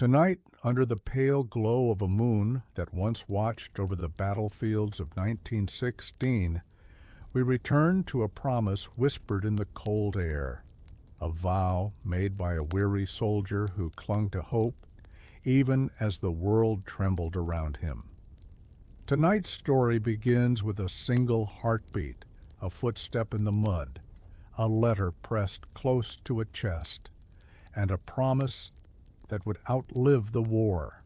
Tonight, under the pale glow of a moon that once watched over the battlefields of 1916, we return to a promise whispered in the cold air, a vow made by a weary soldier who clung to hope even as the world trembled around him. Tonight's story begins with a single heartbeat, a footstep in the mud, a letter pressed close to a chest, and a promise that would outlive the war.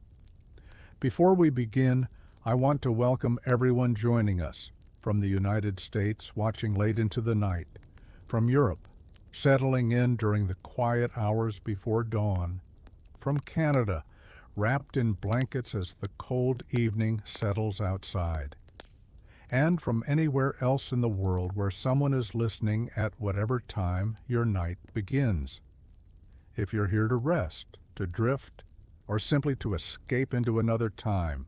Before we begin, I want to welcome everyone joining us, from the United States watching late into the night, from Europe settling in during the quiet hours before dawn, from Canada wrapped in blankets as the cold evening settles outside, and from anywhere else in the world where someone is listening at whatever time your night begins. If you're here to rest, to drift, or simply to escape into another time,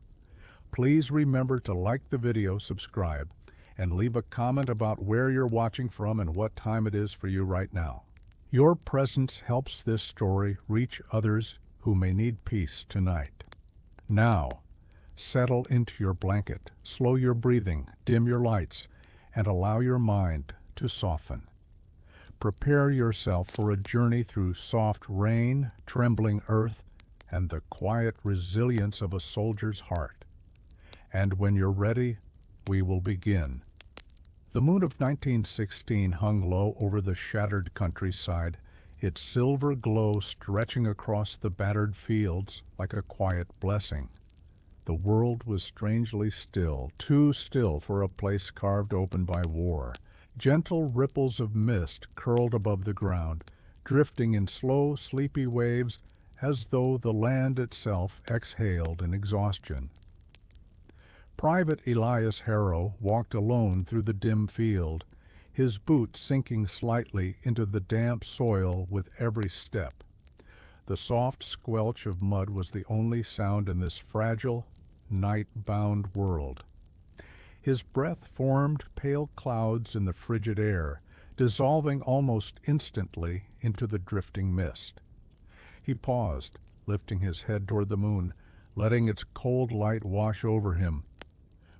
please remember to like the video, subscribe, and leave a comment about where you're watching from and what time it is for you right now. Your presence helps this story reach others who may need peace tonight. Now, settle into your blanket, slow your breathing, dim your lights, and allow your mind to soften. Prepare yourself for a journey through soft rain, trembling earth, and the quiet resilience of a soldier's heart. And when you're ready, we will begin. The moon of 1916 hung low over the shattered countryside, its silver glow stretching across the battered fields like a quiet blessing. The world was strangely still, too still for a place carved open by war. Gentle ripples of mist curled above the ground, drifting in slow, sleepy waves as though the land itself exhaled in exhaustion. Private Elias Harrow walked alone through the dim field, his boots sinking slightly into the damp soil with every step. The soft squelch of mud was the only sound in this fragile, night-bound world. His breath formed pale clouds in the frigid air, dissolving almost instantly into the drifting mist. He paused, lifting his head toward the moon, letting its cold light wash over him.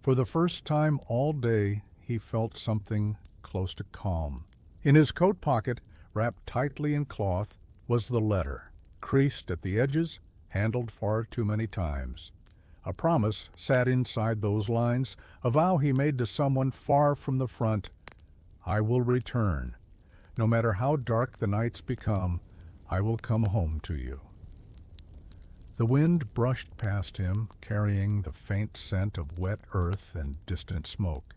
For the first time all day, he felt something close to calm. In his coat pocket, wrapped tightly in cloth, was the letter, creased at the edges, handled far too many times. A promise sat inside those lines, a vow he made to someone far from the front. I will return. No matter how dark the nights become, I will come home to you. The wind brushed past him, carrying the faint scent of wet earth and distant smoke.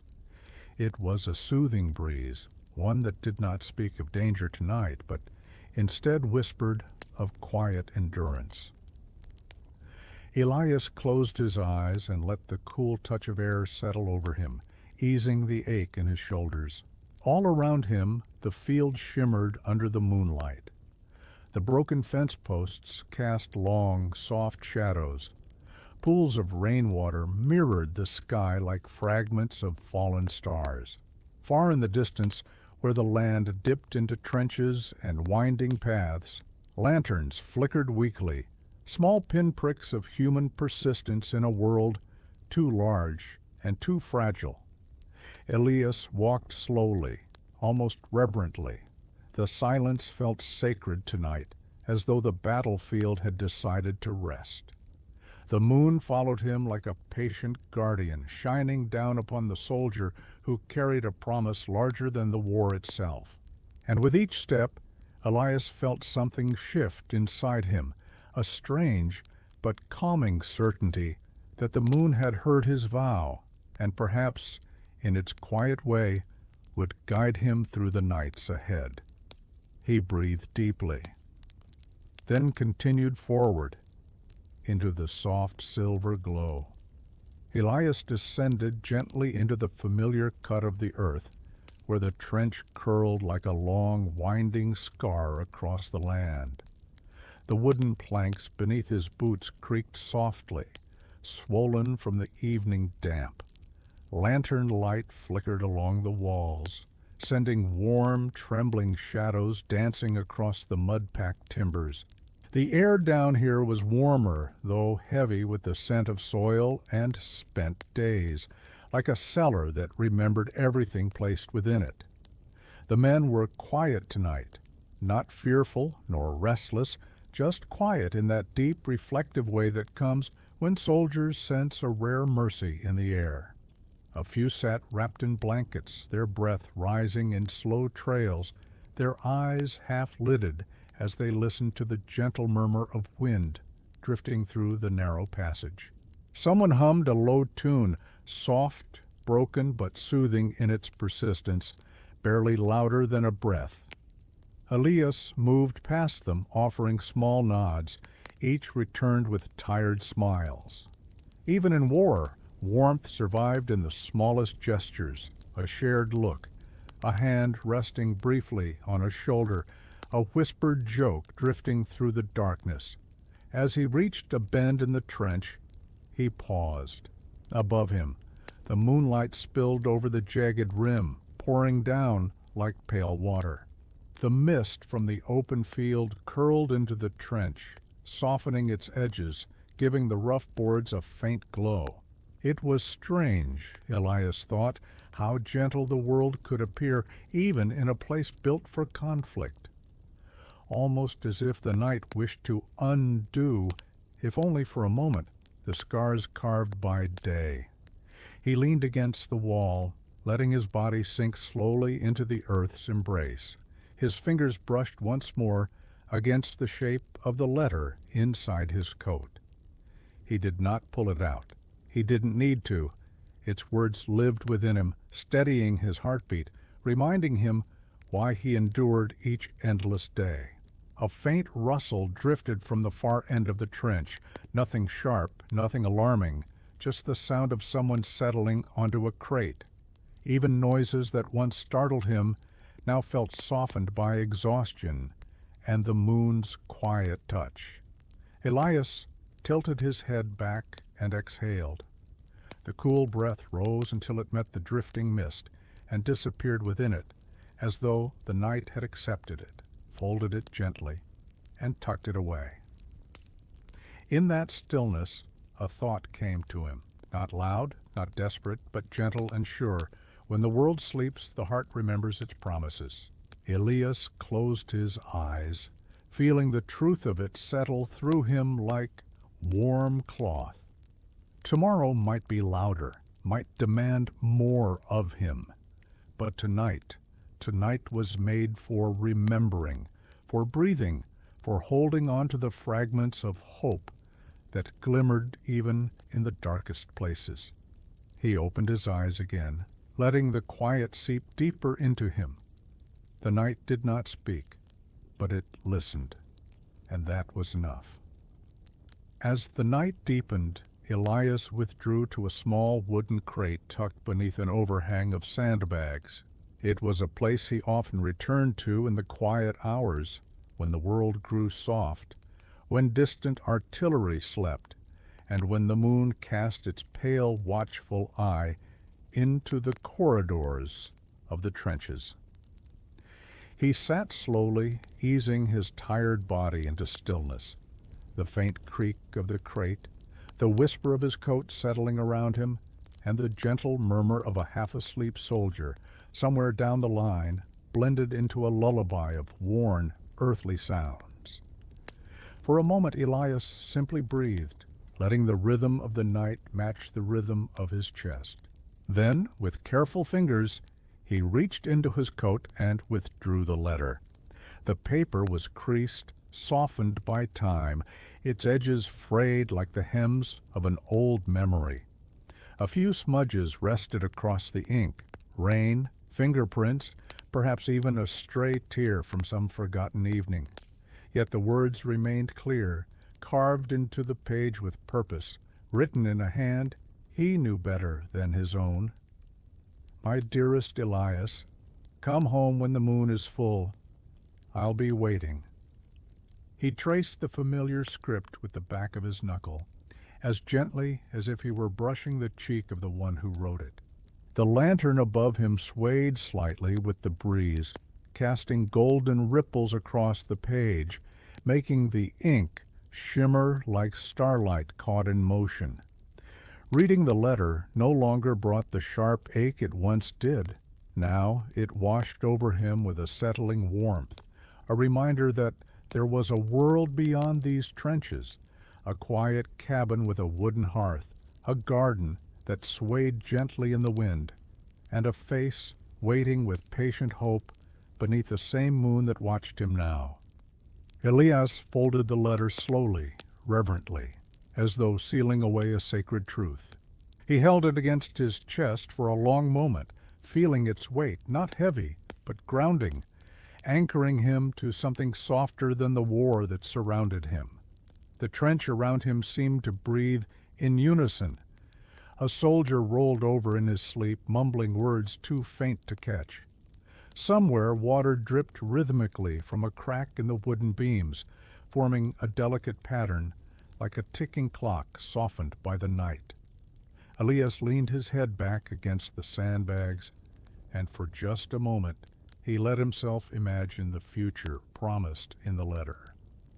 It was a soothing breeze, one that did not speak of danger tonight, but instead whispered of quiet endurance. Elias closed his eyes and let the cool touch of air settle over him, easing the ache in his shoulders. All around him, the field shimmered under the moonlight. The broken fence posts cast long, soft shadows. Pools of rainwater mirrored the sky like fragments of fallen stars. Far in the distance, where the land dipped into trenches and winding paths, lanterns flickered weakly, small pinpricks of human persistence in a world too large and too fragile. Elias walked slowly, almost reverently. The silence felt sacred tonight, as though the battlefield had decided to rest. The moon followed him like a patient guardian, shining down upon the soldier who carried a promise larger than the war itself. And with each step, Elias felt something shift inside him, a strange but calming certainty that the moon had heard his vow, and perhaps, in its quiet way, would guide him through the nights ahead. He breathed deeply, then continued forward into the soft silver glow. Elias descended gently into the familiar cut of the earth, where the trench curled like a long, winding scar across the land. The wooden planks beneath his boots creaked softly, swollen from the evening damp. Lantern light flickered along the walls, sending warm, trembling shadows dancing across the mud-packed timbers. The air down here was warmer, though heavy with the scent of soil and spent days, like a cellar that remembered everything placed within it. The men were quiet tonight, not fearful nor restless, just quiet in that deep, reflective way that comes when soldiers sense a rare mercy in the air. A few sat wrapped in blankets, their breath rising in slow trails, their eyes half-lidded as they listened to the gentle murmur of wind drifting through the narrow passage. Someone hummed a low tune, soft, broken, but soothing in its persistence, barely louder than a breath. Elias moved past them, offering small nods. Each returned with tired smiles. Even in war, warmth survived in the smallest gestures, a shared look, a hand resting briefly on a shoulder, a whispered joke drifting through the darkness. As he reached a bend in the trench, he paused. Above him, the moonlight spilled over the jagged rim, pouring down like pale water. The mist from the open field curled into the trench, softening its edges, giving the rough boards a faint glow. It was strange, Elias thought, how gentle the world could appear even in a place built for conflict. Almost as if the night wished to undo, if only for a moment, the scars carved by day. He leaned against the wall, letting his body sink slowly into the earth's embrace. His fingers brushed once more against the shape of the letter inside his coat. He did not pull it out. He didn't need to. Its words lived within him, steadying his heartbeat, reminding him why he endured each endless day. A faint rustle drifted from the far end of the trench, nothing sharp, nothing alarming, just the sound of someone settling onto a crate. Even noises that once startled him now felt softened by exhaustion and the moon's quiet touch. Elias tilted his head back and exhaled. The cool breath rose until it met the drifting mist and disappeared within it, as though the night had accepted it, folded it gently, and tucked it away. In that stillness, a thought came to him, not loud, not desperate, but gentle and sure. When the world sleeps, the heart remembers its promises. Elias closed his eyes, feeling the truth of it settle through him like warm cloth. Tomorrow might be louder, might demand more of him. But tonight was made for remembering, for breathing, for holding on to the fragments of hope that glimmered even in the darkest places. He opened his eyes again, letting the quiet seep deeper into him. The night did not speak, but it listened, and that was enough. As the night deepened, Elias withdrew to a small wooden crate tucked beneath an overhang of sandbags. It was a place he often returned to in the quiet hours, when the world grew soft, when distant artillery slept, and when the moon cast its pale, watchful eye into the corridors of the trenches. He sat slowly, easing his tired body into stillness. The faint creak of the crate, the whisper of his coat settling around him, and the gentle murmur of a half-asleep soldier somewhere down the line blended into a lullaby of worn, earthly sounds. For a moment Elias simply breathed, letting the rhythm of the night match the rhythm of his chest. Then, with careful fingers, he reached into his coat and withdrew the letter. The paper was creased, softened by time, its edges frayed like the hems of an old memory. A few smudges rested across the ink, rain, fingerprints, perhaps even a stray tear from some forgotten evening. Yet the words remained clear, carved into the page with purpose, written in a hand he knew better than his own. My dearest Elias, come home when the moon is full. I'll be waiting. He traced the familiar script with the back of his knuckle, as gently as if he were brushing the cheek of the one who wrote it. The lantern above him swayed slightly with the breeze, casting golden ripples across the page, making the ink shimmer like starlight caught in motion. Reading the letter no longer brought the sharp ache it once did. Now it washed over him with a settling warmth, a reminder that there was a world beyond these trenches, a quiet cabin with a wooden hearth, a garden that swayed gently in the wind, and a face waiting with patient hope beneath the same moon that watched him now. Elias folded the letter slowly, reverently, as though sealing away a sacred truth. He held it against his chest for a long moment, feeling its weight, not heavy, but grounding, anchoring him to something softer than the war that surrounded him. The trench around him seemed to breathe in unison. A soldier rolled over in his sleep, mumbling words too faint to catch. Somewhere water dripped rhythmically from a crack in the wooden beams, forming a delicate pattern like a ticking clock softened by the night. Elias leaned his head back against the sandbags, and for just a moment he let himself imagine the future promised in the letter.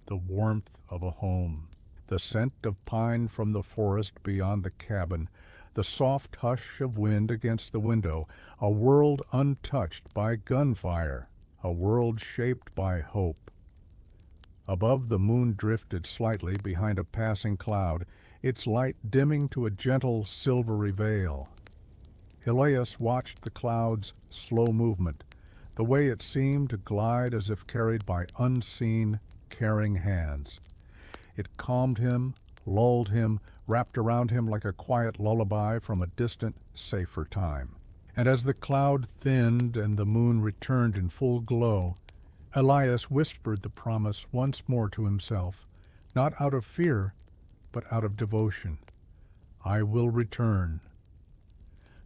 The warmth of a home, the scent of pine from the forest beyond the cabin, the soft hush of wind against the window, a world untouched by gunfire, a world shaped by hope. Above, the moon drifted slightly behind a passing cloud, its light dimming to a gentle silvery veil. Elias watched the cloud's slow movement, the way it seemed to glide as if carried by unseen, caring hands. It calmed him, lulled him, wrapped around him like a quiet lullaby from a distant, safer time. And as the cloud thinned and the moon returned in full glow, Elias whispered the promise once more to himself, not out of fear, but out of devotion. I will return.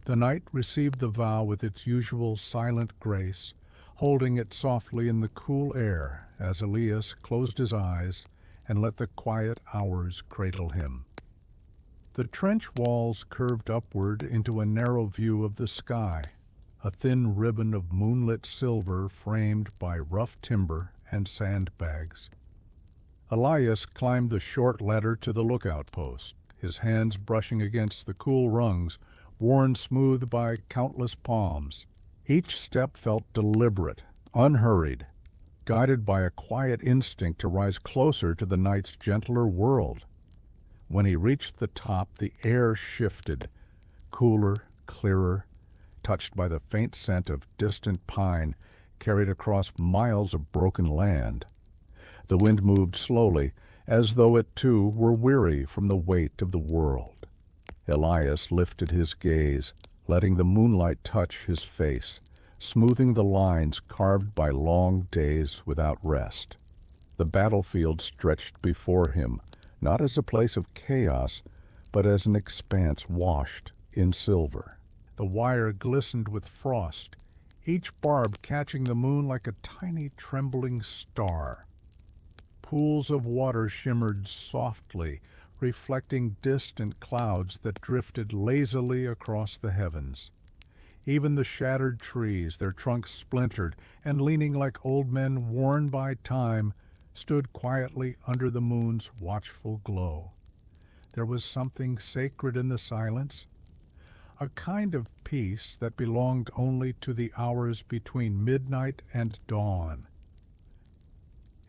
The night received the vow with its usual silent grace, holding it softly in the cool air as Elias closed his eyes and let the quiet hours cradle him. The trench walls curved upward into a narrow view of the sky, a thin ribbon of moonlit silver framed by rough timber and sandbags. Elias climbed the short ladder to the lookout post, his hands brushing against the cool rungs, worn smooth by countless palms. Each step felt deliberate, unhurried, guided by a quiet instinct to rise closer to the night's gentler world. When he reached the top, the air shifted, cooler, clearer, touched by the faint scent of distant pine carried across miles of broken land. The wind moved slowly, as though it too were weary from the weight of the world. Elias lifted his gaze, letting the moonlight touch his face, smoothing the lines carved by long days without rest. The battlefield stretched before him, not as a place of chaos, but as an expanse washed in silver. The wire glistened with frost, each barb catching the moon like a tiny trembling star. Pools of water shimmered softly, reflecting distant clouds that drifted lazily across the heavens. Even the shattered trees, their trunks splintered and leaning like old men worn by time, stood quietly under the moon's watchful glow. There was something sacred in the silence, a kind of peace that belonged only to the hours between midnight and dawn.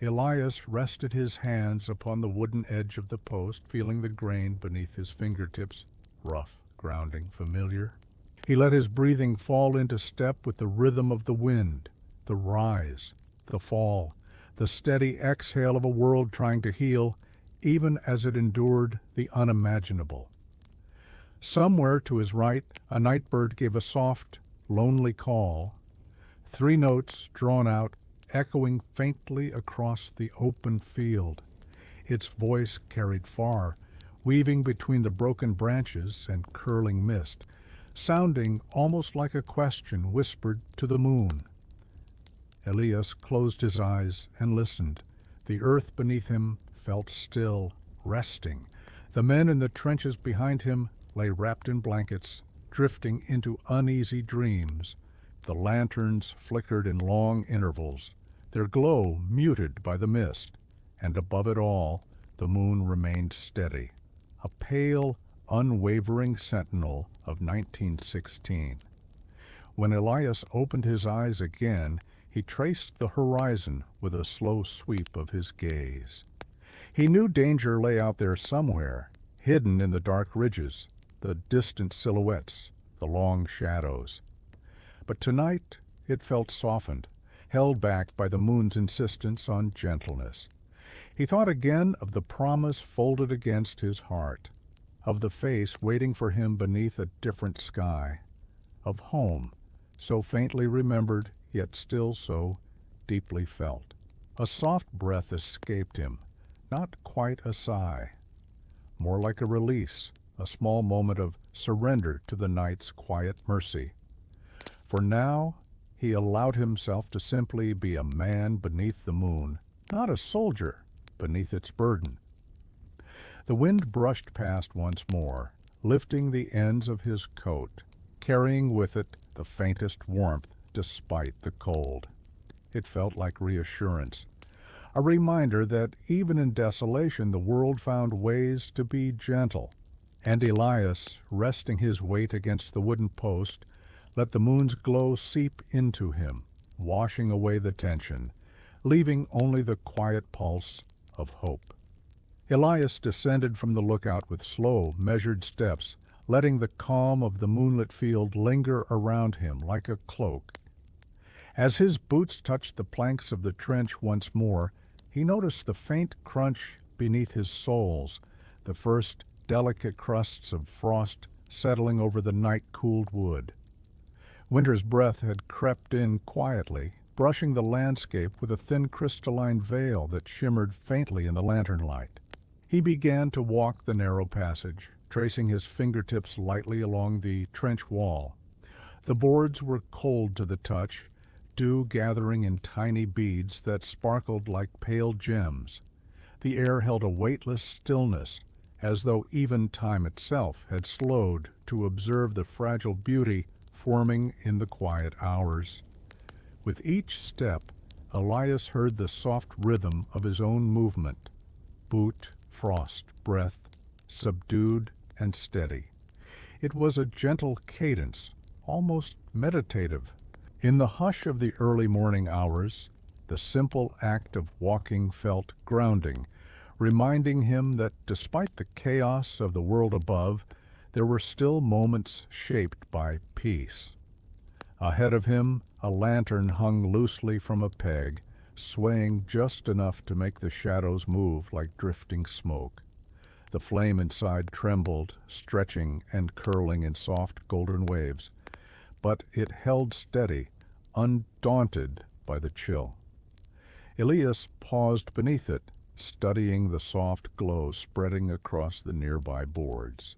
Elias rested his hands upon the wooden edge of the post, feeling the grain beneath his fingertips, rough, grounding, familiar. He let his breathing fall into step with the rhythm of the wind, the rise, the fall, the steady exhale of a world trying to heal, even as it endured the unimaginable. Somewhere to his right, a night bird gave a soft, lonely call, 3 notes drawn out, echoing faintly across the open field. Its voice carried far, weaving between the broken branches and curling mist, sounding almost like a question whispered to the moon. Elias closed his eyes and listened. The earth beneath him felt still, resting. The men in the trenches behind him lay wrapped in blankets, drifting into uneasy dreams. The lanterns flickered in long intervals, their glow muted by the mist, and above it all, the moon remained steady, a pale, unwavering sentinel of 1916. When Elias opened his eyes again, he traced the horizon with a slow sweep of his gaze. He knew danger lay out there somewhere, hidden in the dark ridges, the distant silhouettes, the long shadows. But tonight it felt softened, held back by the moon's insistence on gentleness. He thought again of the promise folded against his heart, of the face waiting for him beneath a different sky, of home, so faintly remembered yet still so deeply felt. A soft breath escaped him, not quite a sigh, more like a release, a small moment of surrender to the night's quiet mercy. For now he allowed himself to simply be a man beneath the moon, not a soldier beneath its burden. The wind brushed past once more, lifting the ends of his coat, carrying with it the faintest warmth despite the cold. It felt like reassurance, a reminder that even in desolation the world found ways to be gentle. And Elias, resting his weight against the wooden post, let the moon's glow seep into him, washing away the tension, leaving only the quiet pulse of hope. Elias descended from the lookout with slow, measured steps, letting the calm of the moonlit field linger around him like a cloak. As his boots touched the planks of the trench once more, he noticed the faint crunch beneath his soles, the first delicate crusts of frost settling over the night-cooled wood. Winter's breath had crept in quietly, brushing the landscape with a thin crystalline veil that shimmered faintly in the lantern light. He began to walk the narrow passage, tracing his fingertips lightly along the trench wall. The boards were cold to the touch, dew gathering in tiny beads that sparkled like pale gems. The air held a weightless stillness, as though even time itself had slowed to observe the fragile beauty forming in the quiet hours. With each step, Elias heard the soft rhythm of his own movement, boot, frost, breath, subdued and steady. It was a gentle cadence, almost meditative. In the hush of the early morning hours, the simple act of walking felt grounding, reminding him that despite the chaos of the world above, there were still moments shaped by peace. Ahead of him, a lantern hung loosely from a peg, swaying just enough to make the shadows move like drifting smoke. The flame inside trembled, stretching and curling in soft golden waves, but it held steady, undaunted by the chill. Elias paused beneath it, studying the soft glow spreading across the nearby boards.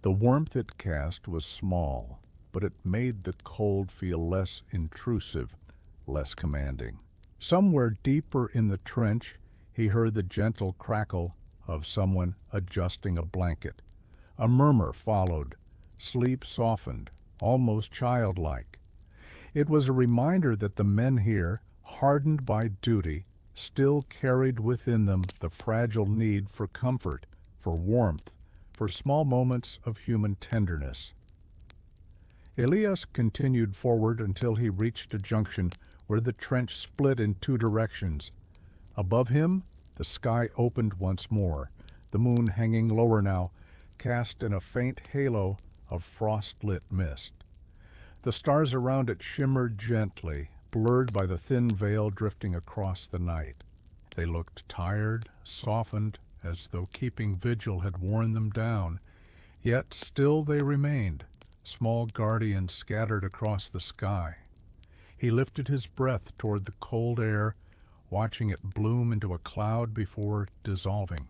The warmth it cast was small, but it made the cold feel less intrusive, less commanding. Somewhere deeper in the trench, he heard the gentle crackle of someone adjusting a blanket. A murmur followed. Sleep softened, almost childlike. It was a reminder that the men here, hardened by duty, still carried within them the fragile need for comfort, for warmth, for small moments of human tenderness. Elias continued forward until he reached a junction where the trench split in two directions. Above him, the sky opened once more, the moon hanging lower now, cast in a faint halo of frost-lit mist. The stars around it shimmered gently, blurred by the thin veil drifting across the night. They looked tired, softened, as though keeping vigil had worn them down, yet still they remained, small guardians scattered across the sky. He lifted his breath toward the cold air, watching it bloom into a cloud before dissolving.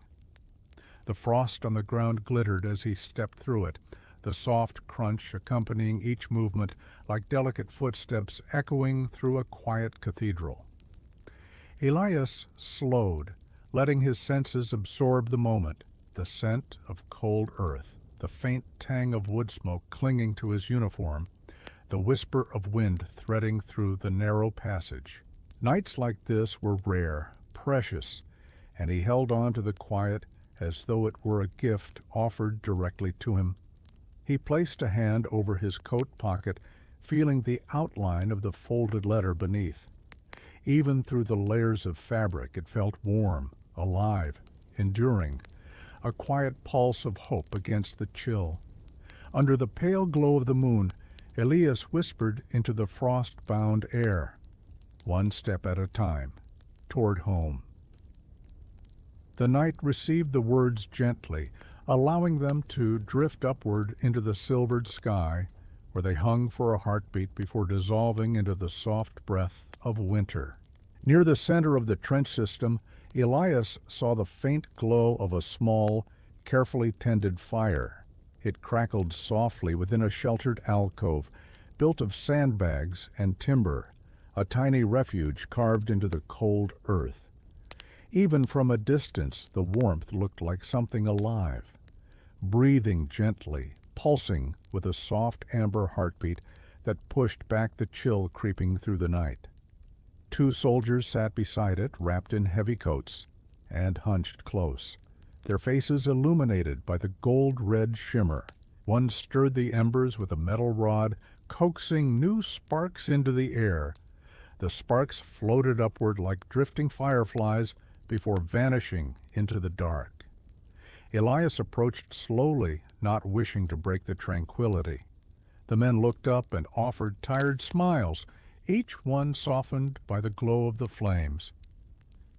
The frost on the ground glittered as he stepped through it, the soft crunch accompanying each movement like delicate footsteps echoing through a quiet cathedral. Elias slowed, letting his senses absorb the moment, the scent of cold earth, the faint tang of wood smoke clinging to his uniform, the whisper of wind threading through the narrow passage. Nights like this were rare, precious, and he held on to the quiet as though it were a gift offered directly to him. He placed a hand over his coat pocket, feeling the outline of the folded letter beneath. Even through the layers of fabric it felt warm, alive, enduring, a quiet pulse of hope against the chill. Under the pale glow of the moon, Elias whispered into the frost-bound air, one step at a time, toward home. The night received the words gently, allowing them to drift upward into the silvered sky, where they hung for a heartbeat before dissolving into the soft breath of winter. Near the center of the trench system, Elias saw the faint glow of a small, carefully tended fire. It crackled softly within a sheltered alcove, built of sandbags and timber, a tiny refuge carved into the cold earth. Even from a distance, the warmth looked like something alive, breathing gently, pulsing with a soft amber heartbeat that pushed back the chill creeping through the night. 2 soldiers sat beside it, wrapped in heavy coats, and hunched close, their faces illuminated by the gold-red shimmer. One stirred the embers with a metal rod, coaxing new sparks into the air. The sparks floated upward like drifting fireflies before vanishing into the dark. Elias approached slowly, not wishing to break the tranquility. The men looked up and offered tired smiles, each one softened by the glow of the flames.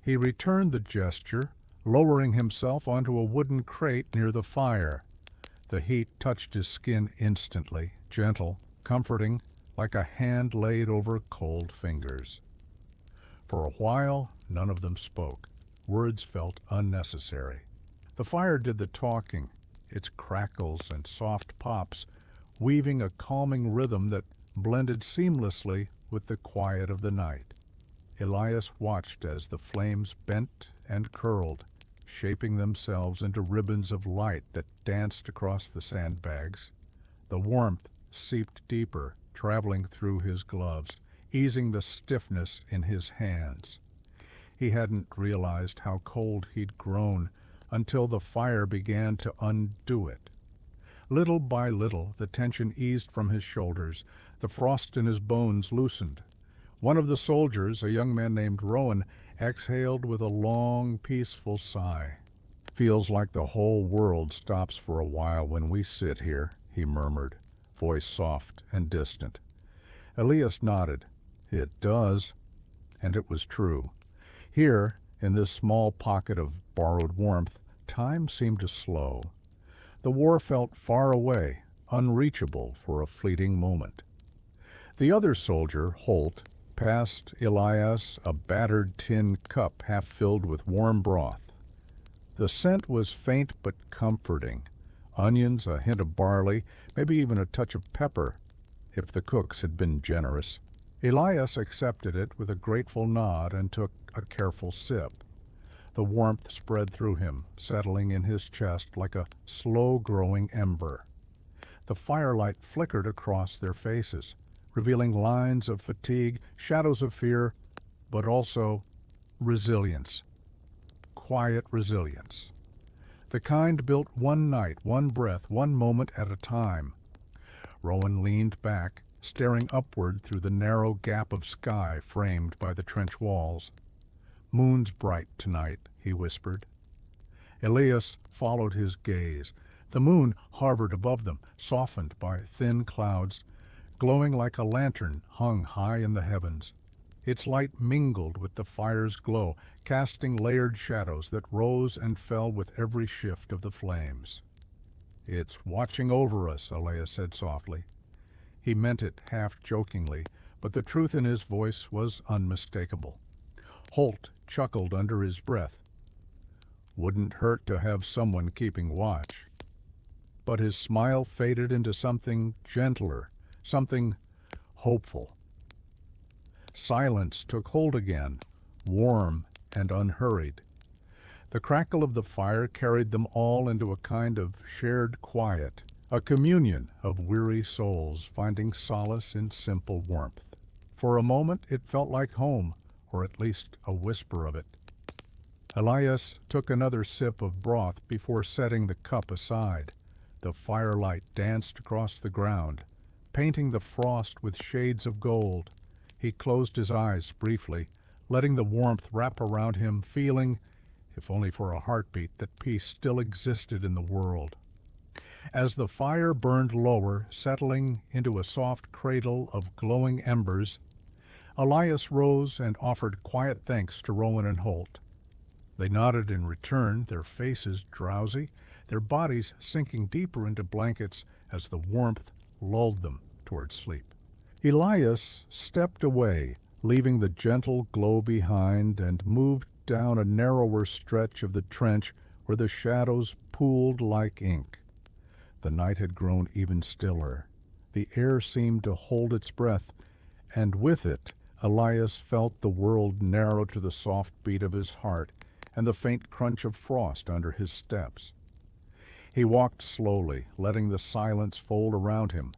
He returned the gesture, lowering himself onto a wooden crate near the fire. The heat touched his skin instantly, gentle, comforting, like a hand laid over cold fingers. For a while, none of them spoke. Words felt unnecessary. The fire did the talking, its crackles and soft pops weaving a calming rhythm that blended seamlessly with the quiet of the night. Elias watched as the flames bent and curled, shaping themselves into ribbons of light that danced across the sandbags. The warmth seeped deeper, traveling through his gloves, easing the stiffness in his hands. He hadn't realized how cold he'd grown until the fire began to undo it. Little by little, the tension eased from his shoulders. The frost in his bones loosened. One of the soldiers, a young man named Rowan, exhaled with a long, peaceful sigh. "Feels like the whole world stops for a while when we sit here," he murmured, voice soft and distant. Elias nodded. "It does." And it was true. Here, in this small pocket of borrowed warmth, time seemed to slow. The war felt far away, unreachable for a fleeting moment. The other soldier, Holt, passed Elias a battered tin cup half filled with warm broth. The scent was faint but comforting. Onions, a hint of barley, maybe even a touch of pepper, if the cooks had been generous. Elias accepted it with a grateful nod and took a careful sip. The warmth spread through him, settling in his chest like a slow-growing ember. The firelight flickered across their faces, revealing lines of fatigue, shadows of fear, but also resilience. Quiet resilience. The kind built one night, one breath, one moment at a time. Rowan leaned back, staring upward through the narrow gap of sky framed by the trench walls. "Moon's bright tonight," he whispered. Elias followed his gaze. The moon hovered above them, softened by thin clouds, glowing like a lantern hung high in the heavens. Its light mingled with the fire's glow, casting layered shadows that rose and fell with every shift of the flames. "It's watching over us," Elias said softly. He meant it half-jokingly, but the truth in his voice was unmistakable. Holt chuckled under his breath. "Wouldn't hurt to have someone keeping watch." But his smile faded into something gentler, something hopeful. Silence took hold again, warm and unhurried. The crackle of the fire carried them all into a kind of shared quiet, a communion of weary souls finding solace in simple warmth. For a moment it felt like home, or at least a whisper of it. Elias took another sip of broth before setting the cup aside. The firelight danced across the ground, painting the frost with shades of gold. He closed his eyes briefly, letting the warmth wrap around him, feeling, if only for a heartbeat, that peace still existed in the world. As the fire burned lower, settling into a soft cradle of glowing embers, Elias rose and offered quiet thanks to Rowan and Holt. They nodded in return, their faces drowsy, their bodies sinking deeper into blankets as the warmth lulled them toward sleep. Elias stepped away, leaving the gentle glow behind, and moved down a narrower stretch of the trench where the shadows pooled like ink. The night had grown even stiller. The air seemed to hold its breath, and with it Elias felt the world narrow to the soft beat of his heart and the faint crunch of frost under his steps. He walked slowly, letting the silence fold around him,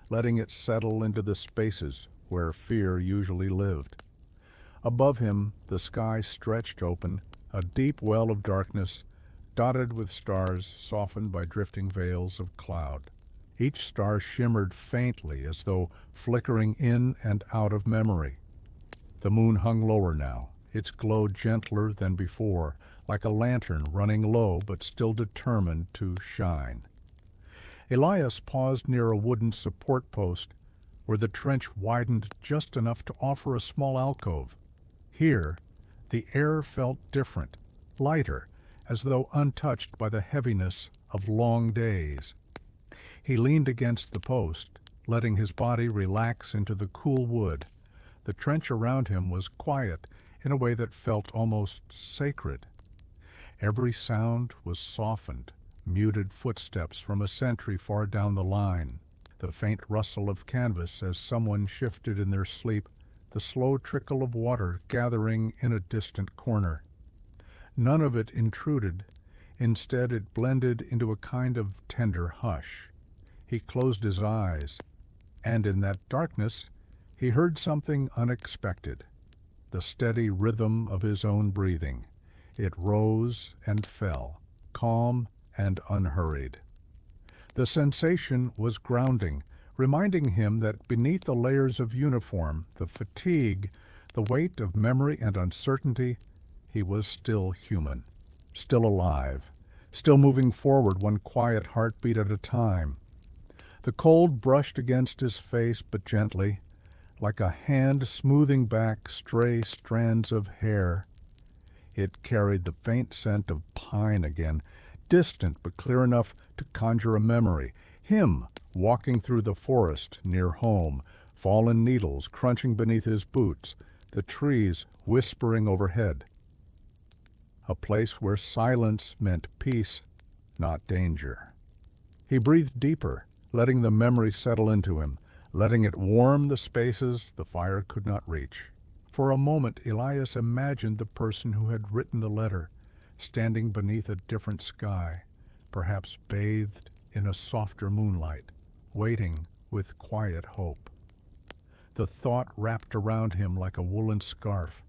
letting it settle into the spaces where fear usually lived. Above him, the sky stretched open, a deep well of darkness, dotted with stars softened by drifting veils of cloud. Each star shimmered faintly as though flickering in and out of memory. The moon hung lower now, its glow gentler than before, like a lantern running low but still determined to shine. Elias paused near a wooden support post where the trench widened just enough to offer a small alcove. Here, the air felt different, lighter, as though untouched by the heaviness of long days. He leaned against the post, letting his body relax into the cool wood. The trench around him was quiet in a way that felt almost sacred. Every sound was softened, muted footsteps from a sentry far down the line, the faint rustle of canvas as someone shifted in their sleep, the slow trickle of water gathering in a distant corner. None of it intruded. Instead, it blended into a kind of tender hush. He closed his eyes, and in that darkness, he heard something unexpected, the steady rhythm of his own breathing. It rose and fell, calm and unhurried. The sensation was grounding, reminding him that beneath the layers of uniform, the fatigue, the weight of memory and uncertainty, he was still human, still alive, still moving forward one quiet heartbeat at a time. The cold brushed against his face, but gently, like a hand smoothing back stray strands of hair. It carried the faint scent of pine again, distant but clear enough to conjure a memory. Him walking through the forest near home, fallen needles crunching beneath his boots, the trees whispering overhead. A place where silence meant peace, not danger. He breathed deeper, letting the memory settle into him, letting it warm the spaces the fire could not reach. For a moment, Elias imagined the person who had written the letter, standing beneath a different sky, perhaps bathed in a softer moonlight, waiting with quiet hope. The thought wrapped around him like a woolen scarf.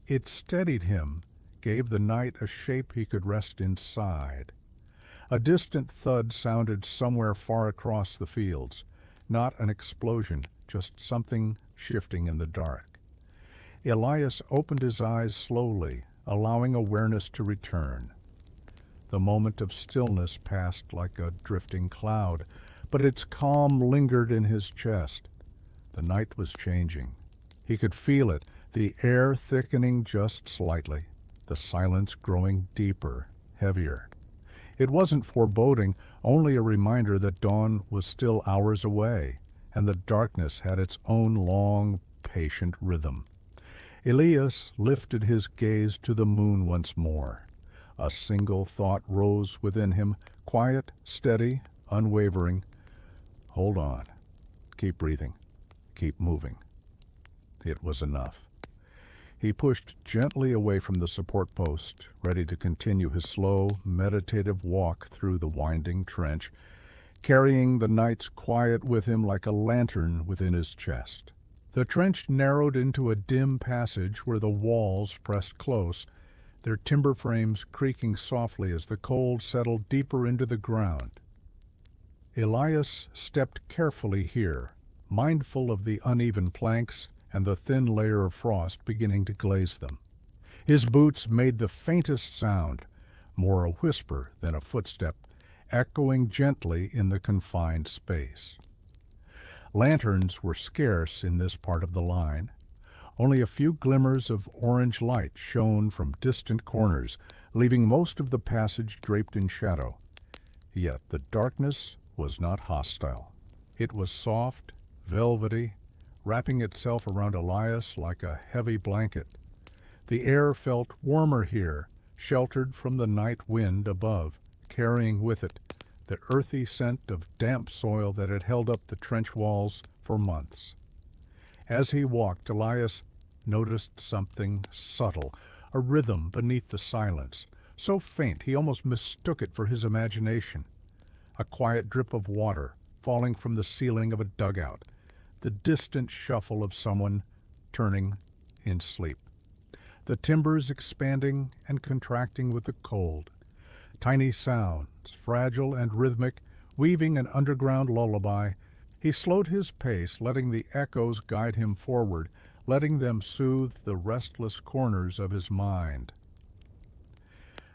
It steadied him, gave the night a shape he could rest inside. A distant thud sounded somewhere far across the fields. Not an explosion, just something shifting in the dark. Elias opened his eyes slowly, allowing awareness to return. The moment of stillness passed like a drifting cloud, but its calm lingered in his chest. The night was changing. He could feel it, the air thickening just slightly, the silence growing deeper, heavier. It wasn't foreboding, only a reminder that dawn was still hours away, and the darkness had its own long, patient rhythm. Elias lifted his gaze to the moon once more. A single thought rose within him, quiet, steady, unwavering. Hold on. Keep breathing. Keep moving. It was enough. He pushed gently away from the support post, ready to continue his slow, meditative walk through the winding trench, carrying the night's quiet with him like a lantern within his chest. The trench narrowed into a dim passage where the walls pressed close, their timber frames creaking softly as the cold settled deeper into the ground. Elias stepped carefully here, mindful of the uneven planks and the thin layer of frost beginning to glaze them. His boots made the faintest sound, more a whisper than a footstep, echoing gently in the confined space. Lanterns were scarce in this part of the line. Only a few glimmers of orange light shone from distant corners, leaving most of the passage draped in shadow. Yet the darkness was not hostile. It was soft, velvety, wrapping itself around Elias like a heavy blanket. The air felt warmer here, sheltered from the night wind above, carrying with it the earthy scent of damp soil that had held up the trench walls for months. As he walked, Elias noticed something subtle, a rhythm beneath the silence, so faint he almost mistook it for his imagination. A quiet drip of water falling from the ceiling of a dugout, the distant shuffle of someone turning in sleep. The timbers expanding and contracting with the cold. Tiny sounds, fragile and rhythmic, weaving an underground lullaby. He slowed his pace, letting the echoes guide him forward, letting them soothe the restless corners of his mind.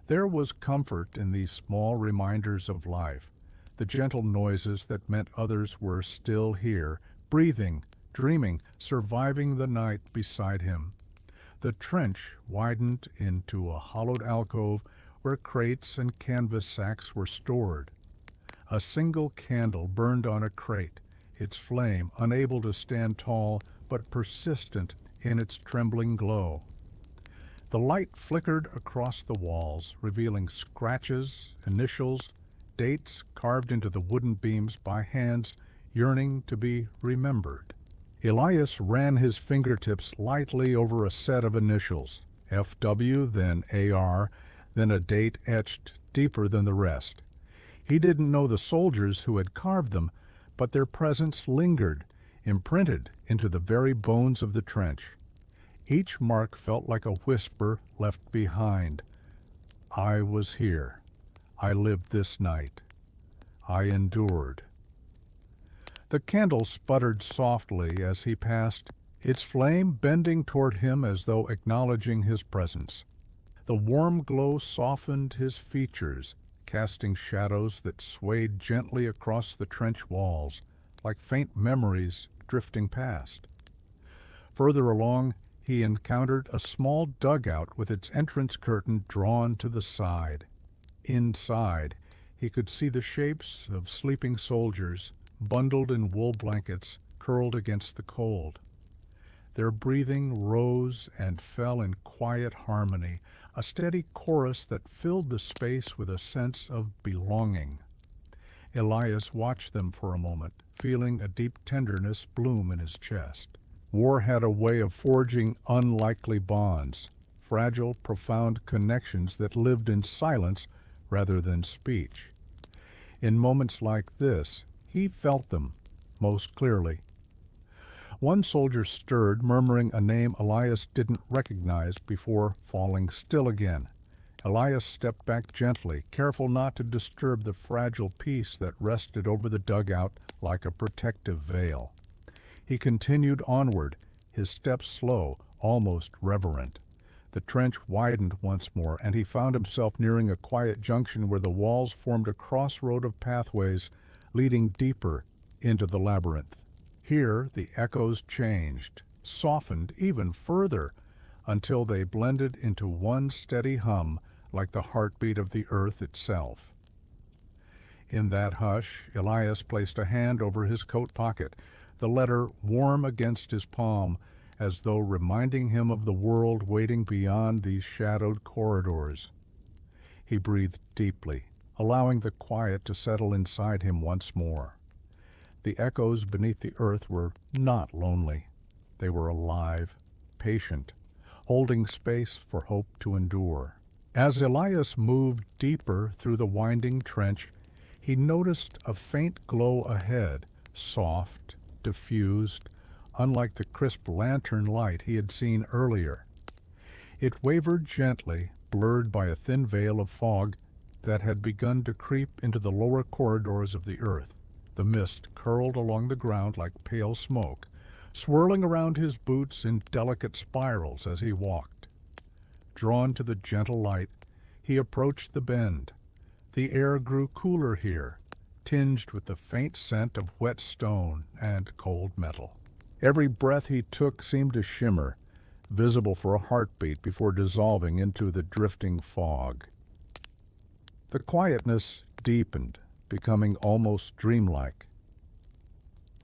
There was comfort in these small reminders of life, the gentle noises that meant others were still here, breathing, dreaming, surviving the night beside him. The trench widened into a hollowed alcove where crates and canvas sacks were stored. A single candle burned on a crate, its flame unable to stand tall but persistent in its trembling glow. The light flickered across the walls, revealing scratches, initials, dates carved into the wooden beams by hands yearning to be remembered. Elias ran his fingertips lightly over a set of initials, FW, then AR, then a date etched deeper than the rest. He didn't know the soldiers who had carved them, but their presence lingered, imprinted into the very bones of the trench. Each mark felt like a whisper left behind. I was here. I lived this night. I endured. The candle sputtered softly as he passed, its flame bending toward him as though acknowledging his presence. The warm glow softened his features, casting shadows that swayed gently across the trench walls, like faint memories drifting past. Further along, he encountered a small dugout with its entrance curtain drawn to the side. Inside, he could see the shapes of sleeping soldiers, bundled in wool blankets, curled against the cold. Their breathing rose and fell in quiet harmony, a steady chorus that filled the space with a sense of belonging. Elias watched them for a moment, feeling a deep tenderness bloom in his chest. War had a way of forging unlikely bonds, fragile, profound connections that lived in silence rather than speech. In moments like this, he felt them most clearly. One soldier stirred, murmuring a name Elias didn't recognize before falling still again. Elias stepped back gently, careful not to disturb the fragile peace that rested over the dugout like a protective veil. He continued onward, his steps slow, almost reverent. The trench widened once more, and he found himself nearing a quiet junction where the walls formed a crossroad of pathways leading deeper into the labyrinth. Here the echoes changed, softened even further, until they blended into one steady hum like the heartbeat of the earth itself. In that hush, Elias placed a hand over his coat pocket, the letter warm against his palm, as though reminding him of the world waiting beyond these shadowed corridors. He breathed deeply, allowing the quiet to settle inside him once more. The echoes beneath the earth were not lonely. They were alive, patient, holding space for hope to endure. As Elias moved deeper through the winding trench, he noticed a faint glow ahead, soft, diffused, unlike the crisp lantern light he had seen earlier. It wavered gently, blurred by a thin veil of fog that had begun to creep into the lower corridors of the earth. The mist curled along the ground like pale smoke, swirling around his boots in delicate spirals as he walked. Drawn to the gentle light, he approached the bend. The air grew cooler here, tinged with the faint scent of wet stone and cold metal. Every breath he took seemed to shimmer, visible for a heartbeat before dissolving into the drifting fog. The quietness deepened, becoming almost dreamlike.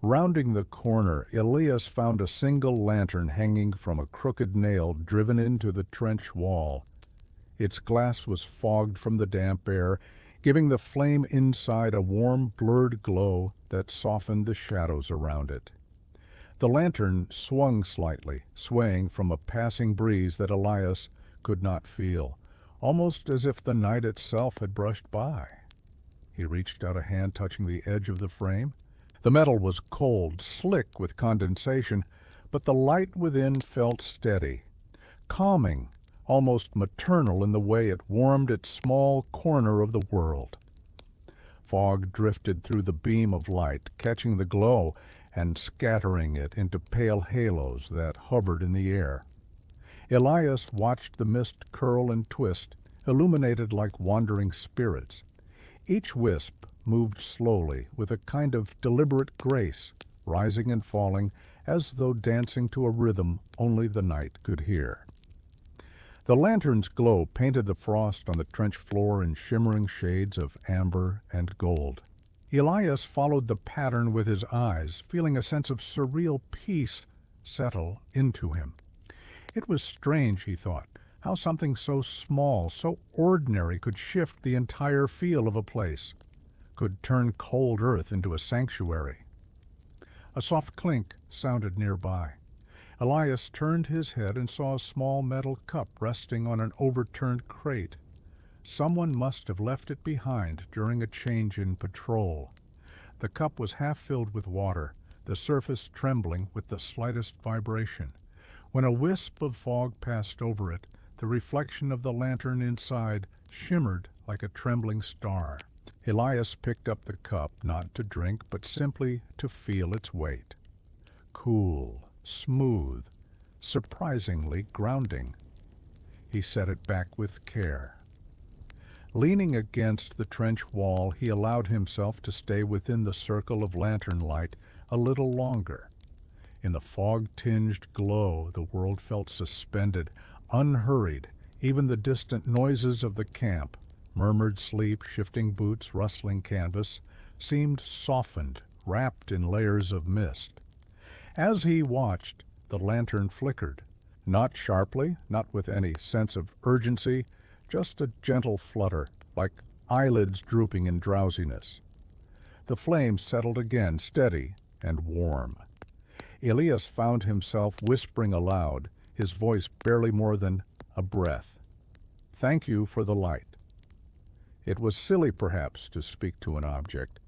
Rounding the corner, Elias found a single lantern hanging from a crooked nail driven into the trench wall. Its glass was fogged from the damp air, giving the flame inside a warm, blurred glow that softened the shadows around it. The lantern swung slightly, swaying from a passing breeze that Elias could not feel, almost as if the night itself had brushed by. He reached out a hand, touching the edge of the frame. The metal was cold, slick with condensation, but the light within felt steady, calming, almost maternal in the way it warmed its small corner of the world. Fog drifted through the beam of light, catching the glow and scattering it into pale halos that hovered in the air. Elias watched the mist curl and twist, illuminated like wandering spirits. Each wisp moved slowly, with a kind of deliberate grace, rising and falling as though dancing to a rhythm only the night could hear. The lantern's glow painted the frost on the trench floor in shimmering shades of amber and gold. Elias followed the pattern with his eyes, feeling a sense of surreal peace settle into him. It was strange, he thought, how something so small, so ordinary could shift the entire feel of a place, could turn cold earth into a sanctuary. A soft clink sounded nearby. Elias turned his head and saw a small metal cup resting on an overturned crate. Someone must have left it behind during a change in patrol. The cup was half filled with water, the surface trembling with the slightest vibration. When a wisp of fog passed over it, the reflection of the lantern inside shimmered like a trembling star. Elias picked up the cup, not to drink, but simply to feel its weight. Cool, smooth, surprisingly grounding. He set it back with care. Leaning against the trench wall, he allowed himself to stay within the circle of lantern light a little longer. In the fog-tinged glow, the world felt suspended, unhurried. Even the distant noises of the camp, murmured sleep, shifting boots, rustling canvas, seemed softened, wrapped in layers of mist. As he watched, the lantern flickered, not sharply, not with any sense of urgency, just a gentle flutter, like eyelids drooping in drowsiness. The flame settled again, steady and warm. Elias found himself whispering aloud, his voice barely more than a breath. "Thank you for the light." It was silly, perhaps, to speak to an object,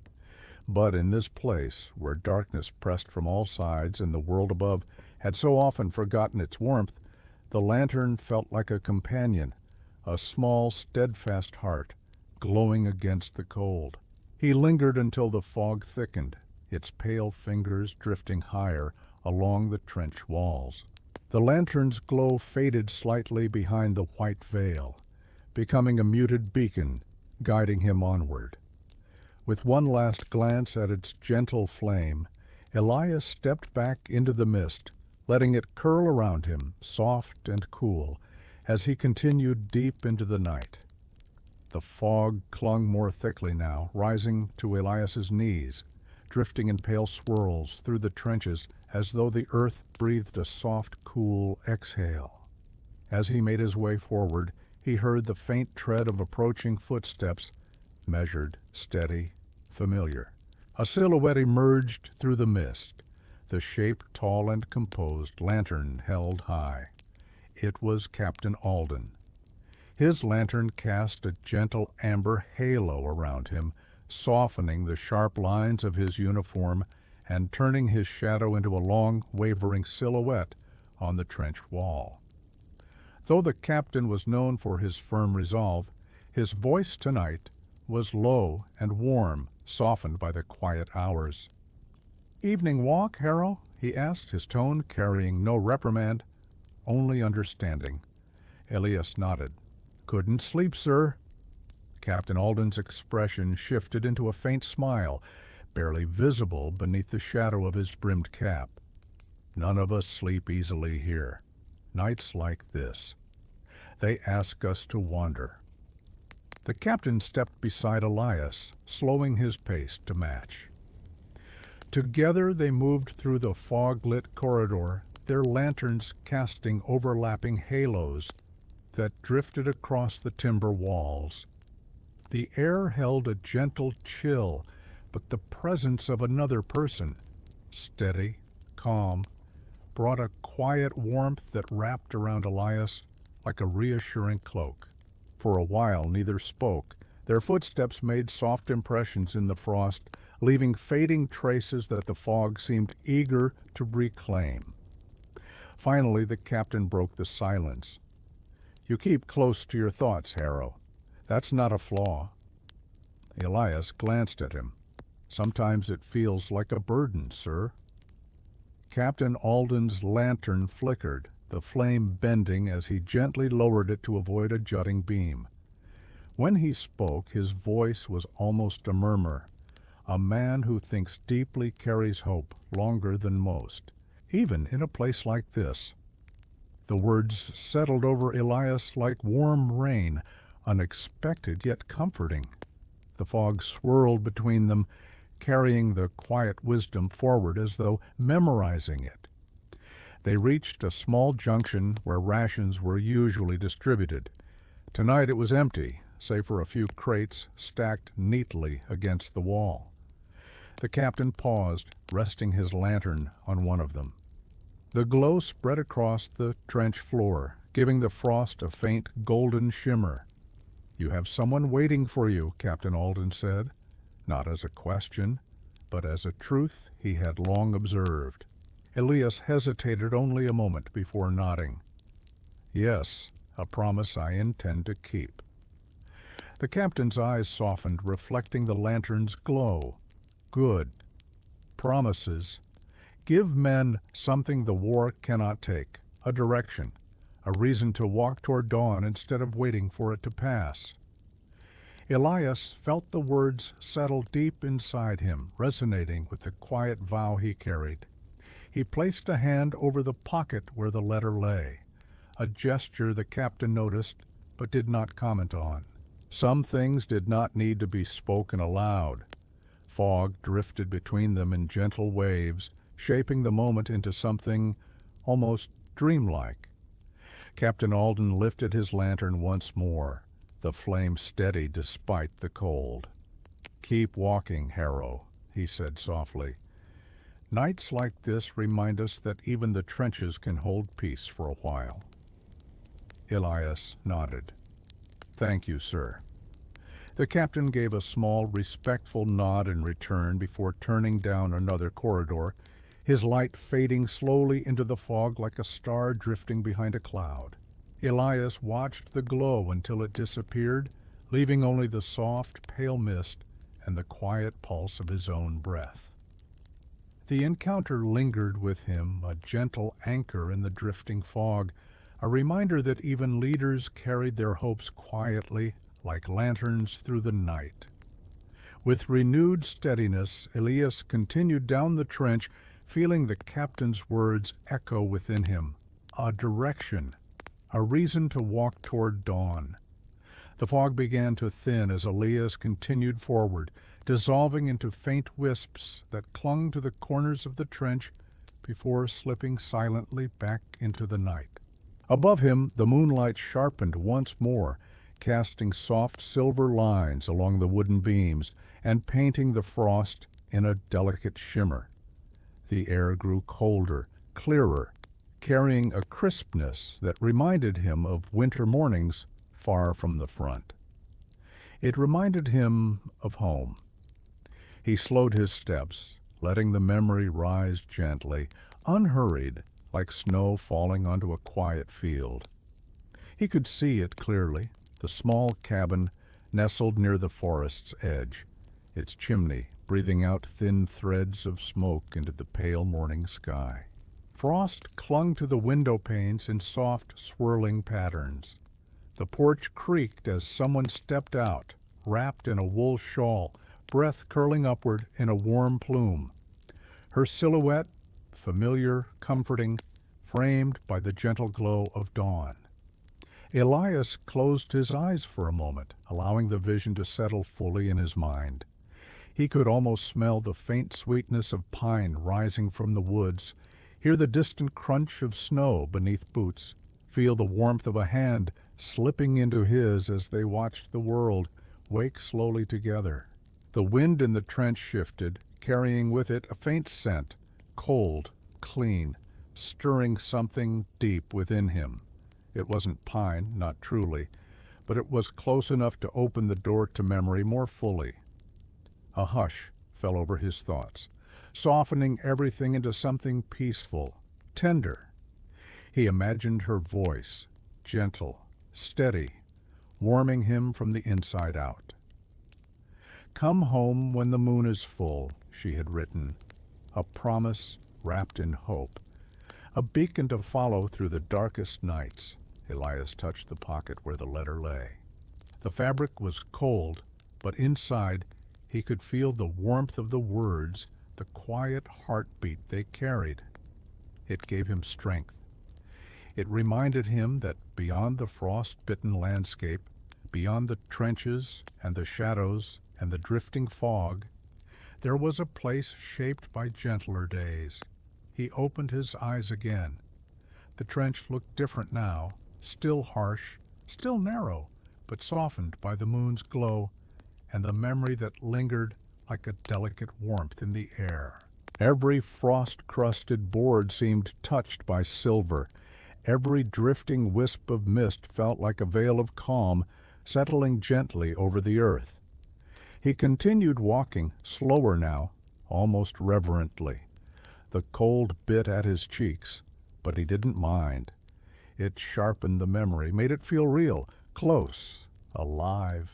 but in this place, where darkness pressed from all sides and the world above had so often forgotten its warmth, the lantern felt like a companion, a small, steadfast heart, glowing against the cold. He lingered until the fog thickened, its pale fingers drifting higher along the trench walls. The lantern's glow faded slightly behind the white veil, becoming a muted beacon, guiding him onward. With one last glance at its gentle flame, Elias stepped back into the mist, letting it curl around him, soft and cool, as he continued deep into the night. The fog clung more thickly now, rising to Elias's knees, drifting in pale swirls through the trenches as though the earth breathed a soft, cool exhale. As he made his way forward, he heard the faint tread of approaching footsteps, measured, steady, familiar. A silhouette emerged through the mist, the shape tall and composed, lantern held high. It was Captain Alden. His lantern cast a gentle amber halo around him, softening the sharp lines of his uniform and turning his shadow into a long, wavering silhouette on the trench wall. Though the captain was known for his firm resolve, his voice tonight was low and warm, softened by the quiet hours. "Evening walk, Harrow?" he asked, his tone carrying no reprimand, only understanding. Elias nodded. "Couldn't sleep, sir." Captain Alden's expression shifted into a faint smile, barely visible beneath the shadow of his brimmed cap. "None of us sleep easily here. Nights like this. They ask us to wander." The captain stepped beside Elias, slowing his pace to match. Together they moved through the fog-lit corridor, their lanterns casting overlapping halos that drifted across the timber walls. The air held a gentle chill, but the presence of another person, steady, calm, brought a quiet warmth that wrapped around Elias like a reassuring cloak. For a while neither spoke. Their footsteps made soft impressions in the frost, leaving fading traces that the fog seemed eager to reclaim. Finally the captain broke the silence. "You keep close to your thoughts, Harrow. That's not a flaw." Elias glanced at him. "Sometimes it feels like a burden, sir." Captain Alden's lantern flickered, the flame bending as he gently lowered it to avoid a jutting beam. When he spoke, his voice was almost a murmur. A man who thinks deeply carries hope longer than most, even in a place like this. The words settled over Elias like warm rain, unexpected yet comforting. The fog swirled between them, carrying the quiet wisdom forward as though memorizing it. They reached a small junction where rations were usually distributed. Tonight it was empty, save for a few crates stacked neatly against the wall. The captain paused, resting his lantern on one of them. The glow spread across the trench floor, giving the frost a faint golden shimmer. "You have someone waiting for you," Captain Alden said, not as a question, but as a truth he had long observed. Elias hesitated only a moment before nodding. "Yes, a promise I intend to keep." The captain's eyes softened, reflecting the lantern's glow. "Good. Promises. Give men something the war cannot take, a direction, a reason to walk toward dawn instead of waiting for it to pass." Elias felt the words settle deep inside him, resonating with the quiet vow he carried. He placed a hand over the pocket where the letter lay, a gesture the captain noticed but did not comment on. Some things did not need to be spoken aloud. Fog drifted between them in gentle waves, shaping the moment into something almost dreamlike. Captain Alden lifted his lantern once more, the flame steady despite the cold. "Keep walking, Harrow," he said softly. "Nights like this remind us that even the trenches can hold peace for a while." Elias nodded. "Thank you, sir." The captain gave a small, respectful nod in return before turning down another corridor, his light fading slowly into the fog like a star drifting behind a cloud. Elias watched the glow until it disappeared, leaving only the soft, pale mist and the quiet pulse of his own breath. The encounter lingered with him, a gentle anchor in the drifting fog, a reminder that even leaders carried their hopes quietly, like lanterns through the night. With renewed steadiness, Elias continued down the trench, feeling the captain's words echo within him. A direction, a reason to walk toward dawn. The fog began to thin as Elias continued forward, dissolving into faint wisps that clung to the corners of the trench before slipping silently back into the night. Above him, the moonlight sharpened once more, casting soft silver lines along the wooden beams and painting the frost in a delicate shimmer. The air grew colder, clearer, carrying a crispness that reminded him of winter mornings far from the front. It reminded him of home. He slowed his steps, letting the memory rise gently, unhurried, like snow falling onto a quiet field. He could see it clearly, the small cabin nestled near the forest's edge, its chimney breathing out thin threads of smoke into the pale morning sky. Frost clung to the window panes in soft, swirling patterns. The porch creaked as someone stepped out, wrapped in a wool shawl, breath curling upward in a warm plume. Her silhouette, familiar, comforting, framed by the gentle glow of dawn. Elias closed his eyes for a moment, allowing the vision to settle fully in his mind. He could almost smell the faint sweetness of pine rising from the woods, hear the distant crunch of snow beneath boots, feel the warmth of a hand slipping into his as they watched the world wake slowly together. The wind in the trench shifted, carrying with it a faint scent, cold, clean, stirring something deep within him. It wasn't pine, not truly, but it was close enough to open the door to memory more fully. A hush fell over his thoughts, softening everything into something peaceful, tender. He imagined her voice, gentle, steady, warming him from the inside out. "Come home when the moon is full," she had written, a promise wrapped in hope, a beacon to follow through the darkest nights. Elias touched the pocket where the letter lay. The fabric was cold, but inside he could feel the warmth of the words, the quiet heartbeat they carried. It gave him strength. It reminded him that beyond the frost-bitten landscape, beyond the trenches and the shadows and the drifting fog, there was a place shaped by gentler days. He opened his eyes again. The trench looked different now, still harsh, still narrow, but softened by the moon's glow and the memory that lingered like a delicate warmth in the air. Every frost-crusted board seemed touched by silver. Every drifting wisp of mist felt like a veil of calm settling gently over the earth. He continued walking, slower now, almost reverently. The cold bit at his cheeks, but he didn't mind. It sharpened the memory, made it feel real, close, alive.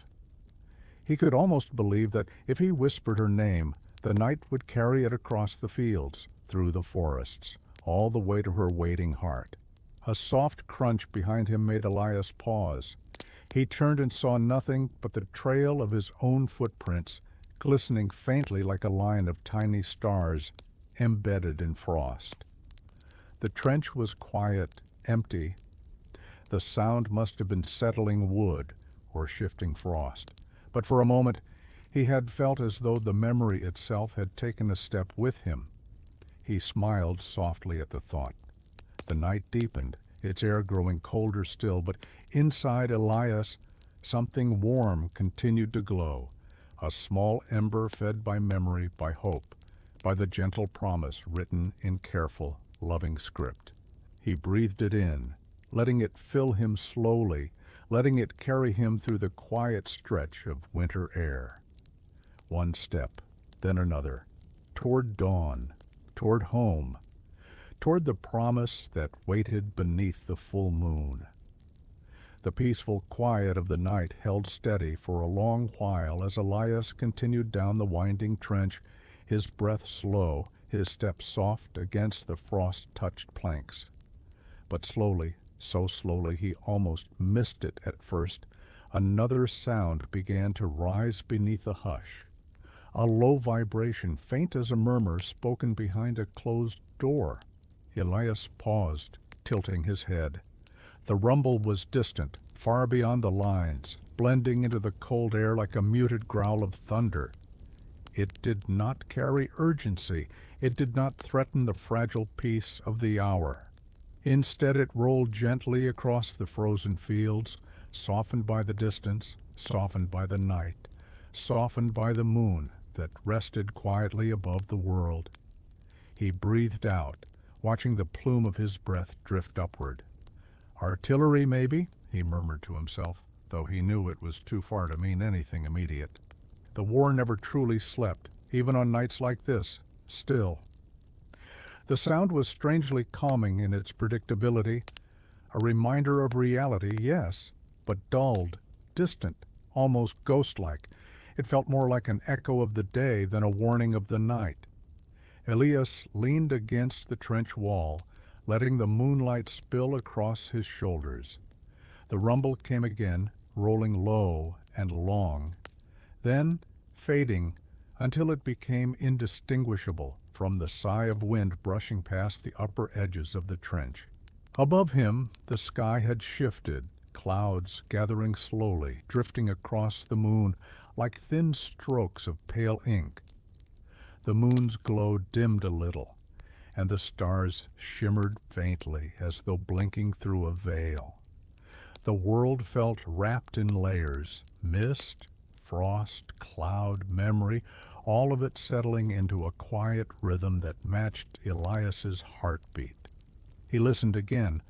He could almost believe that if he whispered her name, the night would carry it across the fields, through the forests, all the way to her waiting heart. A soft crunch behind him made Elias pause. He turned and saw nothing but the trail of his own footprints, glistening faintly like a line of tiny stars embedded in frost. The trench was quiet, empty. The sound must have been settling wood or shifting frost. But for a moment he had felt as though the memory itself had taken a step with him. He smiled softly at the thought. The night deepened, its air growing colder still, but inside Elias something warm continued to glow, a small ember fed by memory, by hope, by the gentle promise written in careful, loving script. He breathed it in, letting it fill him slowly, letting it carry him through the quiet stretch of winter air. One step, then another, toward dawn, toward home, toward the promise that waited beneath the full moon. The peaceful quiet of the night held steady for a long while as Elias continued down the winding trench, his breath slow, his step soft against the frost-touched planks. But slowly, so slowly he almost missed it at first, another sound began to rise beneath the hush. A low vibration, faint as a murmur, spoken behind a closed door. Elias paused, tilting his head. The rumble was distant, far beyond the lines, blending into the cold air like a muted growl of thunder. It did not carry urgency. It did not threaten the fragile peace of the hour. Instead, it rolled gently across the frozen fields, softened by the distance, softened by the night, softened by the moon that rested quietly above the world. He breathed out, watching the plume of his breath drift upward. "Artillery, maybe," he murmured to himself, though he knew it was too far to mean anything immediate. The war never truly slept, even on nights like this, still. The sound was strangely calming in its predictability, A reminder of reality, yes, but dulled, distant, almost ghost-like. It felt more like an echo of the day than a warning of the night. Elias leaned against the trench wall, letting the moonlight spill across his shoulders. The rumble came again, rolling low and long, then fading until it became indistinguishable from the sigh of wind brushing past the upper edges of the trench. Above him, the sky had shifted, clouds gathering slowly, drifting across the moon like thin strokes of pale ink. The moon's glow dimmed a little, and the stars shimmered faintly as though blinking through a veil. The world felt wrapped in layers, mist, frost, cloud, memory, all of it settling into a quiet rhythm that matched Elias's heartbeat. He listened again.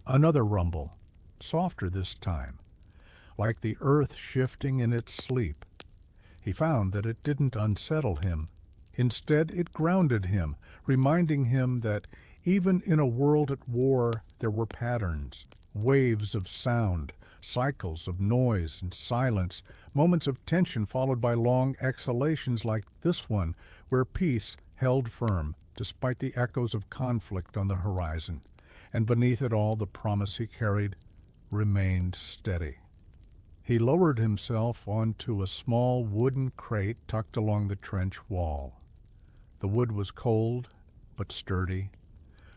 Another rumble, softer this time, like the earth shifting in its sleep. He found that it didn't unsettle him. Instead, it grounded him, reminding him that even in a world at war, there were patterns, waves of sound, cycles of noise and silence, moments of tension followed by long exhalations like this one, where peace held firm despite the echoes of conflict on the horizon, and beneath it all the promise he carried remained steady. He lowered himself onto a small wooden crate tucked along the trench wall. The wood was cold but sturdy.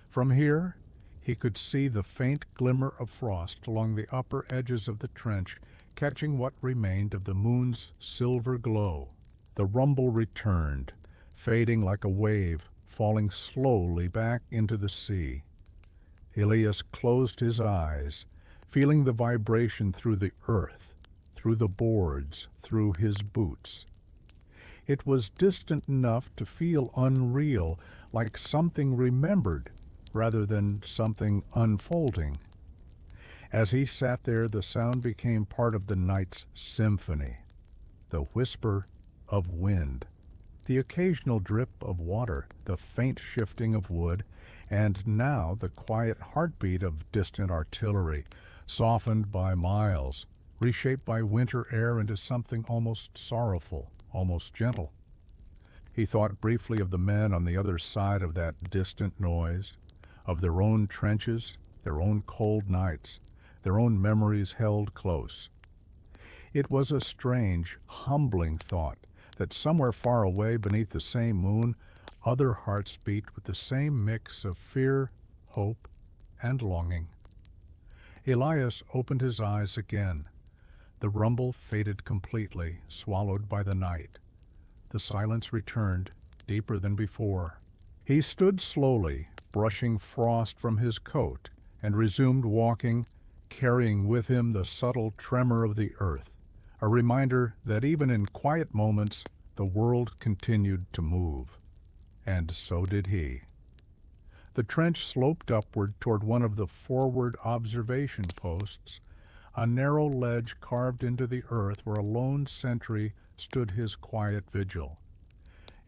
From here, he could see the faint glimmer of frost along the upper edges of the trench, catching what remained of the moon's silver glow. The rumble returned, fading like a wave, falling slowly back into the sea. Elias closed his eyes, feeling the vibration through the earth, through the boards, through his boots. It was distant enough to feel unreal, like something remembered, rather than something unfolding. As he sat there, the sound became part of the night's symphony, the whisper of wind, the occasional drip of water, the faint shifting of wood, and now the quiet heartbeat of distant artillery, softened by miles, reshaped by winter air into something almost sorrowful, almost gentle. He thought briefly of the men on the other side of that distant noise, of their own trenches, their own cold nights, their own memories held close. It was a strange, humbling thought that somewhere far away beneath the same moon, other hearts beat with the same mix of fear, hope, and longing. Elias opened his eyes again. The rumble faded completely, swallowed by the night. The silence returned, deeper than before. He stood slowly, brushing frost from his coat, and resumed walking, carrying with him the subtle tremor of the earth, a reminder that even in quiet moments the world continued to move. And so did he. The trench sloped upward toward one of the forward observation posts, a narrow ledge carved into the earth where a lone sentry stood his quiet vigil.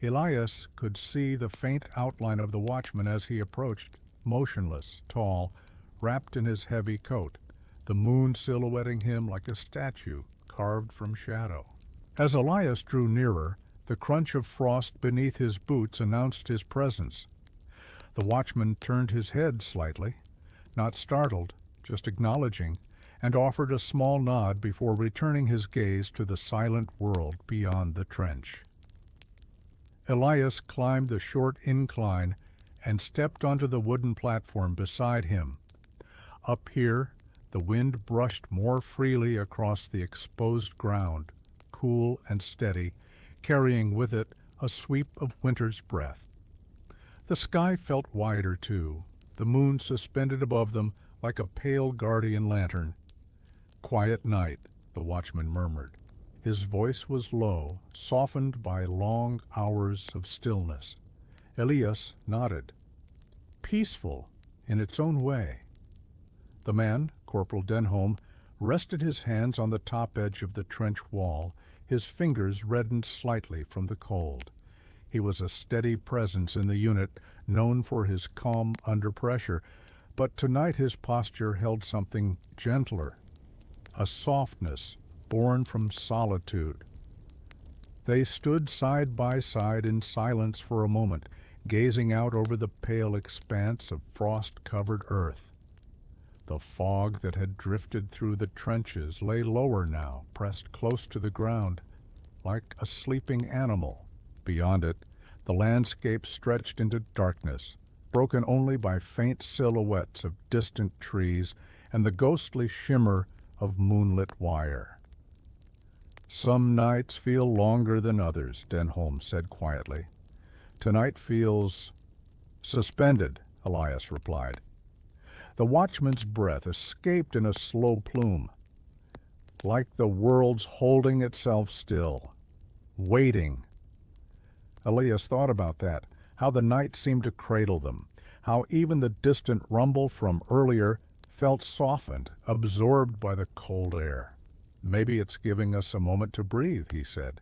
Elias could see the faint outline of the watchman as he approached, motionless, tall, wrapped in his heavy coat, the moon silhouetting him like a statue carved from shadow. As Elias drew nearer, the crunch of frost beneath his boots announced his presence. The watchman turned his head slightly, not startled, just acknowledging, and offered a small nod before returning his gaze to the silent world beyond the trench. Elias climbed the short incline and stepped onto the wooden platform beside him. Up here, the wind brushed more freely across the exposed ground, cool and steady, carrying with it a sweep of winter's breath. The sky felt wider, too, the moon suspended above them like a pale guardian lantern. "Quiet night," the watchman murmured. His voice was low, softened by long hours of stillness. Elias nodded. Peaceful in its own way. The man, Corporal Denholm, rested his hands on the top edge of the trench wall, his fingers reddened slightly from the cold. He was a steady presence in the unit, known for his calm under pressure, But tonight his posture held something gentler, a softness born from solitude. They stood side by side in silence for a moment, gazing out over the pale expanse of frost-covered earth. The fog that had drifted through the trenches lay lower now, pressed close to the ground, like a sleeping animal. Beyond it, the landscape stretched into darkness, broken only by faint silhouettes of distant trees and the ghostly shimmer of moonlit wire. "Some nights feel longer than others," Denholm said quietly. "Tonight feels suspended," Elias replied. The watchman's breath escaped in a slow plume, like the world's holding itself still, waiting. Elias thought about that, how the night seemed to cradle them, how even the distant rumble from earlier felt softened, absorbed by the cold air. "Maybe it's giving us a moment to breathe," he said.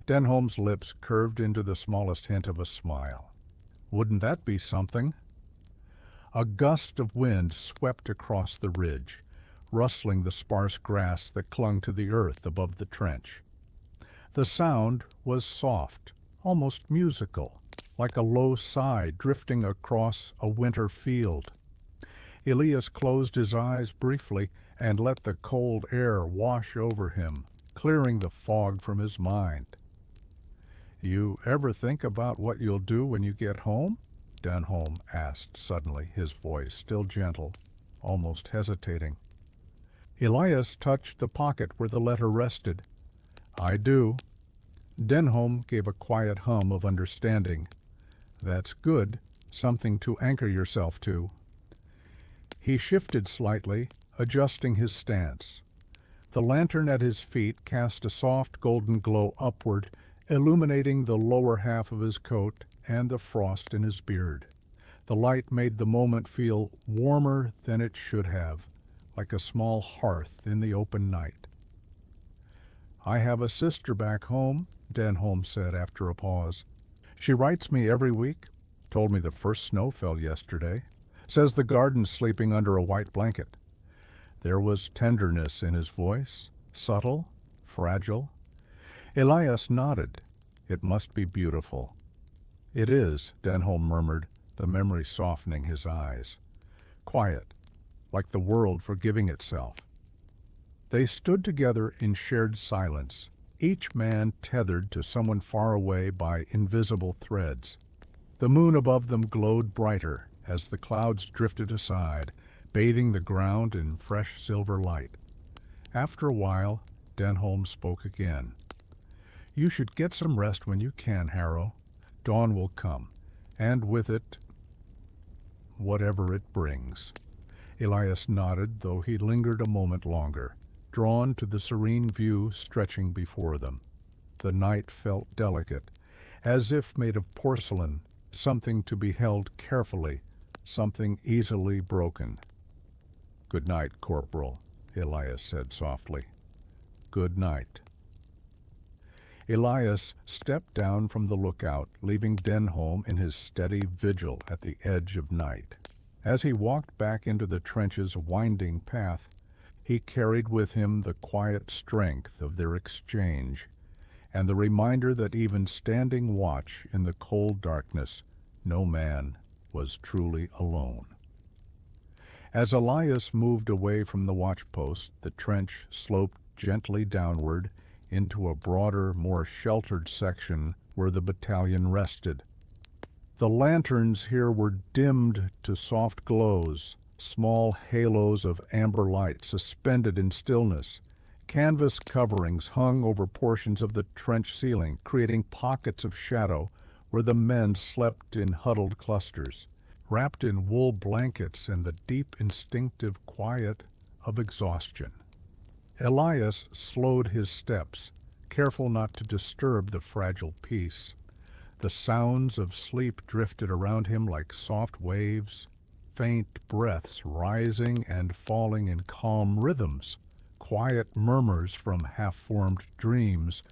Denholm's lips curved into the smallest hint of a smile. "Wouldn't that be something?" A gust of wind swept across the ridge, rustling the sparse grass that clung to the earth above the trench. The sound was soft, almost musical, like a low sigh drifting across a winter field. Elias closed his eyes briefly and let the cold air wash over him, clearing the fog from his mind. "You ever think about what you'll do when you get home?" Denholm asked suddenly, his voice still gentle, almost hesitating. Elias touched the pocket where the letter rested. "I do." Denholm gave a quiet hum of understanding. "That's good, something to anchor yourself to." He shifted slightly, adjusting his stance. The lantern at his feet cast a soft golden glow upward, illuminating the lower half of his coat and the frost in his beard. The light made the moment feel warmer than it should have, like a small hearth in the open night. "I have a sister back home," Denholm said after a pause. "She writes me every week. Told me the first snow fell yesterday. Says the garden's sleeping under a white blanket." There was tenderness in his voice, subtle, fragile. Elias nodded. "It must be beautiful." "It is," Denholm murmured, the memory softening his eyes. "Quiet, like the world forgiving itself." They stood together in shared silence, each man tethered to someone far away by invisible threads. The moon above them glowed brighter as the clouds drifted aside, bathing the ground in fresh silver light. After a while, Denholm spoke again. "You should get some rest when you can, Harrow. Dawn will come, and with it, whatever it brings." Elias nodded, though he lingered a moment longer, drawn to the serene view stretching before them. The night felt delicate, as if made of porcelain, something to be held carefully, something easily broken. "Good night, Corporal," Elias said softly. "Good night." Elias stepped down from the lookout, leaving Denholm in his steady vigil at the edge of night. As he walked back into the trench's winding path, he carried with him the quiet strength of their exchange, and the reminder that even standing watch in the cold darkness, no man was truly alone. As Elias moved away from the watchpost, the trench sloped gently downward into a broader, more sheltered section where the battalion rested. The lanterns here were dimmed to soft glows, small halos of amber light suspended in stillness. Canvas coverings hung over portions of the trench ceiling, creating pockets of shadow where the men slept in huddled clusters, wrapped in wool blankets and the deep instinctive quiet of exhaustion. Elias slowed his steps, careful not to disturb the fragile peace. The sounds of sleep drifted around him like soft waves, faint breaths rising and falling in calm rhythms, quiet murmurs from half-formed dreams,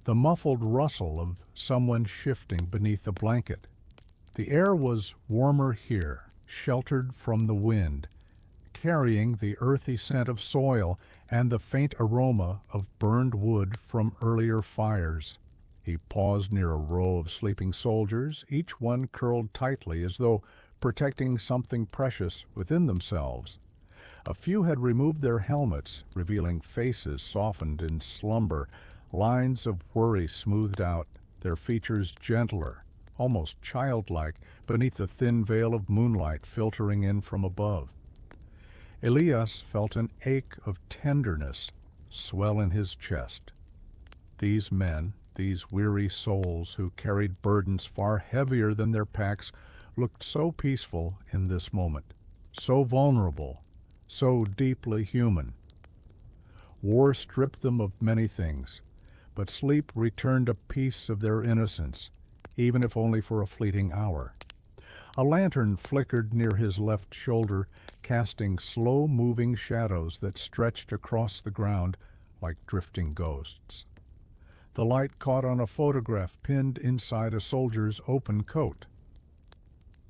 the muffled rustle of someone shifting beneath a blanket. The air was warmer here, sheltered from the wind, carrying the earthy scent of soil and the faint aroma of burned wood from earlier fires. He paused near a row of sleeping soldiers, each one curled tightly as though protecting something precious within themselves. A few had removed their helmets, revealing faces softened in slumber, lines of worry smoothed out, their features gentler, almost childlike, beneath the thin veil of moonlight filtering in from above. Elias felt an ache of tenderness swell in his chest. These men, these weary souls who carried burdens far heavier than their packs, looked so peaceful in this moment, so vulnerable, so deeply human. War stripped them of many things, but sleep returned a piece of their innocence, even if only for a fleeting hour. A lantern flickered near his left shoulder, casting slow-moving shadows that stretched across the ground like drifting ghosts. The light caught on a photograph pinned inside a soldier's open coat.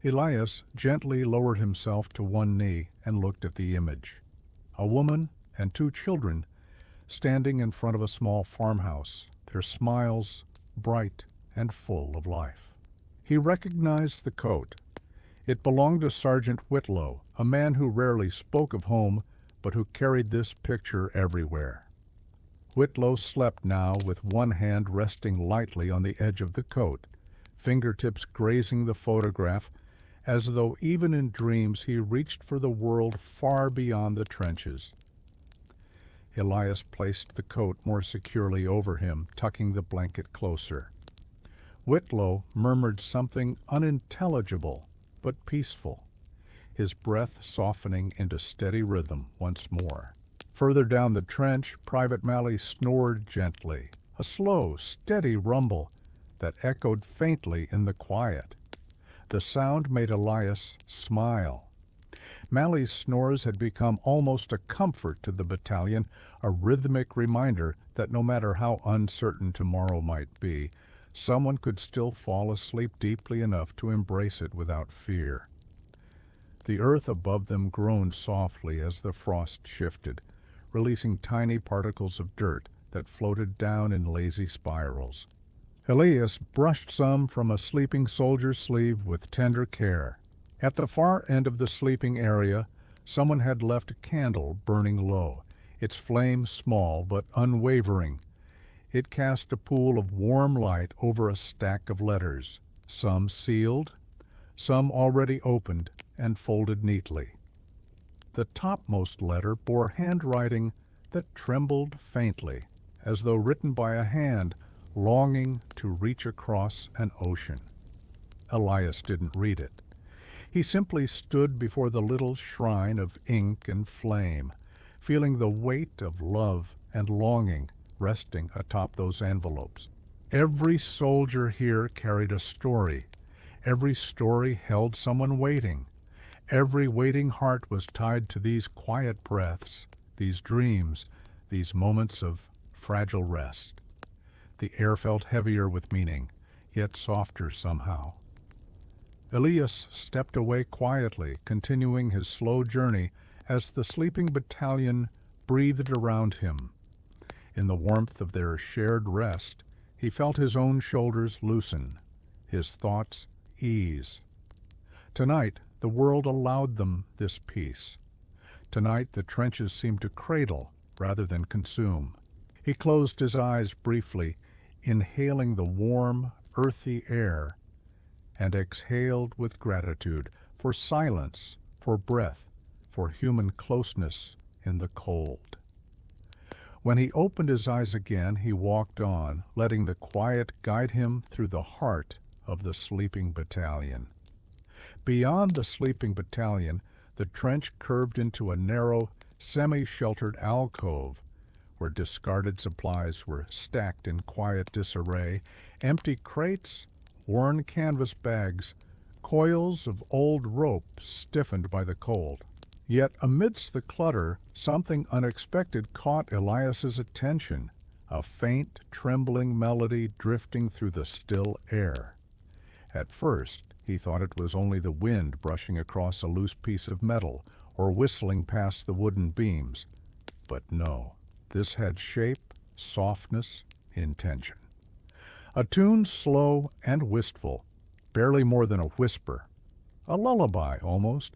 Elias gently lowered himself to one knee and looked at the image. A woman and 2 children standing in front of a small farmhouse, their smiles bright and full of life. He recognized the coat. It belonged to Sergeant Whitlow, a man who rarely spoke of home, but who carried this picture everywhere. Whitlow slept now with one hand resting lightly on the edge of the coat, fingertips grazing the photograph, as though even in dreams he reached for the world far beyond the trenches. Elias placed the coat more securely over him, tucking the blanket closer. Whitlow murmured something unintelligible but peaceful, his breath softening into steady rhythm once more. Further down the trench, Private Malley snored gently, a slow, steady rumble that echoed faintly in the quiet. The sound made Elias smile. Malley's snores had become almost a comfort to the battalion, a rhythmic reminder that no matter how uncertain tomorrow might be, someone could still fall asleep deeply enough to embrace it without fear. The earth above them groaned softly as the frost shifted, releasing tiny particles of dirt that floated down in lazy spirals. Elias brushed some from a sleeping soldier's sleeve with tender care. At the far end of the sleeping area, someone had left a candle burning low, its flame small but unwavering. It cast a pool of warm light over a stack of letters, some sealed, some already opened and folded neatly. The topmost letter bore handwriting that trembled faintly, as though written by a hand longing to reach across an ocean. Elias didn't read it. He simply stood before the little shrine of ink and flame, feeling the weight of love and longing resting atop those envelopes. Every soldier here carried a story. Every story held someone waiting. Every waiting heart was tied to these quiet breaths, these dreams, these moments of fragile rest. The air felt heavier with meaning, yet softer somehow. Elias stepped away quietly, continuing his slow journey as the sleeping battalion breathed around him. In the warmth of their shared rest, he felt his own shoulders loosen, his thoughts ease. Tonight, the world allowed them this peace. Tonight, the trenches seemed to cradle rather than consume. He closed his eyes briefly, inhaling the warm, earthy air, and exhaled with gratitude for silence, for breath, for human closeness in the cold. When he opened his eyes again, he walked on, letting the quiet guide him through the heart of the sleeping battalion. Beyond the sleeping battalion, the trench curved into a narrow, semi-sheltered alcove where discarded supplies were stacked in quiet disarray, empty crates, worn canvas bags, coils of old rope stiffened by the cold. Yet amidst the clutter, something unexpected caught Elias's attention, a faint, trembling melody drifting through the still air. At first, he thought it was only the wind brushing across a loose piece of metal or whistling past the wooden beams. But no, this had shape, softness, intention. A tune slow and wistful, barely more than a whisper. A lullaby, almost.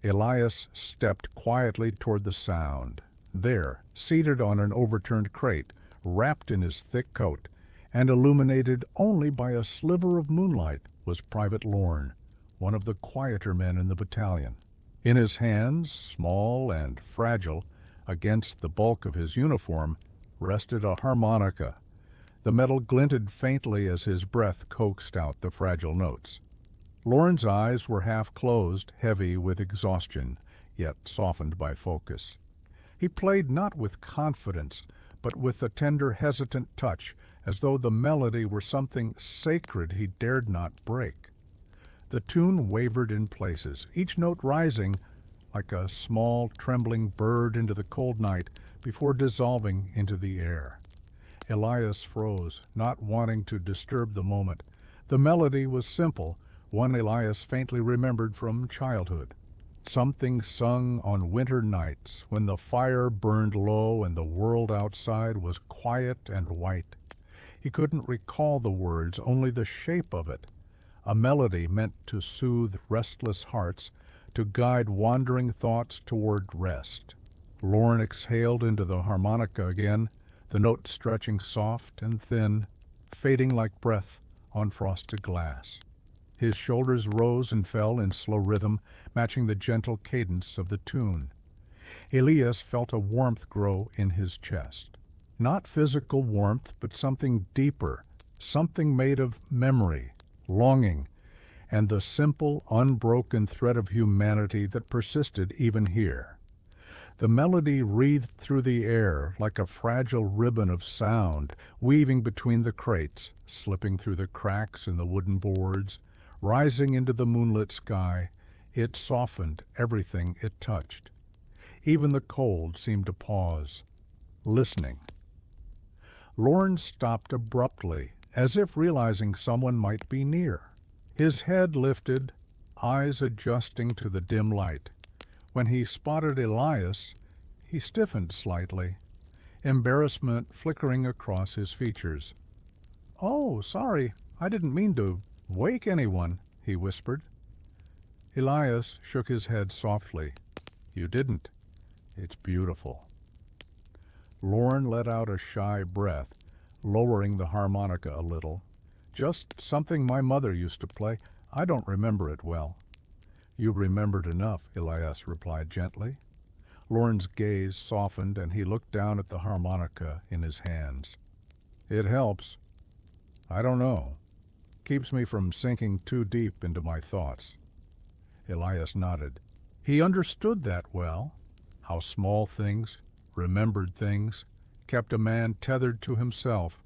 Elias stepped quietly toward the sound. There, seated on an overturned crate, wrapped in his thick coat, and illuminated only by a sliver of moonlight, was Private Lorne, one of the quieter men in the battalion. In his hands, small and fragile, against the bulk of his uniform, rested a harmonica. The metal glinted faintly as his breath coaxed out the fragile notes. Lorne's eyes were half closed, heavy with exhaustion, yet softened by focus. He played not with confidence, but with a tender, hesitant touch, as though the melody were something sacred he dared not break. The tune wavered in places, each note rising like a small, trembling bird into the cold night before dissolving into the air. Elias froze, not wanting to disturb the moment. The melody was simple, one Elias faintly remembered from childhood. Something sung on winter nights when the fire burned low and the world outside was quiet and white. He couldn't recall the words, only the shape of it. A melody meant to soothe restless hearts, to guide wandering thoughts toward rest. Lorne exhaled into the harmonica again, the note stretching soft and thin, fading like breath on frosted glass. His shoulders rose and fell in slow rhythm, matching the gentle cadence of the tune. Elias felt a warmth grow in his chest. Not physical warmth, but something deeper, something made of memory, longing, and the simple, unbroken thread of humanity that persisted even here. The melody wreathed through the air like a fragile ribbon of sound, weaving between the crates, slipping through the cracks in the wooden boards, rising into the moonlit sky. It softened everything it touched. Even the cold seemed to pause, listening. Lorne stopped abruptly, as if realizing someone might be near. His head lifted, eyes adjusting to the dim light. When he spotted Elias, he stiffened slightly, embarrassment flickering across his features. "Oh, sorry, I didn't mean to wake anyone," he whispered. Elias shook his head softly. "You didn't. It's beautiful." Lorne let out a shy breath, lowering the harmonica a little. "Just something my mother used to play. I don't remember it well." "You remembered enough," Elias replied gently. Lorne's gaze softened, and he looked down at the harmonica in his hands. "It helps. I don't know. Keeps me from sinking too deep into my thoughts." Elias nodded. He understood that well, how small things, remembered things, kept a man tethered to himself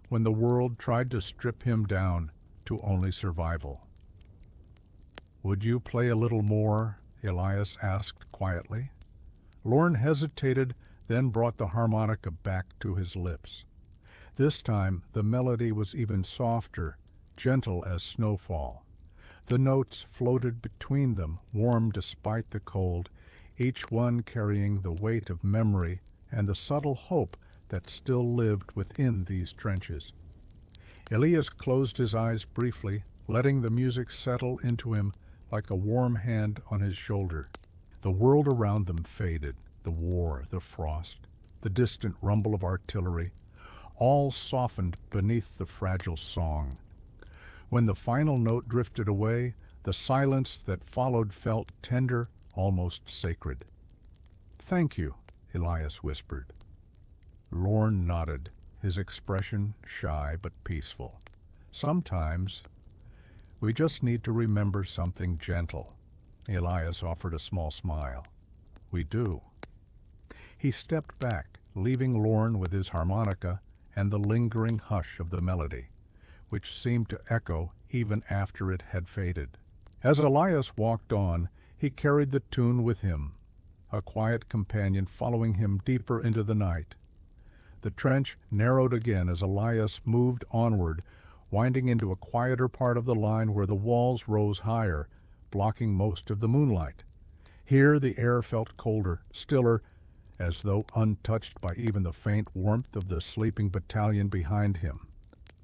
when the world tried to strip him down to only survival. "Would you play a little more?" Elias asked quietly. Lorne hesitated, then brought the harmonica back to his lips. This time the melody was even softer, gentle as snowfall. The notes floated between them, warm despite the cold, each one carrying the weight of memory and the subtle hope that still lived within these trenches. Elias closed his eyes briefly, letting the music settle into him like a warm hand on his shoulder. The world around them faded, the war, the frost, the distant rumble of artillery, all softened beneath the fragile song. When the final note drifted away, the silence that followed felt tender, almost sacred. "Thank you," Elias whispered. Lorne nodded, his expression shy but peaceful. "Sometimes we just need to remember something gentle." Elias offered a small smile. "We do." He stepped back, leaving Lorne with his harmonica and the lingering hush of the melody, which seemed to echo even after it had faded. As Elias walked on, he carried the tune with him, a quiet companion following him deeper into the night. The trench narrowed again as Elias moved onward, winding into a quieter part of the line where the walls rose higher, blocking most of the moonlight. Here the air felt colder, stiller, as though untouched by even the faint warmth of the sleeping battalion behind him.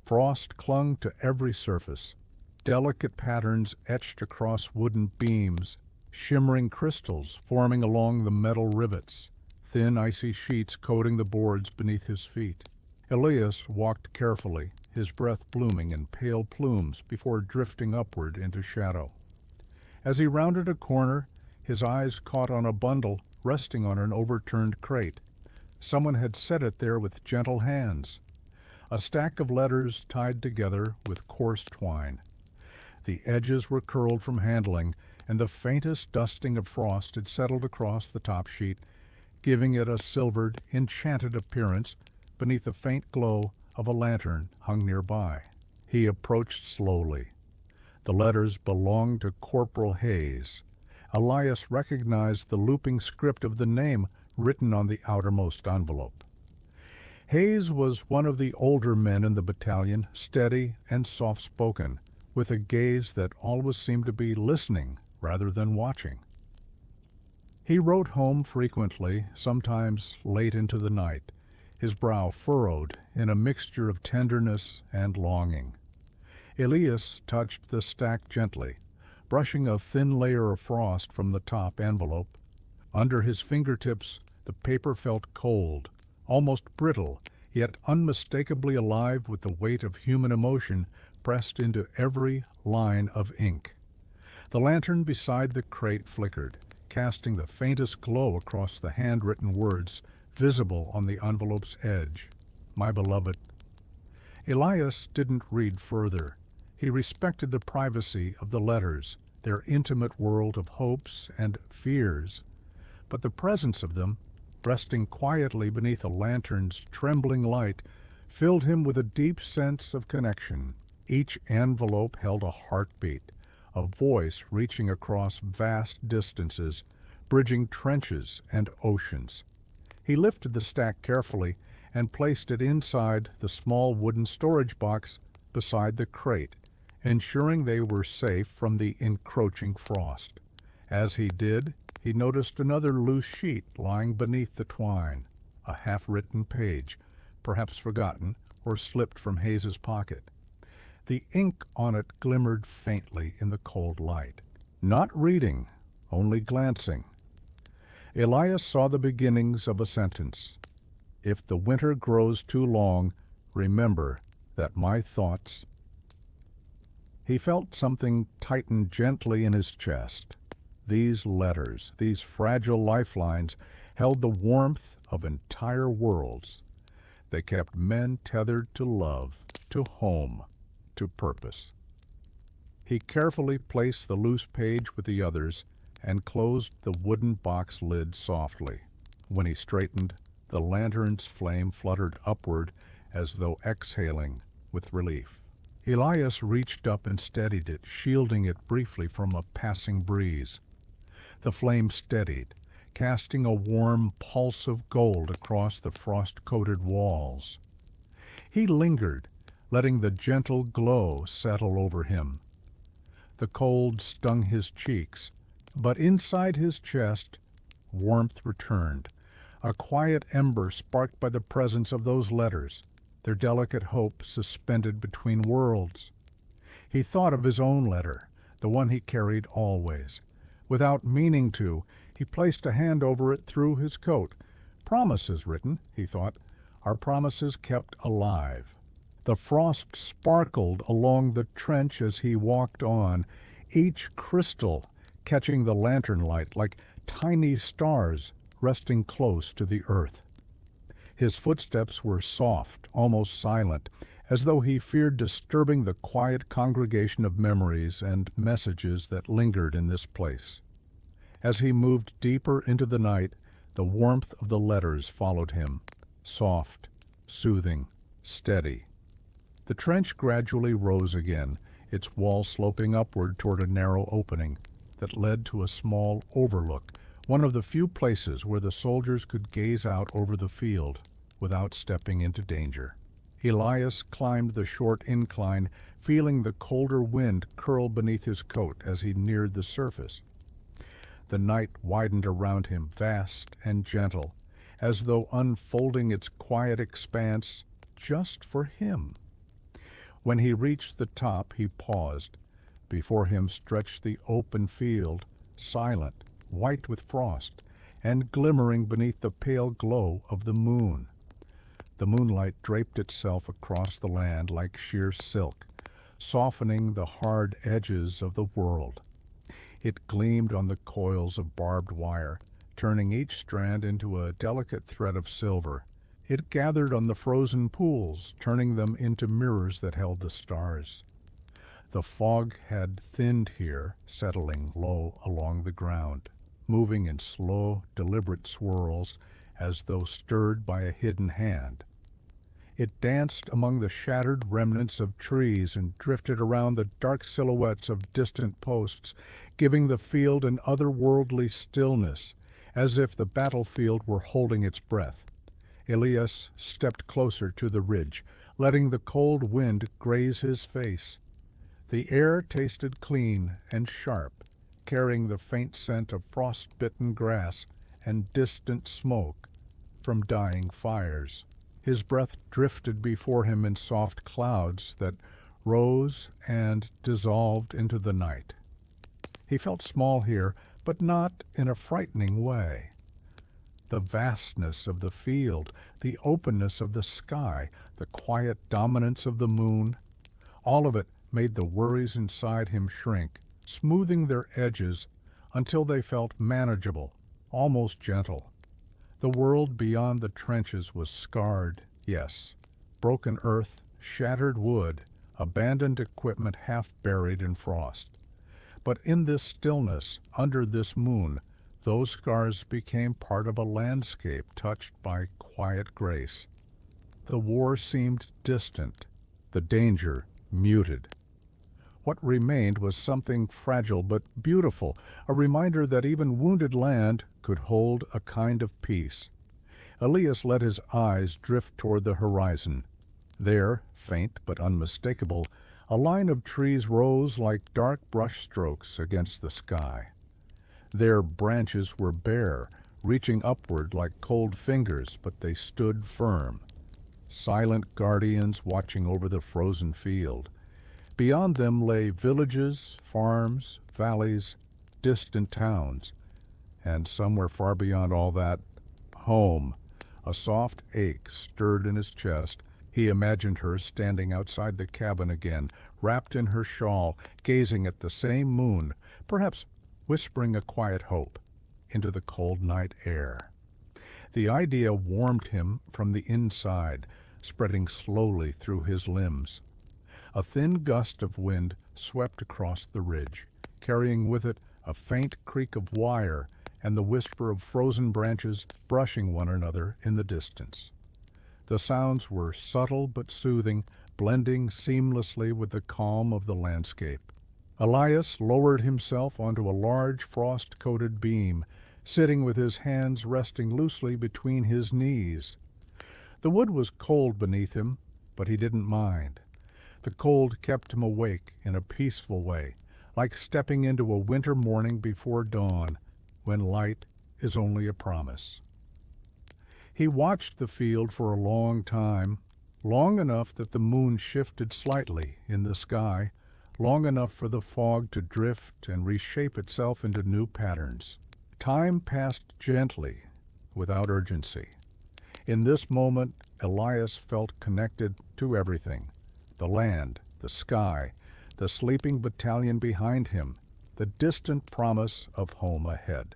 Frost clung to every surface, delicate patterns etched across wooden beams, shimmering crystals forming along the metal rivets, thin icy sheets coating the boards beneath his feet. Elias walked carefully, his breath blooming in pale plumes before drifting upward into shadow. As he rounded a corner, his eyes caught on a bundle resting on an overturned crate. Someone had set it there with gentle hands. A stack of letters tied together with coarse twine. The edges were curled from handling, and the faintest dusting of frost had settled across the top sheet, giving it a silvered, enchanted appearance beneath the faint glow of a lantern hung nearby. He approached slowly. The letters belonged to Corporal Hayes. Elias recognized the looping script of the name written on the outermost envelope. Hayes was one of the older men in the battalion, steady and soft-spoken, with a gaze that always seemed to be listening rather than watching. He wrote home frequently, sometimes late into the night, his brow furrowed in a mixture of tenderness and longing. Elias touched the stack gently, brushing a thin layer of frost from the top envelope. Under his fingertips, the paper felt cold, almost brittle, yet unmistakably alive with the weight of human emotion pressed into every line of ink. The lantern beside the crate flickered, casting the faintest glow across the handwritten words visible on the envelope's edge. My beloved. Elias didn't read further. He respected the privacy of the letters, their intimate world of hopes and fears. But the presence of them, resting quietly beneath a lantern's trembling light, filled him with a deep sense of connection. Each envelope held a heartbeat, a voice reaching across vast distances, bridging trenches and oceans. He lifted the stack carefully and placed it inside the small wooden storage box beside the crate, ensuring they were safe from the encroaching frost. As he did, he noticed another loose sheet lying beneath the twine, a half-written page, perhaps forgotten or slipped from Hayes's pocket. The ink on it glimmered faintly in the cold light. Not reading, only glancing. Elias saw the beginnings of a sentence. If the winter grows too long, remember that my thoughts... He felt something tighten gently in his chest. These letters, these fragile lifelines, held the warmth of entire worlds. They kept men tethered to love, to home, to purpose. He carefully placed the loose page with the others and closed the wooden box lid softly. When he straightened, the lantern's flame fluttered upward as though exhaling with relief. Elias reached up and steadied it, shielding it briefly from a passing breeze. The flame steadied, casting a warm pulse of gold across the frost-coated walls. He lingered, letting the gentle glow settle over him. The cold stung his cheeks, but inside his chest, warmth returned, a quiet ember sparked by the presence of those letters, their delicate hope suspended between worlds. He thought of his own letter, the one he carried always. Without meaning to, he placed a hand over it through his coat. Promises written, he thought, are promises kept alive. The frost sparkled along the trench as he walked on, each crystal catching the lantern light like tiny stars resting close to the earth. His footsteps were soft, almost silent, as though he feared disturbing the quiet congregation of memories and messages that lingered in this place. As he moved deeper into the night, the warmth of the letters followed him, soft, soothing, steady. The trench gradually rose again, its wall sloping upward toward a narrow opening that led to a small overlook, one of the few places where the soldiers could gaze out over the field without stepping into danger. Elias climbed the short incline, feeling the colder wind curl beneath his coat as he neared the surface. The night widened around him, vast and gentle, as though unfolding its quiet expanse just for him. When he reached the top, he paused. Before him stretched the open field, silent, white with frost, and glimmering beneath the pale glow of the moon. The moonlight draped itself across the land like sheer silk, softening the hard edges of the world. It gleamed on the coils of barbed wire, turning each strand into a delicate thread of silver. It gathered on the frozen pools, turning them into mirrors that held the stars. The fog had thinned here, settling low along the ground, moving in slow, deliberate swirls as though stirred by a hidden hand. It danced among the shattered remnants of trees and drifted around the dark silhouettes of distant posts, giving the field an otherworldly stillness, as if the battlefield were holding its breath. Elias stepped closer to the ridge, letting the cold wind graze his face. The air tasted clean and sharp, carrying the faint scent of frost-bitten grass and distant smoke from dying fires. His breath drifted before him in soft clouds that rose and dissolved into the night. He felt small here, but not in a frightening way. The vastness of the field, the openness of the sky, the quiet dominance of the moon, all of it made the worries inside him shrink, smoothing their edges until they felt manageable, almost gentle. The world beyond the trenches was scarred, yes. Broken earth, shattered wood, abandoned equipment half buried in frost. But in this stillness, under this moon, those scars became part of a landscape touched by quiet grace. The war seemed distant, the danger muted. What remained was something fragile but beautiful, a reminder that even wounded land could hold a kind of peace. Elias let his eyes drift toward the horizon. There, faint but unmistakable, a line of trees rose like dark brush strokes against the sky. Their branches were bare, reaching upward like cold fingers, but they stood firm, silent guardians watching over the frozen field. Beyond them lay villages, farms, valleys, distant towns, and somewhere far beyond all that, home. A soft ache stirred in his chest. He imagined her standing outside the cabin again, wrapped in her shawl, gazing at the same moon, perhaps whispering a quiet hope into the cold night air. The idea warmed him from the inside, spreading slowly through his limbs. A thin gust of wind swept across the ridge, carrying with it a faint creak of wire and the whisper of frozen branches brushing one another in the distance. The sounds were subtle but soothing, blending seamlessly with the calm of the landscape. Elias lowered himself onto a large frost-coated beam, sitting with his hands resting loosely between his knees. The wood was cold beneath him, but he didn't mind. The cold kept him awake in a peaceful way, like stepping into a winter morning before dawn, when light is only a promise. He watched the field for a long time, long enough that the moon shifted slightly in the sky, long enough for the fog to drift and reshape itself into new patterns. Time passed gently, without urgency. In this moment, Elias felt connected to everything: the land, the sky, the sleeping battalion behind him, the distant promise of home ahead.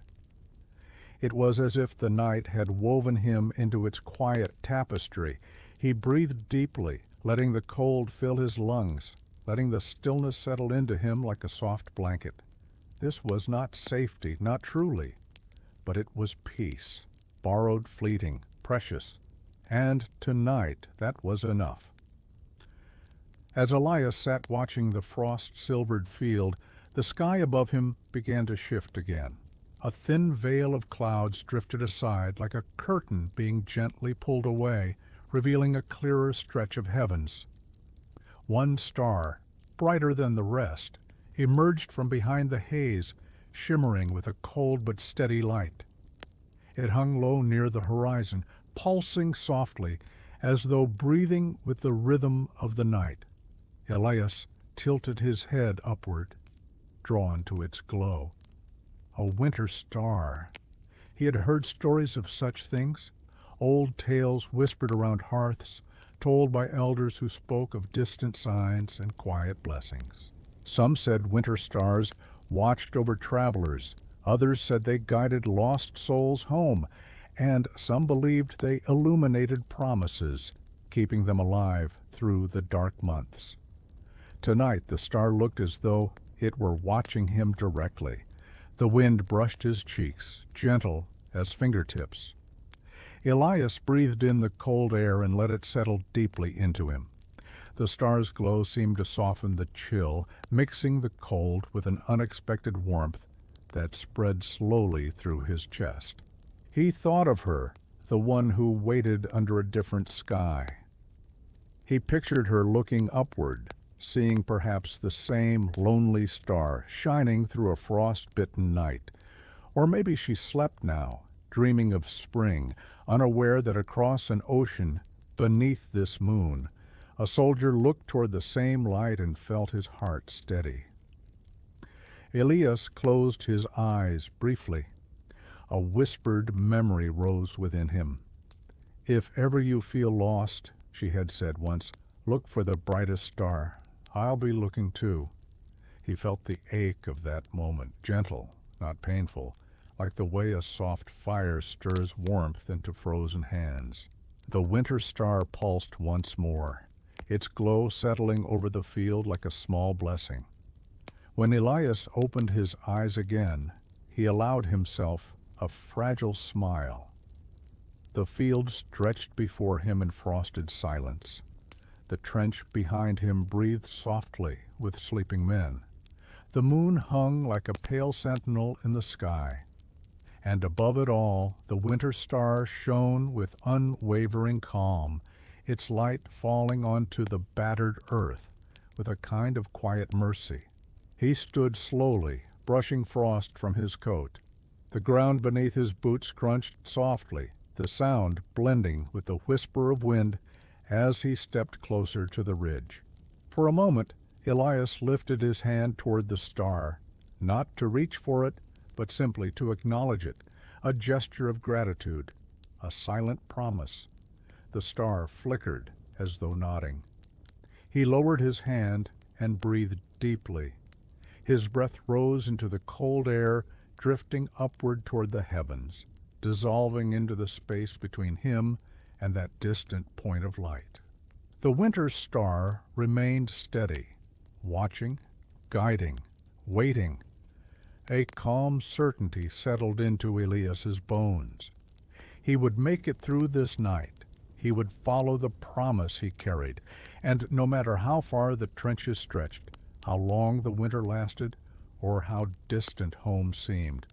It was as if the night had woven him into its quiet tapestry. He breathed deeply, letting the cold fill his lungs, letting the stillness settle into him like a soft blanket. This was not safety, not truly, but it was peace, borrowed, fleeting, precious, and tonight that was enough. As Elias sat watching the frost-silvered field, the sky above him began to shift again. A thin veil of clouds drifted aside like a curtain being gently pulled away, revealing a clearer stretch of heavens. One star, brighter than the rest, emerged from behind the haze, shimmering with a cold but steady light. It hung low near the horizon, pulsing softly, as though breathing with the rhythm of the night. Elias tilted his head upward, drawn to its glow. A winter star. He had heard stories of such things, old tales whispered around hearths, told by elders who spoke of distant signs and quiet blessings. Some said winter stars watched over travelers, others said they guided lost souls home, and some believed they illuminated promises, keeping them alive through the dark months. Tonight the star looked as though it were watching him directly. The wind brushed his cheeks, gentle as fingertips. Elias breathed in the cold air and let it settle deeply into him. The star's glow seemed to soften the chill, mixing the cold with an unexpected warmth that spread slowly through his chest. He thought of her, the one who waited under a different sky. He pictured her looking upward, seeing perhaps the same lonely star shining through a frost-bitten night. Or maybe she slept now, dreaming of spring, unaware that across an ocean, beneath this moon, a soldier looked toward the same light and felt his heart steady. Elias closed his eyes briefly. A whispered memory rose within him. "If ever you feel lost," she had said once, "look for the brightest star. I'll be looking too." He felt the ache of that moment, gentle, not painful, like the way a soft fire stirs warmth into frozen hands. The winter star pulsed once more, its glow settling over the field like a small blessing. When Elias opened his eyes again, he allowed himself a fragile smile. The field stretched before him in frosted silence. The trench behind him breathed softly with sleeping men. The moon hung like a pale sentinel in the sky. And above it all, the winter star shone with unwavering calm, its light falling onto the battered earth with a kind of quiet mercy. He stood slowly, brushing frost from his coat. The ground beneath his boots crunched softly, the sound blending with the whisper of wind as he stepped closer to the ridge. For a moment, Elias lifted his hand toward the star, not to reach for it, but simply to acknowledge it, a gesture of gratitude, a silent promise. The star flickered as though nodding. He lowered his hand and breathed deeply. His breath rose into the cold air, drifting upward toward the heavens, dissolving into the space between him and that distant point of light. The winter star remained steady, watching, guiding, waiting. A calm certainty settled into Elias's bones. He would make it through this night. He would follow the promise he carried, and no matter how far the trenches stretched, how long the winter lasted, or how distant home seemed,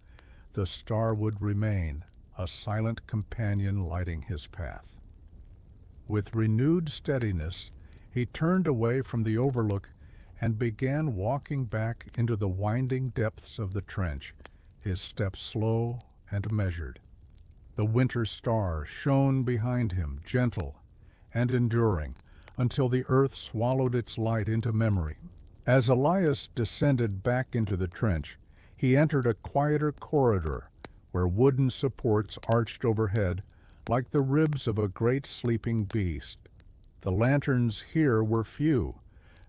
the star would remain, a silent companion lighting his path. With renewed steadiness, he turned away from the overlook and began walking back into the winding depths of the trench, his steps slow and measured. The winter star shone behind him, gentle and enduring, until the earth swallowed its light into memory. As Elias descended back into the trench, he entered a quieter corridor where wooden supports arched overhead like the ribs of a great sleeping beast. The lanterns here were few,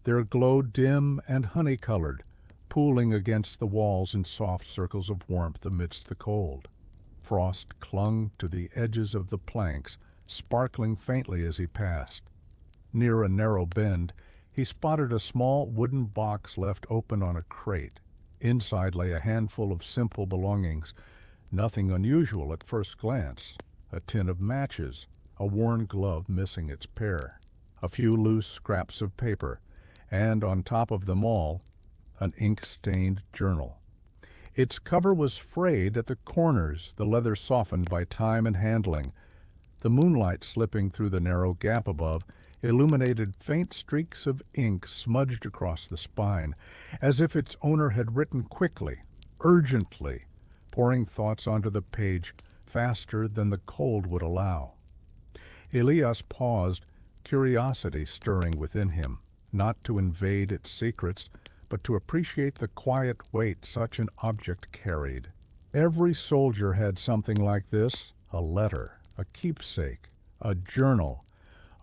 their glow dim and honey-colored, pooling against the walls in soft circles of warmth amidst the cold. Frost clung to the edges of the planks, sparkling faintly as he passed. Near a narrow bend, he spotted a small wooden box left open on a crate. Inside lay a handful of simple belongings, nothing unusual at first glance. A tin of matches, a worn glove missing its pair, a few loose scraps of paper, and on top of them all, an ink-stained journal. Its cover was frayed at the corners, the leather softened by time and handling, The moonlight slipping through the narrow gap above illuminated faint streaks of ink smudged across the spine, as if its owner had written quickly, urgently, pouring thoughts onto the page faster than the cold would allow. Elias paused, curiosity stirring within him, not to invade its secrets, but to appreciate the quiet weight such an object carried. Every soldier had something like this, a letter, a keepsake, a journal,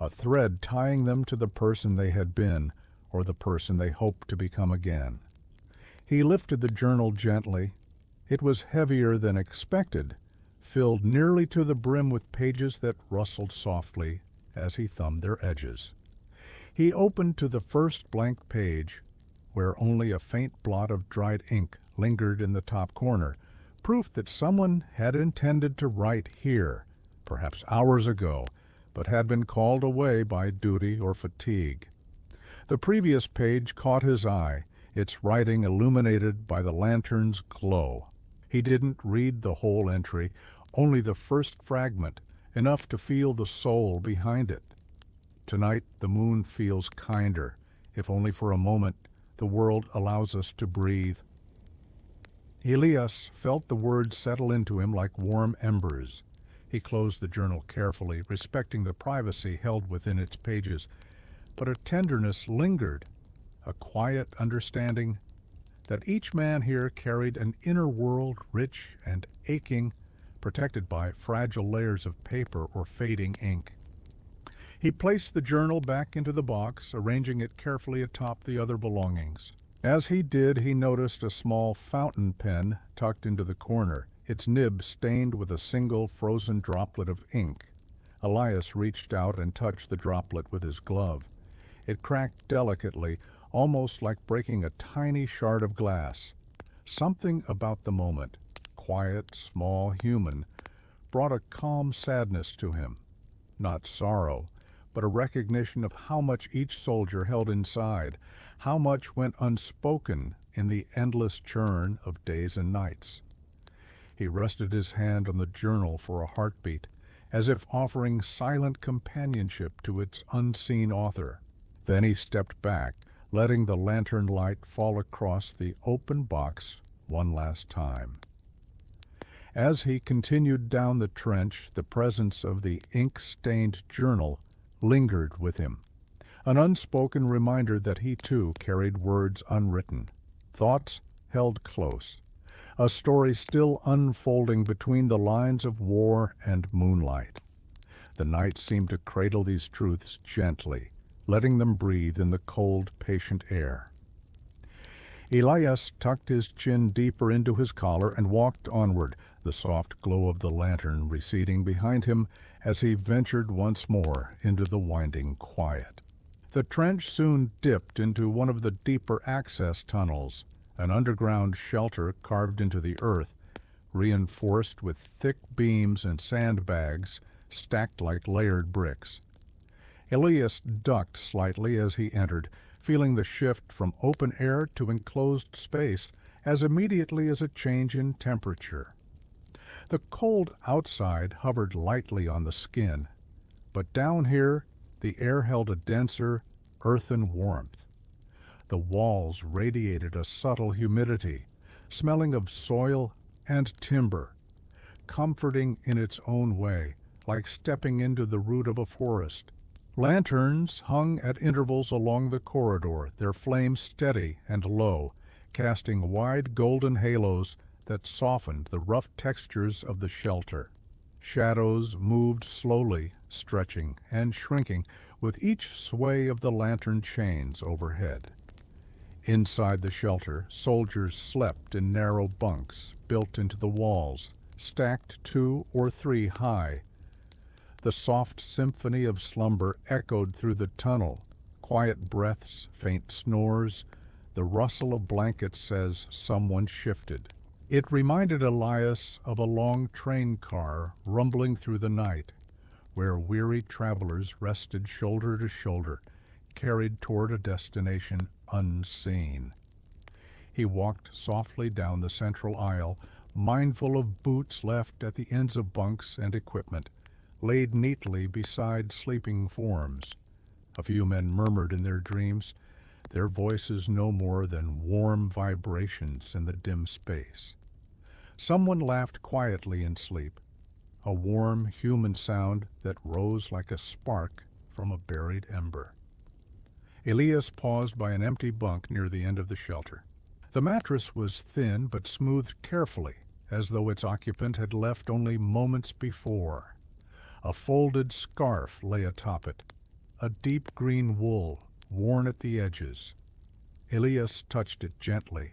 a thread tying them to the person they had been or the person they hoped to become again. He lifted the journal gently. It was heavier than expected, filled nearly to the brim with pages that rustled softly as he thumbed their edges. He opened to the first blank page, where only a faint blot of dried ink lingered in the top corner, proof that someone had intended to write here, perhaps hours ago, but had been called away by duty or fatigue. The previous page caught his eye, its writing illuminated by the lantern's glow. He didn't read the whole entry, only the first fragment, enough to feel the soul behind it. Tonight the moon feels kinder, if only for a moment the world allows us to breathe. Elias felt the words settle into him like warm embers. He closed the journal carefully, respecting the privacy held within its pages, but a tenderness lingered, a quiet understanding that each man here carried an inner world rich and aching, protected by fragile layers of paper or fading ink. He placed the journal back into the box, arranging it carefully atop the other belongings. As he did, he noticed a small fountain pen tucked into the corner, its nib stained with a single frozen droplet of ink. Elias reached out and touched the droplet with his glove. It cracked delicately, almost like breaking a tiny shard of glass. Something about the moment, quiet, small, human, brought a calm sadness to him. Not sorrow, but a recognition of how much each soldier held inside, how much went unspoken in the endless churn of days and nights. He rested his hand on the journal for a heartbeat, as if offering silent companionship to its unseen author. Then he stepped back, letting the lantern light fall across the open box one last time. As he continued down the trench, the presence of the ink-stained journal lingered with him, an unspoken reminder that he too carried words unwritten, thoughts held close, a story still unfolding between the lines of war and moonlight. The night seemed to cradle these truths gently, letting them breathe in the cold, patient air. Elias tucked his chin deeper into his collar and walked onward, the soft glow of the lantern receding behind him as he ventured once more into the winding quiet. The trench soon dipped into one of the deeper access tunnels, an underground shelter carved into the earth, reinforced with thick beams and sandbags stacked like layered bricks. Elias ducked slightly as he entered, feeling the shift from open air to enclosed space as immediately as a change in temperature. The cold outside hovered lightly on the skin, but down here the air held a denser, earthen warmth. The walls radiated a subtle humidity, smelling of soil and timber, comforting in its own way, like stepping into the root of a forest. Lanterns hung at intervals along the corridor, their flames steady and low, casting wide golden halos that softened the rough textures of the shelter. Shadows moved slowly, stretching and shrinking with each sway of the lantern chains overhead. Inside the shelter, soldiers slept in narrow bunks built into the walls, stacked 2 or 3 high. The soft symphony of slumber echoed through the tunnel, quiet breaths, faint snores, the rustle of blankets as someone shifted. It reminded Elias of a long train car rumbling through the night, where weary travelers rested shoulder to shoulder, carried toward a destination unseen. He walked softly down the central aisle, mindful of boots left at the ends of bunks and equipment, laid neatly beside sleeping forms. A few men murmured in their dreams, their voices no more than warm vibrations in the dim space. Someone laughed quietly in sleep, a warm human sound that rose like a spark from a buried ember. Elias paused by an empty bunk near the end of the shelter. The mattress was thin but smoothed carefully, as though its occupant had left only moments before. A folded scarf lay atop it, a deep green wool worn at the edges. Elias touched it gently.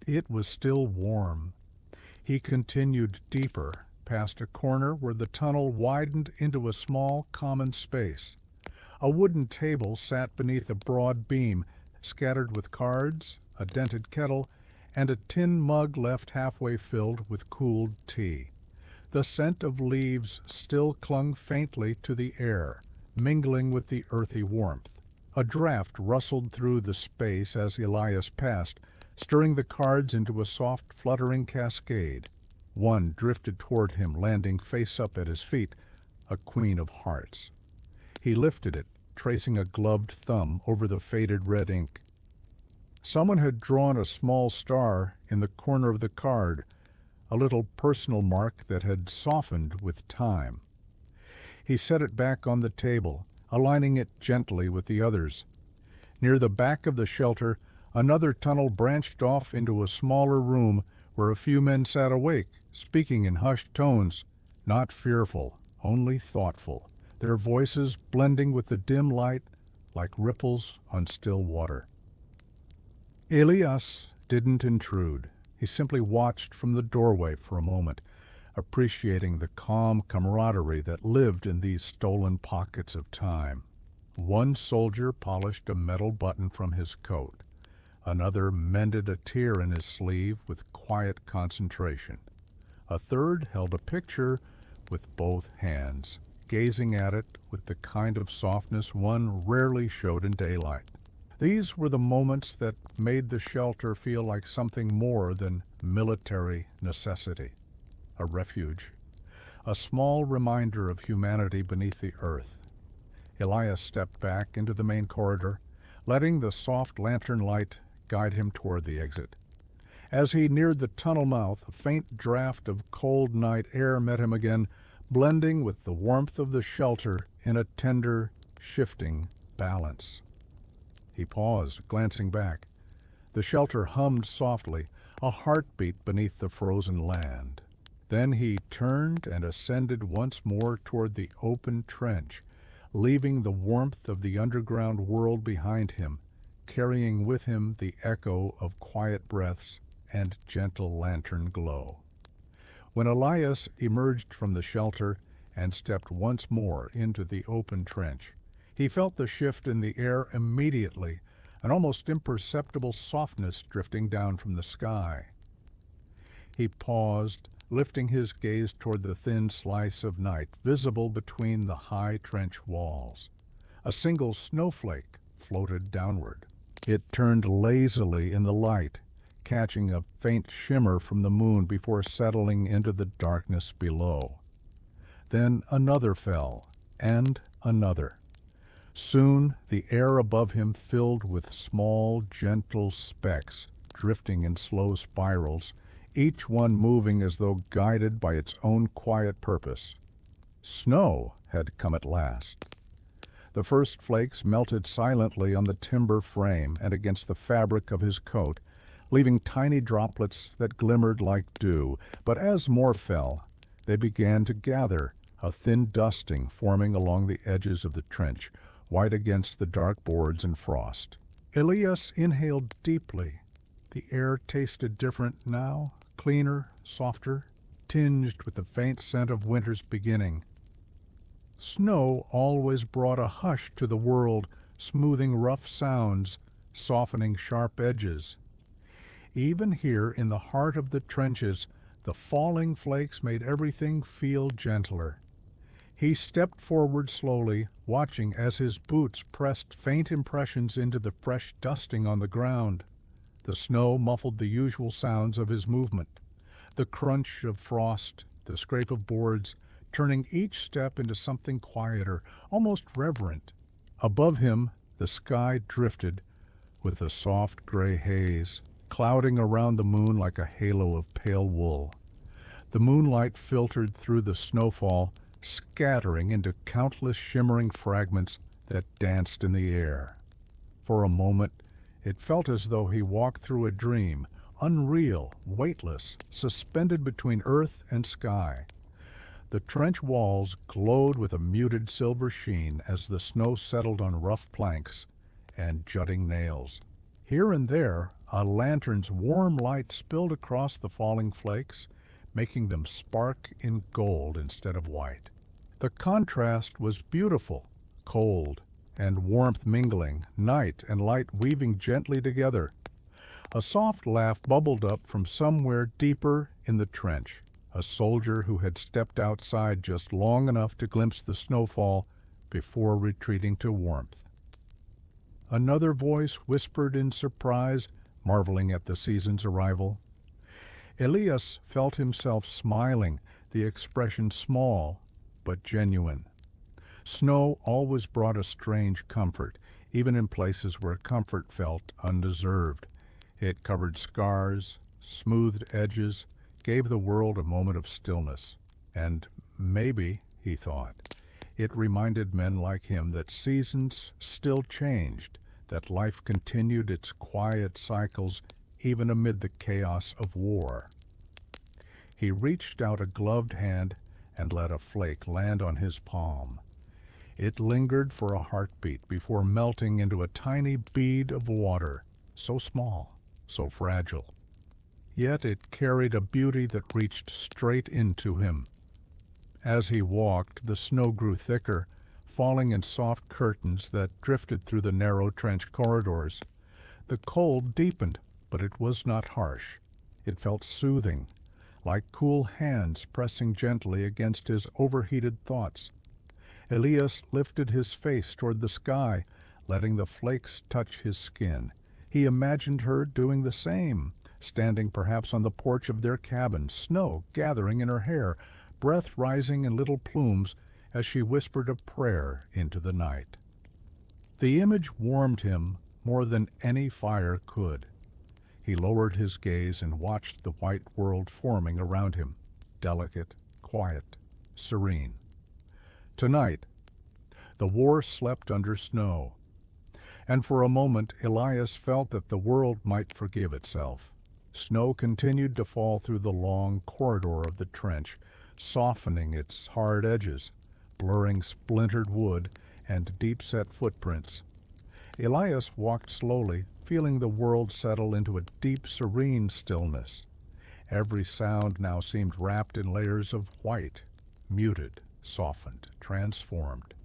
It was still warm. He continued deeper, past a corner where the tunnel widened into a small common space. A wooden table sat beneath a broad beam, scattered with cards, a dented kettle, and a tin mug left halfway filled with cooled tea. The scent of leaves still clung faintly to the air, mingling with the earthy warmth. A draught rustled through the space as Elias passed, stirring the cards into a soft, fluttering cascade. One drifted toward him, landing face up at his feet, a queen of hearts. He lifted it, tracing a gloved thumb over the faded red ink. Someone had drawn a small star in the corner of the card, a little personal mark that had softened with time. He set it back on the table, aligning it gently with the others. Near the back of the shelter, another tunnel branched off into a smaller room where a few men sat awake, speaking in hushed tones, not fearful, only thoughtful, their voices blending with the dim light like ripples on still water. Elias didn't intrude. He simply watched from the doorway for a moment, appreciating the calm camaraderie that lived in these stolen pockets of time. One soldier polished a metal button from his coat. Another mended a tear in his sleeve with quiet concentration. A third held a picture with both hands, gazing at it with the kind of softness one rarely showed in daylight. These were the moments that made the shelter feel like something more than military necessity. A refuge, a small reminder of humanity beneath the earth. Elias stepped back into the main corridor, letting the soft lantern light guide him toward the exit. As he neared the tunnel mouth, a faint draft of cold night air met him again, blending with the warmth of the shelter in a tender, shifting balance. He paused, glancing back. The shelter hummed softly, a heartbeat beneath the frozen land. Then he turned and ascended once more toward the open trench, leaving the warmth of the underground world behind him, carrying with him the echo of quiet breaths and gentle lantern glow. When Elias emerged from the shelter and stepped once more into the open trench, he felt the shift in the air immediately, an almost imperceptible softness drifting down from the sky. He paused, lifting his gaze toward the thin slice of night visible between the high trench walls. A single snowflake floated downward. It turned lazily in the light, catching a faint shimmer from the moon before settling into the darkness below. Then another fell, and another. Soon the air above him filled with small, gentle specks, drifting in slow spirals, each one moving as though guided by its own quiet purpose. Snow had come at last. The first flakes melted silently on the timber frame and against the fabric of his coat, leaving tiny droplets that glimmered like dew. But as more fell, they began to gather, a thin dusting forming along the edges of the trench, white against the dark boards and frost. Elias inhaled deeply. The air tasted different now, cleaner, softer, tinged with the faint scent of winter's beginning. Snow always brought a hush to the world, smoothing rough sounds, softening sharp edges. Even here in the heart of the trenches, the falling flakes made everything feel gentler. He stepped forward slowly, watching as his boots pressed faint impressions into the fresh dusting on the ground. The snow muffled the usual sounds of his movement. The crunch of frost, the scrape of boards, turning each step into something quieter, almost reverent. Above him, the sky drifted with a soft gray haze, clouding around the moon like a halo of pale wool. The moonlight filtered through the snowfall, scattering into countless shimmering fragments that danced in the air. For a moment, it felt as though he walked through a dream, unreal, weightless, suspended between earth and sky. The trench walls glowed with a muted silver sheen as the snow settled on rough planks and jutting nails. Here and there, a lantern's warm light spilled across the falling flakes, making them spark in gold instead of white. The contrast was beautiful, cold and warmth mingling, night and light weaving gently together. A soft laugh bubbled up from somewhere deeper in the trench, a soldier who had stepped outside just long enough to glimpse the snowfall before retreating to warmth. Another voice whispered in surprise, marveling at the season's arrival. Elias felt himself smiling, the expression small but genuine. Snow always brought a strange comfort, even in places where comfort felt undeserved. It covered scars, smoothed edges, gave the world a moment of stillness. And maybe, he thought, it reminded men like him that seasons still changed, that life continued its quiet cycles even amid the chaos of war. He reached out a gloved hand and let a flake land on his palm. It lingered for a heartbeat before melting into a tiny bead of water, so small, so fragile. Yet it carried a beauty that reached straight into him. As he walked, the snow grew thicker, falling in soft curtains that drifted through the narrow trench corridors. The cold deepened, but it was not harsh. It felt soothing, like cool hands pressing gently against his overheated thoughts. Elias lifted his face toward the sky, letting the flakes touch his skin. He imagined her doing the same, standing perhaps on the porch of their cabin, snow gathering in her hair, breath rising in little plumes as she whispered a prayer into the night. The image warmed him more than any fire could. He lowered his gaze and watched the white world forming around him, delicate, quiet, serene. Tonight, the war slept under snow, and for a moment Elias felt that the world might forgive itself. Snow continued to fall through the long corridor of the trench, softening its hard edges, blurring splintered wood and deep-set footprints. Elias walked slowly, feeling the world settle into a deep, serene stillness. Every sound now seemed wrapped in layers of white, muted, softened, transformed.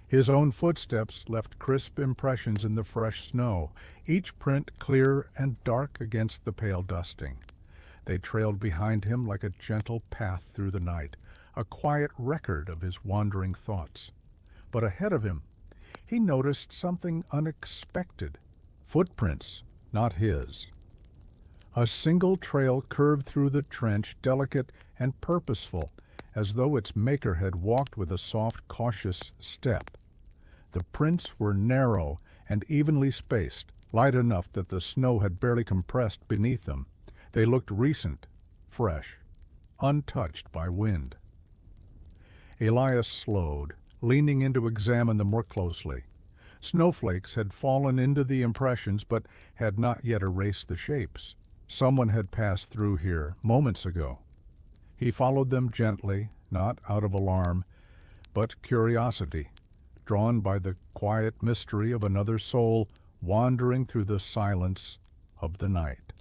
His own footsteps left crisp impressions in the fresh snow, each print clear and dark against the pale dusting. They trailed behind him like a gentle path through the night, a quiet record of his wandering thoughts. But ahead of him, he noticed something unexpected. Footprints, not his. A single trail curved through the trench, delicate and purposeful, as though its maker had walked with a soft, cautious step. The prints were narrow and evenly spaced, light enough that the snow had barely compressed beneath them. They looked recent, fresh, untouched by wind. Elias slowed, leaning in to examine them more closely. Snowflakes had fallen into the impressions but had not yet erased the shapes. Someone had passed through here moments ago. He followed them gently, not out of alarm, but curiosity, drawn by the quiet mystery of another soul wandering through the silence of the night.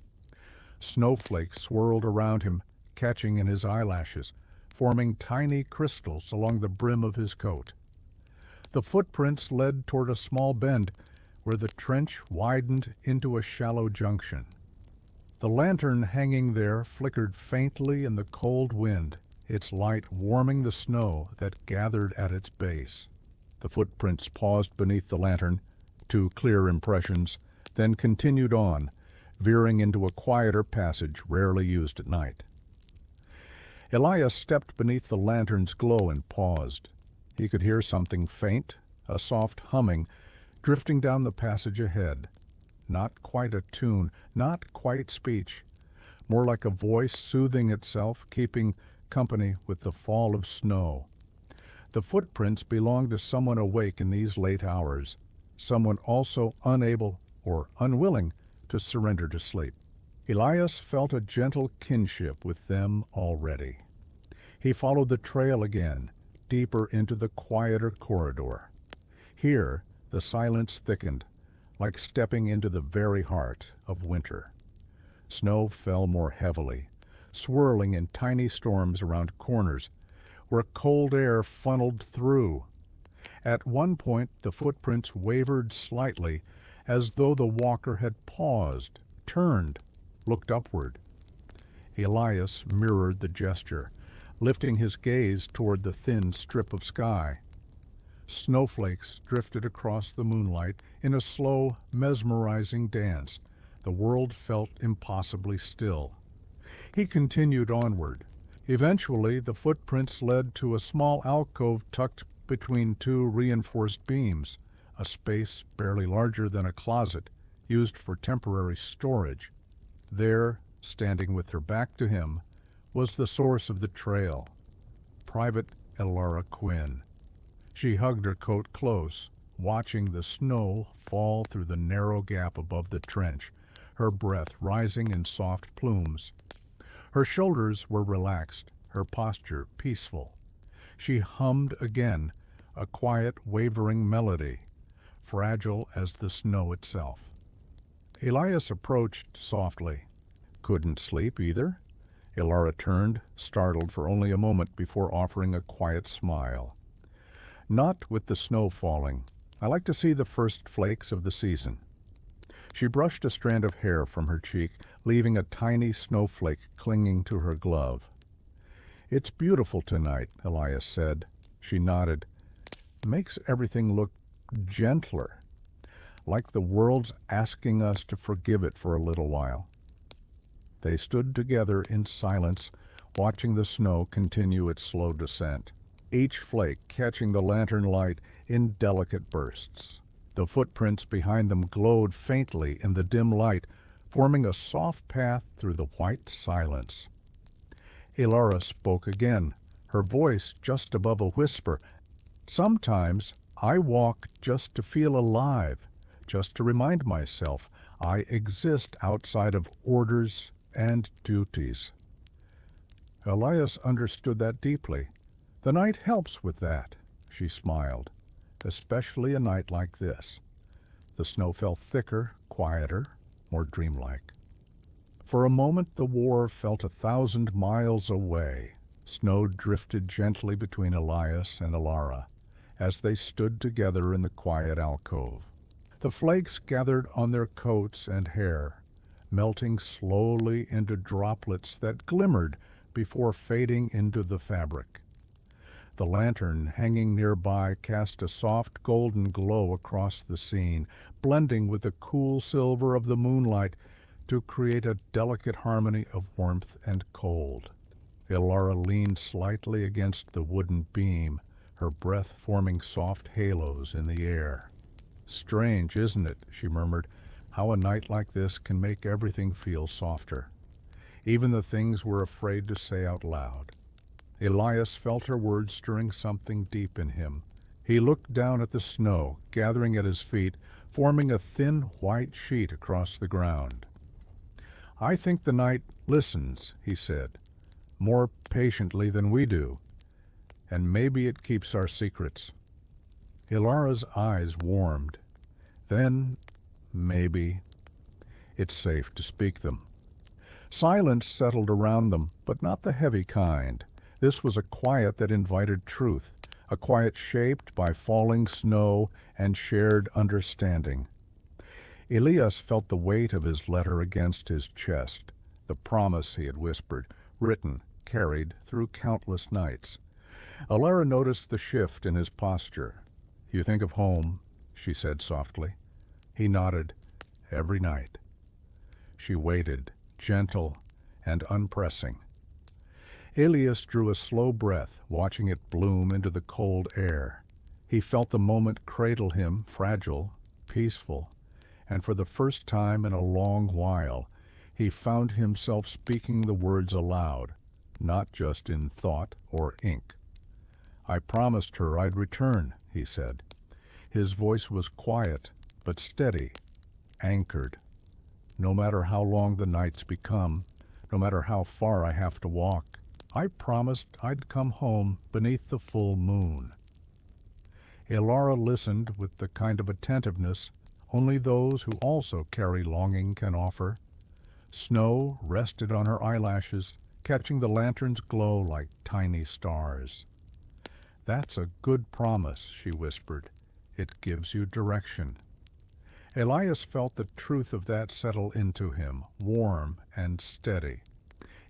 Snowflakes swirled around him, catching in his eyelashes, forming tiny crystals along the brim of his coat. The footprints led toward a small bend where the trench widened into a shallow junction. The lantern hanging there flickered faintly in the cold wind, its light warming the snow that gathered at its base. The footprints paused beneath the lantern, 2 clear impressions, then continued on, veering into a quieter passage rarely used at night. Elias stepped beneath the lantern's glow and paused. He could hear something faint, a soft humming, drifting down the passage ahead. Not quite a tune, not quite speech, more like a voice soothing itself, keeping company with the fall of snow. The footprints belonged to someone awake in these late hours, someone also unable or unwilling to surrender to sleep. Elias felt a gentle kinship with them already. He followed the trail again, deeper into the quieter corridor. Here, the silence thickened, like stepping into the very heart of winter. Snow fell more heavily, swirling in tiny storms around corners, where cold air funneled through. At one point, the footprints wavered slightly, as though the walker had paused, turned, looked upward. Elias mirrored the gesture, lifting his gaze toward the thin strip of sky. Snowflakes drifted across the moonlight in a slow, mesmerizing dance. The world felt impossibly still. He continued onward. Eventually, the footprints led to a small alcove tucked between two reinforced beams, a space barely larger than a closet, used for temporary storage. There, standing with her back to him, was the source of the trail, Private Elara Quinn. She hugged her coat close, watching the snow fall through the narrow gap above the trench, her breath rising in soft plumes. Her shoulders were relaxed, her posture peaceful. She hummed again, a quiet, wavering melody, fragile as the snow itself. Elias approached softly. Couldn't sleep either? Elara turned, startled for only a moment before offering a quiet smile. Not with the snow falling. I like to see the first flakes of the season. She brushed a strand of hair from her cheek, leaving a tiny snowflake clinging to her glove. It's beautiful tonight, Elias said. She nodded. Makes everything look gentler, like the world's asking us to forgive it for a little while. They stood together in silence, watching the snow continue its slow descent, each flake catching the lantern light in delicate bursts. The footprints behind them glowed faintly in the dim light, forming a soft path through the white silence. Elara spoke again, her voice just above a whisper. Sometimes I walk just to feel alive, just to remind myself I exist outside of orders and duties. Elias understood that deeply. The night helps with that, she smiled, especially a night like this. The snow fell thicker, quieter, more dreamlike. For a moment the war felt 1,000 miles away. Snow drifted gently between Elias and Elara as they stood together in the quiet alcove. The flakes gathered on their coats and hair, melting slowly into droplets that glimmered before fading into the fabric. The lantern hanging nearby cast a soft golden glow across the scene, blending with the cool silver of the moonlight to create a delicate harmony of warmth and cold. Elara leaned slightly against the wooden beam, her breath forming soft halos in the air. Strange, isn't it, she murmured, how a night like this can make everything feel softer, even the things we're afraid to say out loud. Elias felt her words stirring something deep in him. He looked down at the snow, gathering at his feet, forming a thin white sheet across the ground. I think the night listens, he said, more patiently than we do, and maybe it keeps our secrets. Elara's eyes warmed. Then, maybe, it's safe to speak them. Silence settled around them, but not the heavy kind. This was a quiet that invited truth, a quiet shaped by falling snow and shared understanding. Elias felt the weight of his letter against his chest, the promise he had whispered, written, carried through countless nights. Elara noticed the shift in his posture. You think of home, she said softly. He nodded. Every night. She waited, gentle and unpressing. Elias drew a slow breath, watching it bloom into the cold air. He felt the moment cradle him, fragile, peaceful, and for the first time in a long while, he found himself speaking the words aloud, not just in thought or ink. "I promised her I'd return," he said. His voice was quiet, but steady, anchored. "No matter how long the nights become, no matter how far I have to walk, I promised I'd come home beneath the full moon." Ilara listened with the kind of attentiveness only those who also carry longing can offer. Snow rested on her eyelashes, catching the lantern's glow like tiny stars. "That's a good promise," she whispered. "It gives you direction." Elias felt the truth of that settle into him, warm and steady.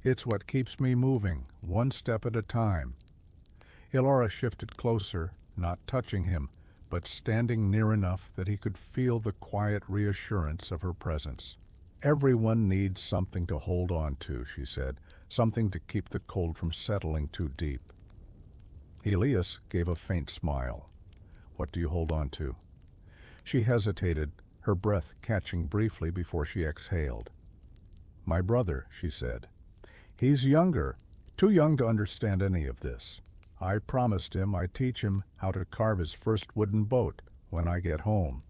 "It's what keeps me moving, one step at a time." Ilara shifted closer, not touching him, but standing near enough that he could feel the quiet reassurance of her presence. "Everyone needs something to hold on to," she said, "something to keep the cold from settling too deep." Elias gave a faint smile. "What do you hold on to?" She hesitated, her breath catching briefly before she exhaled. "My brother," she said. "He's younger, too young to understand any of this. I promised him I'd teach him how to carve his first wooden boat when I get home."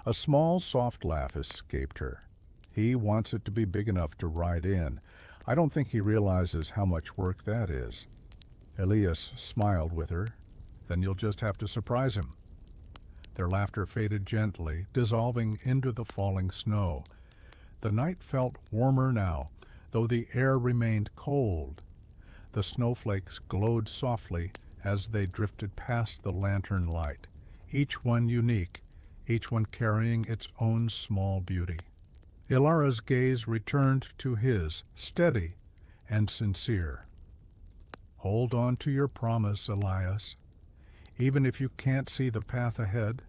A small, soft laugh escaped her. "He wants it to be big enough to ride in. I don't think he realizes how much work that is." Elias smiled with her. "Then you'll just have to surprise him." Their laughter faded gently, dissolving into the falling snow. The night felt warmer now, though the air remained cold. The snowflakes glowed softly as they drifted past the lantern light, each one unique, each one carrying its own small beauty. Ilara's gaze returned to his, steady and sincere. "Hold on to your promise, Elias. Even if you can't see the path ahead,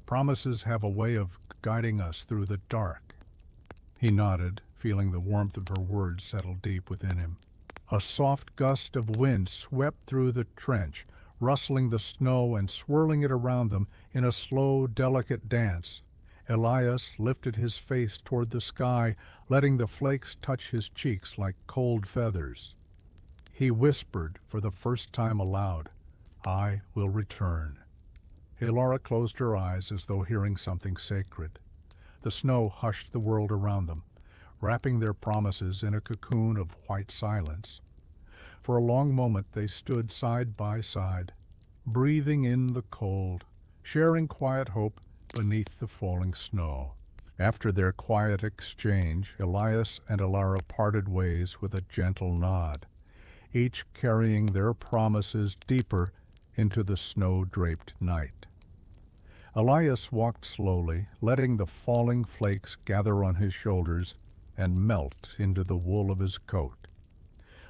promises have a way of guiding us through the dark." He nodded, feeling the warmth of her words settle deep within him. A soft gust of wind swept through the trench, rustling the snow and swirling it around them in a slow, delicate dance. Elias lifted his face toward the sky, letting the flakes touch his cheeks like cold feathers. He whispered for the first time aloud, "I will return." Ilara closed her eyes as though hearing something sacred. The snow hushed the world around them, wrapping their promises in a cocoon of white silence. For a long moment they stood side by side, breathing in the cold, sharing quiet hope beneath the falling snow. After their quiet exchange, Elias and Ilara parted ways with a gentle nod, each carrying their promises deeper into the snow-draped night. Elias walked slowly, letting the falling flakes gather on his shoulders and melt into the wool of his coat.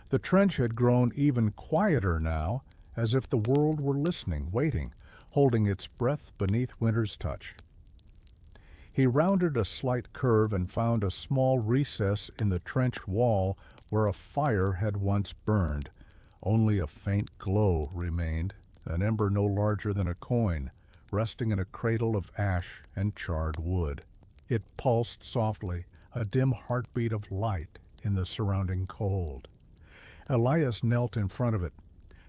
The trench had grown even quieter now, as if the world were listening, waiting, holding its breath beneath winter's touch. He rounded a slight curve and found a small recess in the trench wall where a fire had once burned. Only a faint glow remained, an ember no larger than a coin, resting in a cradle of ash and charred wood. It pulsed softly, a dim heartbeat of light in the surrounding cold. Elias knelt in front of it.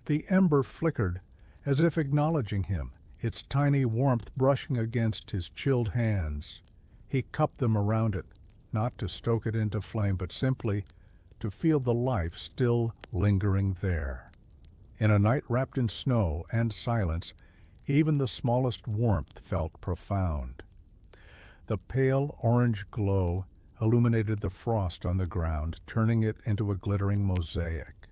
The ember flickered, as if acknowledging him, its tiny warmth brushing against his chilled hands. He cupped them around it, not to stoke it into flame, but simply to feel the life still lingering there. In a night wrapped in snow and silence, even the smallest warmth felt profound. The pale orange glow illuminated the frost on the ground, turning it into a glittering mosaic.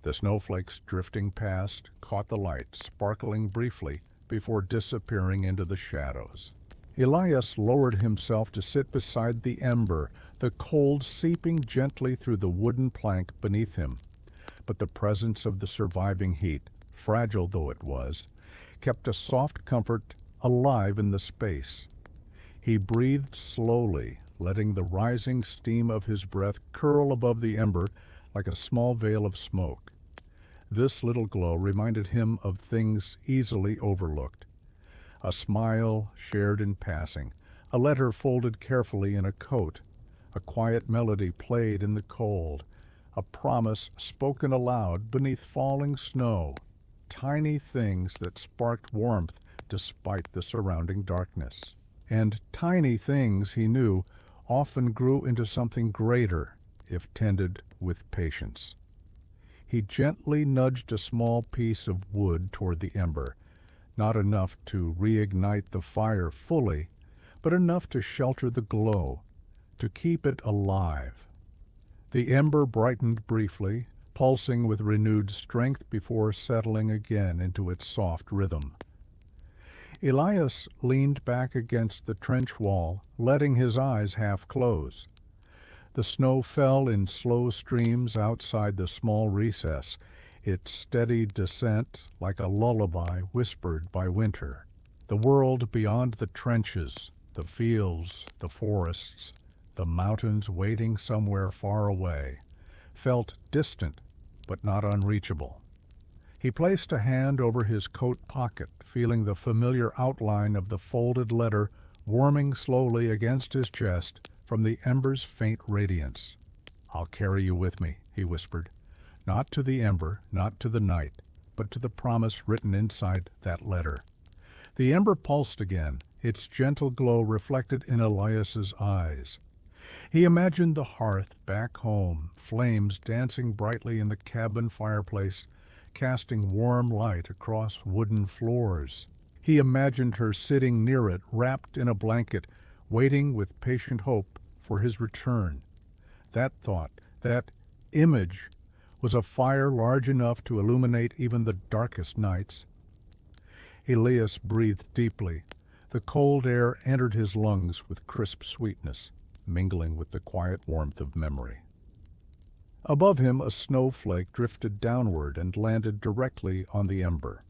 The snowflakes drifting past caught the light, sparkling briefly before disappearing into the shadows. Elias lowered himself to sit beside the ember, the cold seeping gently through the wooden plank beneath him. But the presence of the surviving heat, fragile though it was, kept a soft comfort alive in the space. He breathed slowly, letting the rising steam of his breath curl above the ember like a small veil of smoke. This little glow reminded him of things easily overlooked. A smile shared in passing, a letter folded carefully in a coat, a quiet melody played in the cold, a promise spoken aloud beneath falling snow, tiny things that sparked warmth despite the surrounding darkness. And tiny things, he knew, often grew into something greater if tended with patience. He gently nudged a small piece of wood toward the ember, not enough to reignite the fire fully, but enough to shelter the glow, to keep it alive. The ember brightened briefly, pulsing with renewed strength before settling again into its soft rhythm. Elias leaned back against the trench wall, letting his eyes half close. The snow fell in slow streams outside the small recess, its steady descent like a lullaby whispered by winter. The world beyond the trenches, the fields, the forests, the mountains waiting somewhere far away, felt distant but not unreachable. He placed a hand over his coat pocket, feeling the familiar outline of the folded letter warming slowly against his chest from the ember's faint radiance. "I'll carry you with me," he whispered, not to the ember, not to the night, but to the promise written inside that letter. The ember pulsed again, its gentle glow reflected in Elias's eyes. He imagined the hearth back home, flames dancing brightly in the cabin fireplace, casting warm light across wooden floors. He imagined her sitting near it, wrapped in a blanket, waiting with patient hope for his return. That thought, that image, was a fire large enough to illuminate even the darkest nights. Elias breathed deeply. The cold air entered his lungs with crisp sweetness, mingling with the quiet warmth of memory. Above him, a snowflake drifted downward and landed directly on the ember.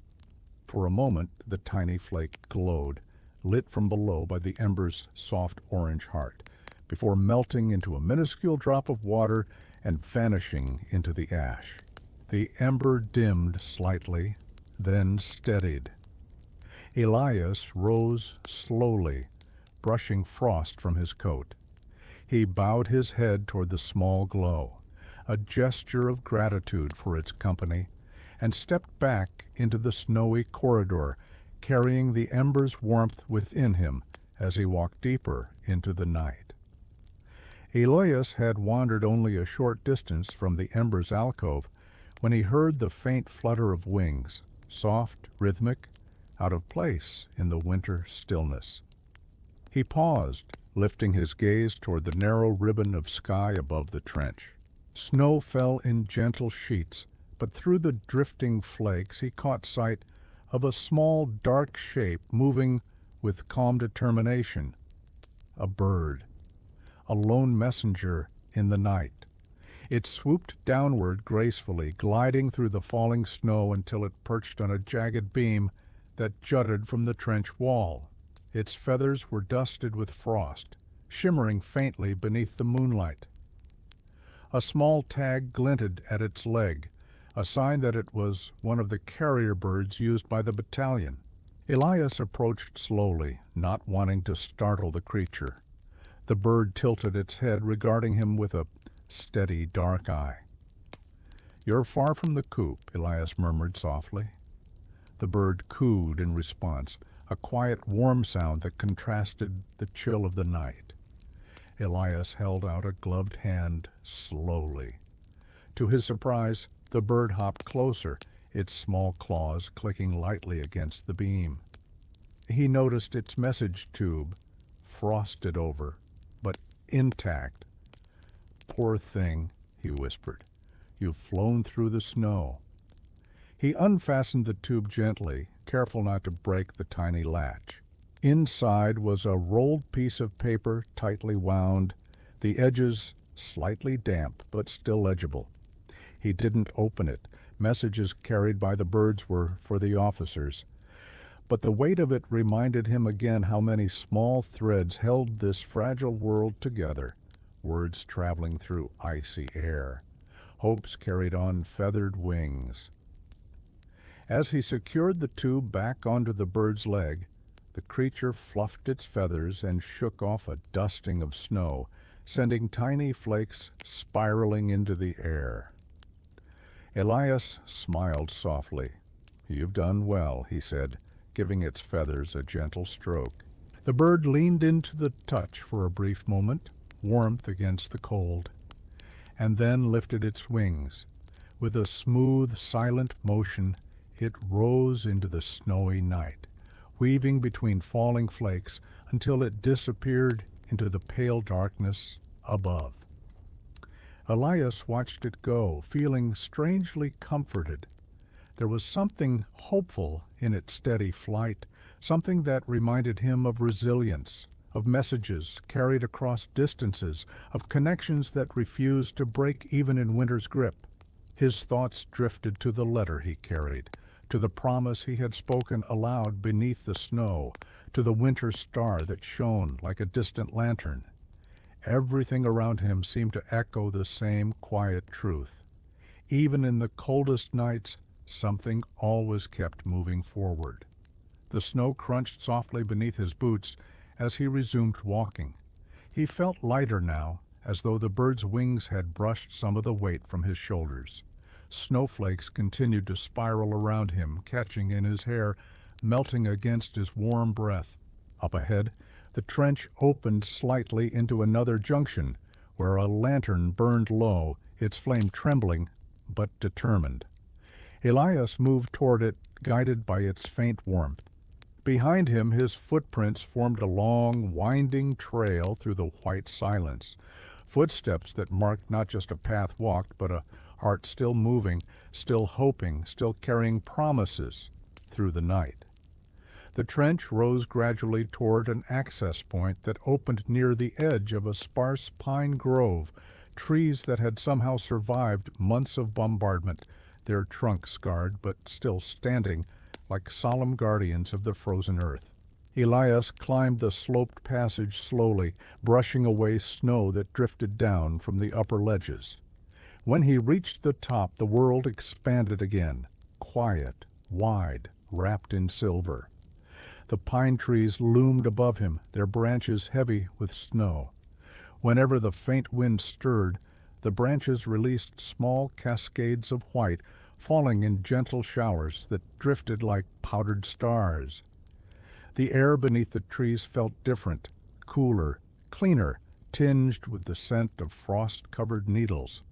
For a moment, the tiny flake glowed, lit from below by the ember's soft orange heart, before melting into a minuscule drop of water and vanishing into the ash. The ember dimmed slightly, then steadied. Elias rose slowly, brushing frost from his coat. He bowed his head toward the small glow, a gesture of gratitude for its company, and stepped back into the snowy corridor, carrying the ember's warmth within him as he walked deeper into the night. Elias had wandered only a short distance from the ember's alcove when he heard the faint flutter of wings, soft, rhythmic, out of place in the winter stillness. He paused, lifting his gaze toward the narrow ribbon of sky above the trench. Snow fell in gentle sheets, but through the drifting flakes he caught sight of a small dark shape moving with calm determination. A bird, a lone messenger in the night. It swooped downward gracefully, gliding through the falling snow until it perched on a jagged beam that jutted from the trench wall. Its feathers were dusted with frost, shimmering faintly beneath the moonlight. A small tag glinted at its leg, a sign that it was one of the carrier birds used by the battalion. Elias approached slowly, not wanting to startle the creature. The bird tilted its head, regarding him with a steady, dark eye. "You're far from the coop," Elias murmured softly. The bird cooed in response, a quiet, warm sound that contrasted the chill of the night. Elias held out a gloved hand slowly. To his surprise, the bird hopped closer, its small claws clicking lightly against the beam. He noticed its message tube, frosted over, but intact. "Poor thing," he whispered. "You've flown through the snow." He unfastened the tube gently, careful not to break the tiny latch. Inside was a rolled piece of paper tightly wound, the edges slightly damp but still legible. He didn't open it. Messages carried by the birds were for the officers. But the weight of it reminded him again how many small threads held this fragile world together, words traveling through icy air, Hopes carried on feathered wings. As he secured the tube back onto the bird's leg, the creature fluffed its feathers and shook off a dusting of snow, sending tiny flakes spiraling into the air. Elias smiled softly. "You've done well," he said, giving its feathers a gentle stroke. The bird leaned into the touch for a brief moment, warmth against the cold, and then lifted its wings. With a smooth, silent motion, it rose into the snowy night, weaving between falling flakes until it disappeared into the pale darkness above. Elias watched it go, feeling strangely comforted. There was something hopeful in its steady flight, something that reminded him of resilience, of messages carried across distances, of connections that refused to break even in winter's grip. His thoughts drifted to the letter he carried, to the promise he had spoken aloud beneath the snow, to the winter star that shone like a distant lantern. Everything around him seemed to echo the same quiet truth. Even in the coldest nights, something always kept moving forward. The snow crunched softly beneath his boots as he resumed walking. He felt lighter now, as though the bird's wings had brushed some of the weight from his shoulders. Snowflakes continued to spiral around him, catching in his hair, melting against his warm breath. Up ahead, the trench opened slightly into another junction, where a lantern burned low, its flame trembling but determined. Elias moved toward it, guided by its faint warmth. Behind him, his footprints formed a long, winding trail through the white silence, footsteps that marked not just a path walked, but a heart still moving, still hoping, still carrying promises through the night. The trench rose gradually toward an access point that opened near the edge of a sparse pine grove, trees that had somehow survived months of bombardment, their trunks scarred but still standing like solemn guardians of the frozen earth. Elias climbed the sloped passage slowly, brushing away snow that drifted down from the upper ledges. When he reached the top, the world expanded again, quiet, wide, wrapped in silver. The pine trees loomed above him, their branches heavy with snow. Whenever the faint wind stirred, the branches released small cascades of white, falling in gentle showers that drifted like powdered stars. The air beneath the trees felt different, cooler, cleaner, tinged with the scent of frost-covered needles.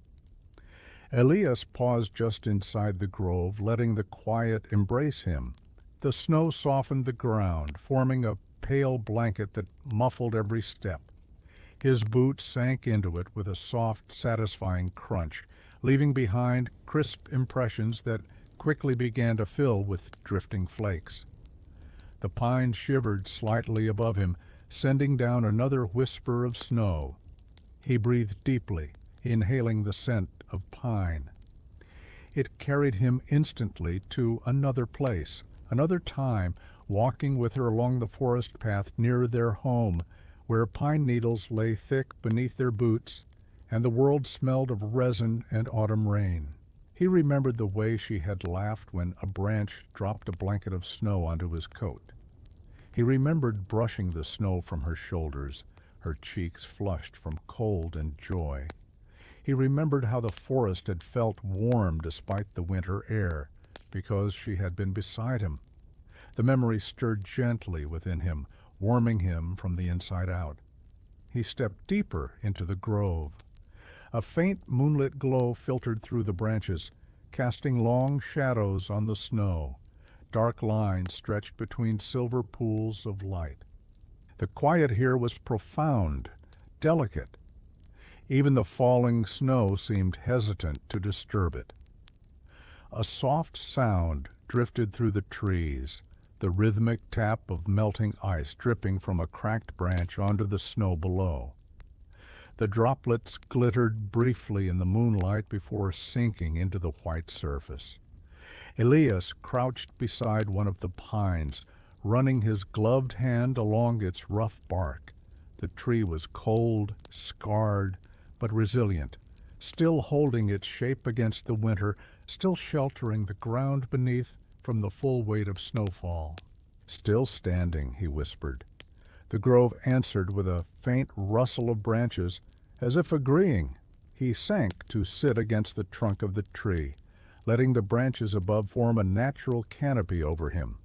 Elias paused just inside the grove, letting the quiet embrace him. The snow softened the ground, forming a pale blanket that muffled every step. His boots sank into it with a soft, satisfying crunch, leaving behind crisp impressions that quickly began to fill with drifting flakes. The pine shivered slightly above him, sending down another whisper of snow. He breathed deeply, inhaling the scent of pine. It carried him instantly to another place, another time, walking with her along the forest path near their home, where pine needles lay thick beneath their boots, and the world smelled of resin and autumn rain. He remembered the way she had laughed when a branch dropped a blanket of snow onto his coat. He remembered brushing the snow from her shoulders, her cheeks flushed from cold and joy. He remembered how the forest had felt warm despite the winter air, because she had been beside him. The memory stirred gently within him, warming him from the inside out. He stepped deeper into the grove. A faint moonlit glow filtered through the branches, casting long shadows on the snow. Dark lines stretched between silver pools of light. The quiet here was profound, delicate. Even the falling snow seemed hesitant to disturb it. A soft sound drifted through the trees, the rhythmic tap of melting ice dripping from a cracked branch onto the snow below. The droplets glittered briefly in the moonlight before sinking into the white surface. Elias crouched beside one of the pines, running his gloved hand along its rough bark. The tree was cold, scarred, but resilient, still holding its shape against the winter, still sheltering the ground beneath from the full weight of snowfall. "Still standing," he whispered. The grove answered with a faint rustle of branches, as if agreeing. He sank to sit against the trunk of the tree, letting the branches above form a natural canopy over him.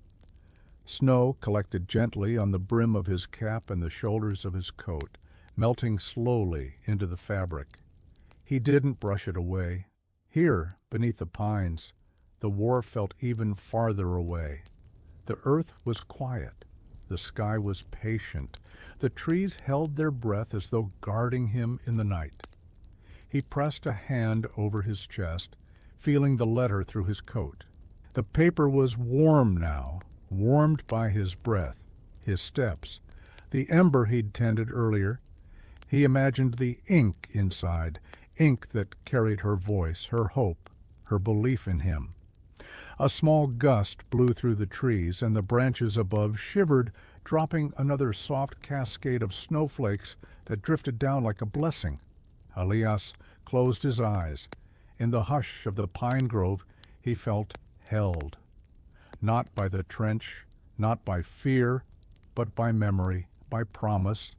Snow collected gently on the brim of his cap and the shoulders of his coat, melting slowly into the fabric. He didn't brush it away. Here, beneath the pines, the war felt even farther away. The earth was quiet. The sky was patient. The trees held their breath as though guarding him in the night. He pressed a hand over his chest, feeling the letter through his coat. The paper was warm now, warmed by his breath, his steps, the ember he'd tended earlier. He imagined the ink inside, ink that carried her voice, her hope, her belief in him. A small gust blew through the trees, and the branches above shivered, dropping another soft cascade of snowflakes that drifted down like a blessing. Elias closed his eyes. In the hush of the pine grove, he felt held. Not by the trench, not by fear, but by memory, by promise,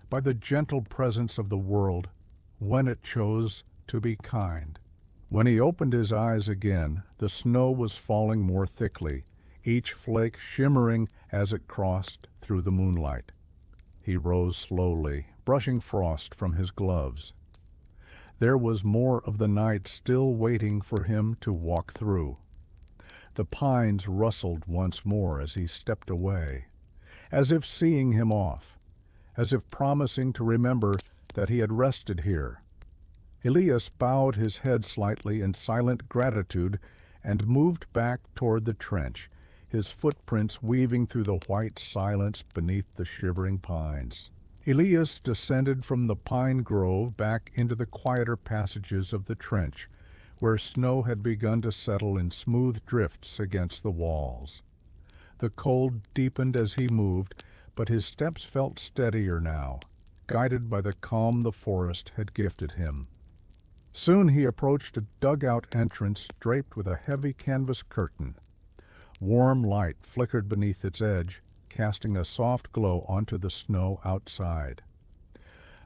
by the gentle presence of the world, when it chose to be kind. When he opened his eyes again, the snow was falling more thickly, each flake shimmering as it crossed through the moonlight. He rose slowly, brushing frost from his gloves. There was more of the night still waiting for him to walk through. The pines rustled once more as he stepped away, as if seeing him off, as if promising to remember that he had rested here. Elias bowed his head slightly in silent gratitude and moved back toward the trench, his footprints weaving through the white silence beneath the shivering pines. Elias descended from the pine grove back into the quieter passages of the trench, where snow had begun to settle in smooth drifts against the walls. The cold deepened as he moved, but his steps felt steadier now, guided by the calm the forest had gifted him. Soon he approached a dugout entrance draped with a heavy canvas curtain. Warm light flickered beneath its edge, casting a soft glow onto the snow outside.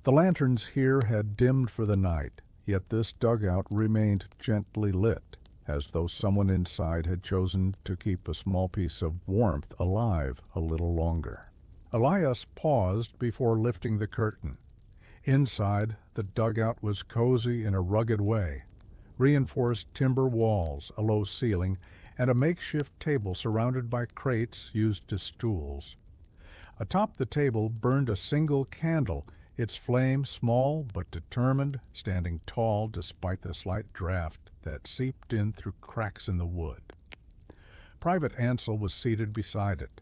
The lanterns here had dimmed for the night, yet this dugout remained gently lit, as though someone inside had chosen to keep a small piece of warmth alive a little longer. Elias paused before lifting the curtain. Inside, the dugout was cozy in a rugged way. Reinforced timber walls, a low ceiling, and a makeshift table surrounded by crates used as stools. Atop the table burned a single candle, its flame small but determined, standing tall despite the slight draft that seeped in through cracks in the wood. Private Ansel was seated beside it.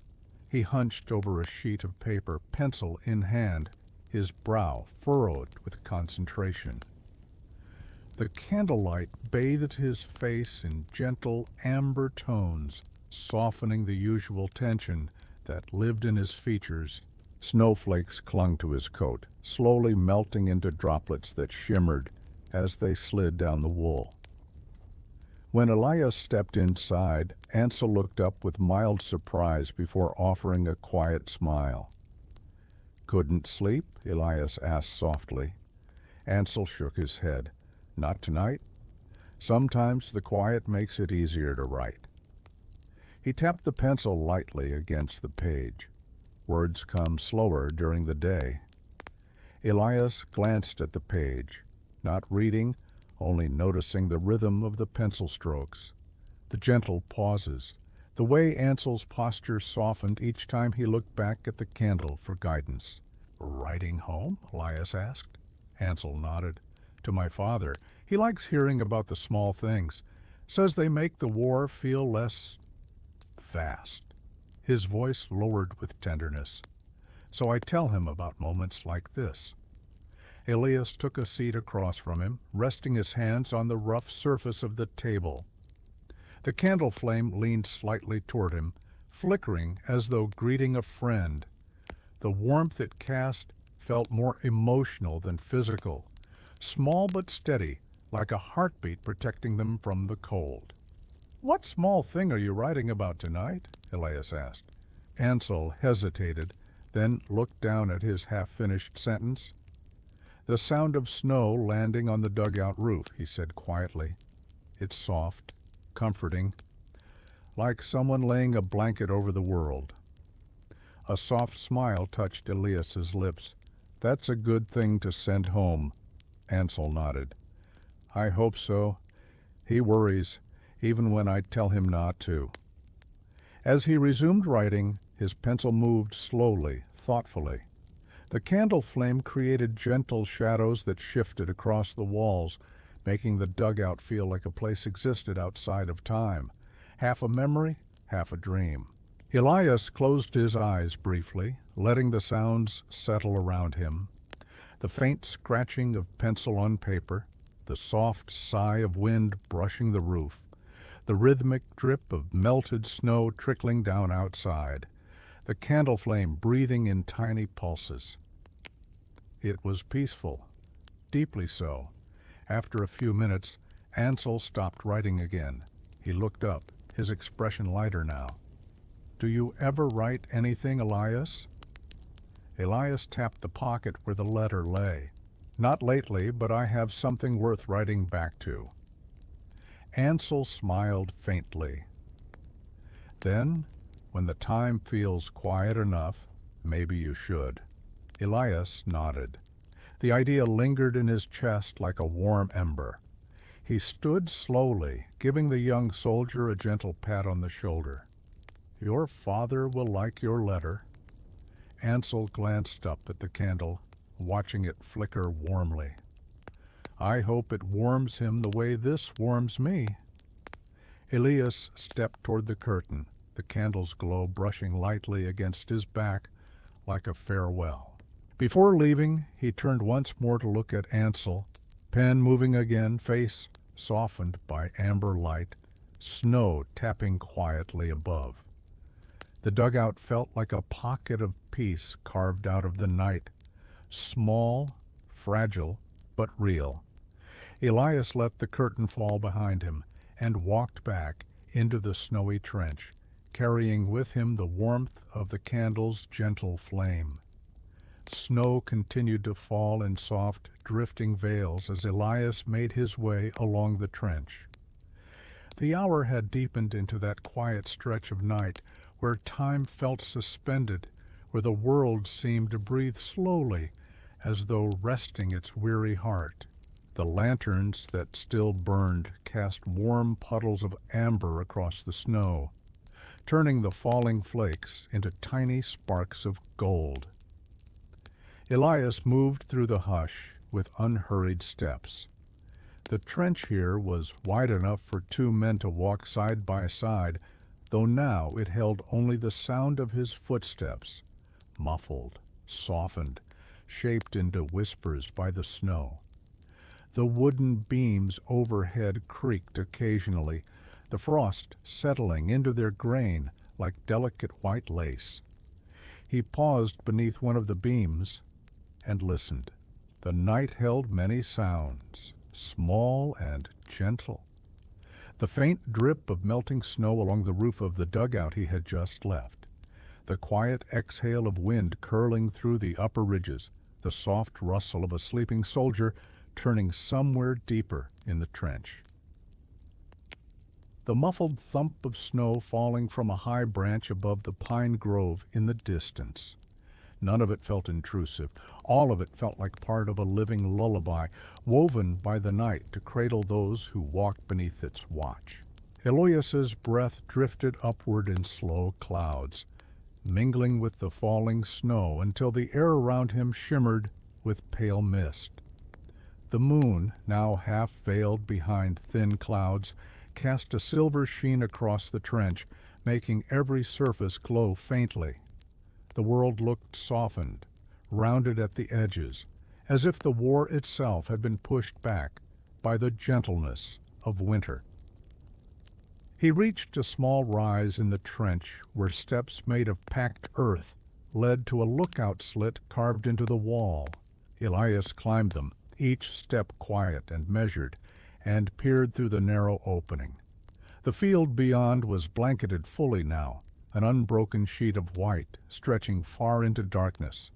He hunched over a sheet of paper, pencil in hand, his brow furrowed with concentration. The candlelight bathed his face in gentle amber tones, softening the usual tension that lived in his features. Snowflakes clung to his coat, slowly melting into droplets that shimmered as they slid down the wool. When Elias stepped inside, Ansel looked up with mild surprise before offering a quiet smile. "Couldn't sleep?" Elias asked softly. Ansel shook his head. "Not tonight. Sometimes the quiet makes it easier to write." He tapped the pencil lightly against the page. Words come slower during the day. Elias glanced at the page, not reading, only noticing the rhythm of the pencil strokes, the gentle pauses, the way Ansel's posture softened each time he looked back at the candle for guidance. "Writing home?" Elias asked. Ansel nodded. "To my father. He likes hearing about the small things. Says they make the war feel less vast." His voice lowered with tenderness. "So I tell him about moments like this." Elias took a seat across from him, resting his hands on the rough surface of the table. The candle flame leaned slightly toward him, flickering as though greeting a friend. The warmth it cast felt more emotional than physical, small but steady, like a heartbeat protecting them from the cold. "What small thing are you writing about tonight?" Elias asked. Ansel hesitated, then looked down at his half-finished sentence. "The sound of snow landing on the dugout roof," he said quietly. "It's soft, comforting, like someone laying a blanket over the world." A soft smile touched Elias's lips. "That's a good thing to send home." Ansel nodded. "I hope so. He worries, even when I tell him not to." As he resumed writing, his pencil moved slowly, thoughtfully. The candle flame created gentle shadows that shifted across the walls, making the dugout feel like a place existed outside of time, half a memory, half a dream. Elias closed his eyes briefly, letting the sounds settle around him. The faint scratching of pencil on paper, the soft sigh of wind brushing the roof, the rhythmic drip of melted snow trickling down outside, the candle flame breathing in tiny pulses. It was peaceful, deeply so. After a few minutes, Ansel stopped writing again. He looked up, his expression lighter now. "Do you ever write anything, Elias?" Elias tapped the pocket where the letter lay. "Not lately, but I have something worth writing back to." Ansel smiled faintly. "Then, when the time feels quiet enough, maybe you should." Elias nodded. The idea lingered in his chest like a warm ember. He stood slowly, giving the young soldier a gentle pat on the shoulder. "Your father will like your letter." Ansel glanced up at the candle, watching it flicker warmly. "I hope it warms him the way this warms me." Elias stepped toward the curtain, the candle's glow brushing lightly against his back like a farewell. Before leaving, he turned once more to look at Ansel, pen moving again, face softened by amber light, snow tapping quietly above. The dugout felt like a pocket of peace carved out of the night, small, fragile, but real. Elias let the curtain fall behind him and walked back into the snowy trench, carrying with him the warmth of the candle's gentle flame. Snow continued to fall in soft, drifting veils as Elias made his way along the trench. The hour had deepened into that quiet stretch of night where time felt suspended, where the world seemed to breathe slowly as though resting its weary heart. The lanterns that still burned cast warm puddles of amber across the snow, turning the falling flakes into tiny sparks of gold. Elias moved through the hush with unhurried steps. The trench here was wide enough for two men to walk side by side, though now it held only the sound of his footsteps, muffled, softened, shaped into whispers by the snow. The wooden beams overhead creaked occasionally, the frost settling into their grain like delicate white lace. He paused beneath one of the beams and listened. The night held many sounds, small and gentle. The faint drip of melting snow along the roof of the dugout he had just left, the quiet exhale of wind curling through the upper ridges, the soft rustle of a sleeping soldier turning somewhere deeper in the trench. The muffled thump of snow falling from a high branch above the pine grove in the distance. None of it felt intrusive. All of it felt like part of a living lullaby, woven by the night to cradle those who walked beneath its watch. Elias's breath drifted upward in slow clouds, mingling with the falling snow until the air around him shimmered with pale mist. The moon, now half veiled behind thin clouds, cast a silver sheen across the trench, making every surface glow faintly. The world looked softened, rounded at the edges, as if the war itself had been pushed back by the gentleness of winter. He reached a small rise in the trench where steps made of packed earth led to a lookout slit carved into the wall. Elias climbed them, each step quiet and measured, and peered through the narrow opening. The field beyond was blanketed fully now, an unbroken sheet of white stretching far into darkness.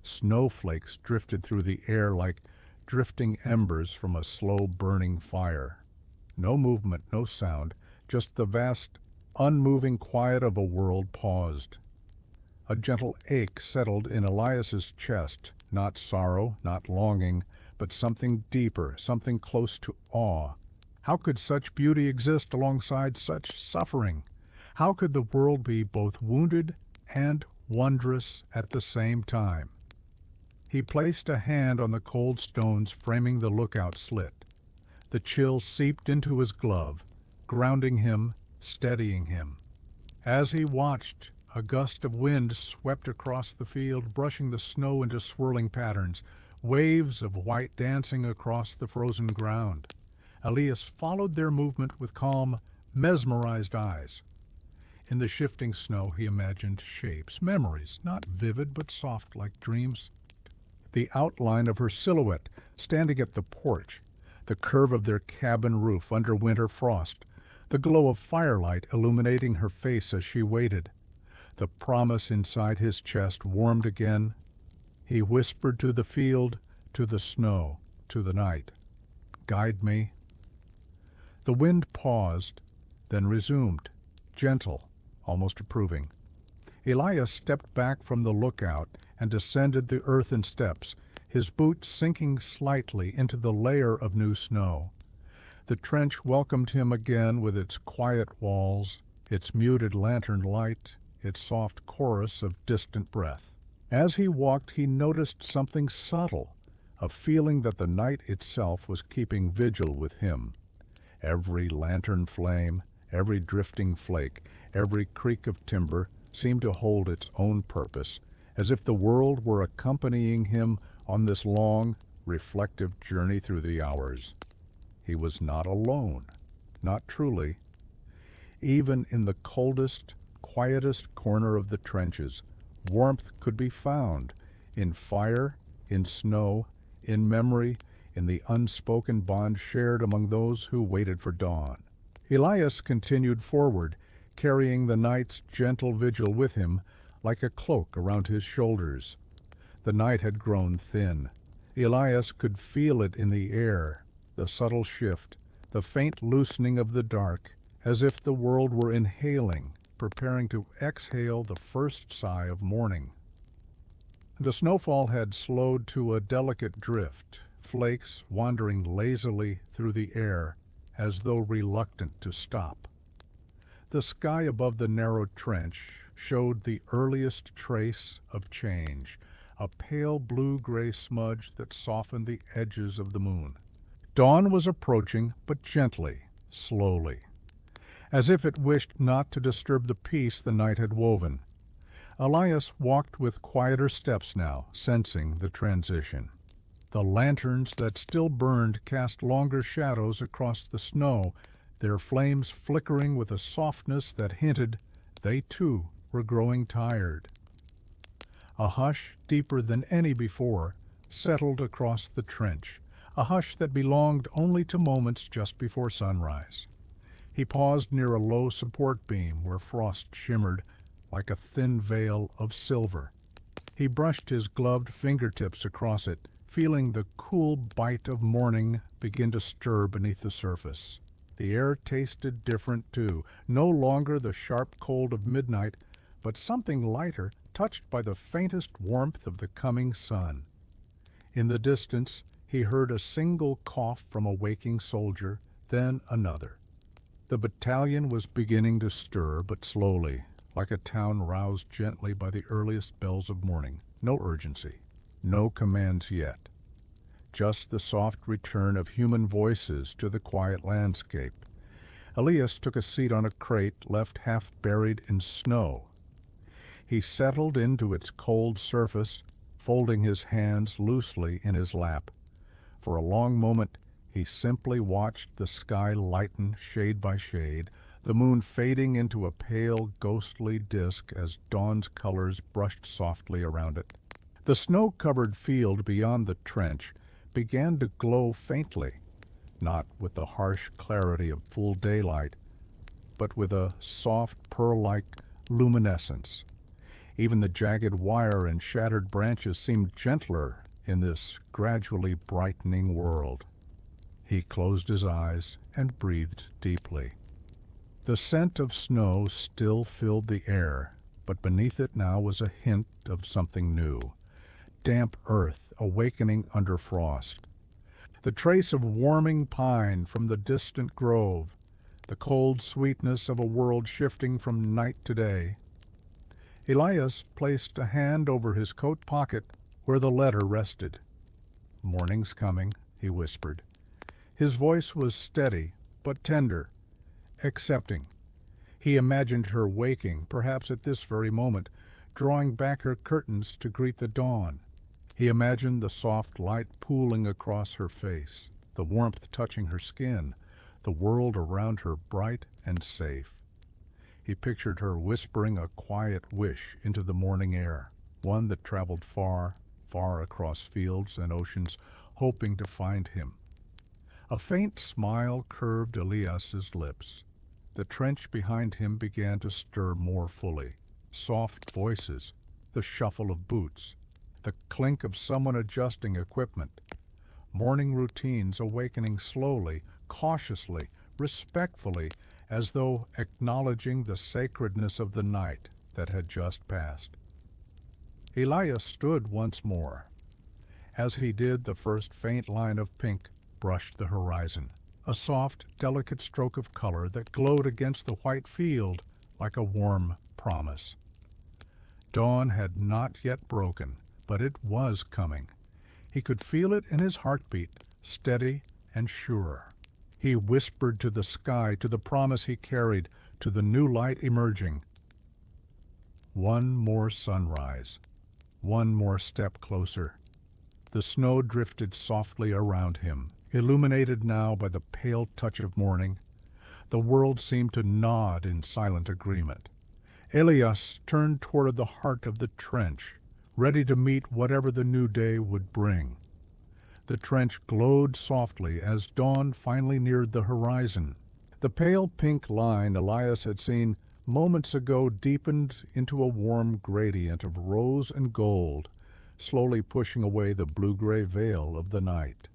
Snowflakes drifted through the air like drifting embers from a slow-burning fire. No movement, no sound, just the vast, unmoving quiet of a world paused. A gentle ache settled in Elias's chest, not sorrow, not longing, but something deeper, something close to awe. How could such beauty exist alongside such suffering? How could the world be both wounded and wondrous at the same time? He placed a hand on the cold stones framing the lookout slit. The chill seeped into his glove, grounding him, steadying him. As he watched, a gust of wind swept across the field, brushing the snow into swirling patterns, waves of white dancing across the frozen ground. Elias followed their movement with calm, mesmerized eyes. In the shifting snow he imagined shapes, memories, not vivid but soft like dreams. The outline of her silhouette standing at the porch, the curve of their cabin roof under winter frost, the glow of firelight illuminating her face as she waited. The promise inside his chest warmed again. He whispered to the field, to the snow, to the night, "Guide me." The wind paused, then resumed, gentle, almost approving. Elias stepped back from the lookout and descended the earthen steps, his boots sinking slightly into the layer of new snow. The trench welcomed him again with its quiet walls, its muted lantern light, its soft chorus of distant breath. As he walked, he noticed something subtle, a feeling that the night itself was keeping vigil with him. Every lantern flame, every drifting flake, every creak of timber seemed to hold its own purpose, as if the world were accompanying him on this long, reflective journey through the hours. He was not alone, not truly. Even in the coldest, quietest corner of the trenches, warmth could be found, in fire, in snow, in memory, in the unspoken bond shared among those who waited for dawn. Elias continued forward, carrying the night's gentle vigil with him like a cloak around his shoulders. The night had grown thin. Elias could feel it in the air, the subtle shift, the faint loosening of the dark, as if the world were inhaling, preparing to exhale the first sigh of morning. The snowfall had slowed to a delicate drift, flakes wandering lazily through the air as though reluctant to stop. The sky above the narrow trench showed the earliest trace of change, a pale blue-gray smudge that softened the edges of the moon. Dawn was approaching, but gently, slowly, as if it wished not to disturb the peace the night had woven. Elias walked with quieter steps now, sensing the transition. The lanterns that still burned cast longer shadows across the snow, their flames flickering with a softness that hinted they too were growing tired. A hush deeper than any before settled across the trench, a hush that belonged only to moments just before sunrise. He paused near a low support beam where frost shimmered like a thin veil of silver. He brushed his gloved fingertips across it, feeling the cool bite of morning begin to stir beneath the surface. The air tasted different too, no longer the sharp cold of midnight, but something lighter, touched by the faintest warmth of the coming sun. In the distance, he heard a single cough from a waking soldier, then another. The battalion was beginning to stir, but slowly, like a town roused gently by the earliest bells of morning. No urgency, no commands yet. Just the soft return of human voices to the quiet landscape. Elias took a seat on a crate left half buried in snow. He settled into its cold surface, folding his hands loosely in his lap. For a long moment he simply watched the sky lighten shade by shade, the moon fading into a pale, ghostly disk as dawn's colors brushed softly around it. The snow-covered field beyond the trench began to glow faintly, not with the harsh clarity of full daylight, but with a soft pearl-like luminescence. Even the jagged wire and shattered branches seemed gentler in this gradually brightening world. He closed his eyes and breathed deeply. The scent of snow still filled the air, but beneath it now was a hint of something new. Damp earth awakening under frost. The trace of warming pine from the distant grove. The cold sweetness of a world shifting from night to day. Elias placed a hand over his coat pocket where the letter rested. "Morning's coming," he whispered. His voice was steady but tender, accepting. He imagined her waking, perhaps at this very moment, drawing back her curtains to greet the dawn. He imagined the soft light pooling across her face, the warmth touching her skin, the world around her bright and safe. He pictured her whispering a quiet wish into the morning air, one that traveled far, far across fields and oceans, hoping to find him. A faint smile curved Elias's lips. The trench behind him began to stir more fully. Soft voices, the shuffle of boots, the clink of someone adjusting equipment. Morning routines awakening slowly, cautiously, respectfully, as though acknowledging the sacredness of the night that had just passed. Elias stood once more. As he did, the first faint line of pink brushed the horizon, a soft, delicate stroke of color that glowed against the white field like a warm promise. Dawn had not yet broken, but it was coming. He could feel it in his heartbeat, steady and sure. He whispered to the sky, to the promise he carried, to the new light emerging. One more sunrise, one more step closer. The snow drifted softly around him, illuminated now by the pale touch of morning. The world seemed to nod in silent agreement. Elias turned toward the heart of the trench, ready to meet whatever the new day would bring. The trench glowed softly as dawn finally neared the horizon. The pale pink line Elias had seen moments ago deepened into a warm gradient of rose and gold, slowly pushing away the blue-gray veil of the night.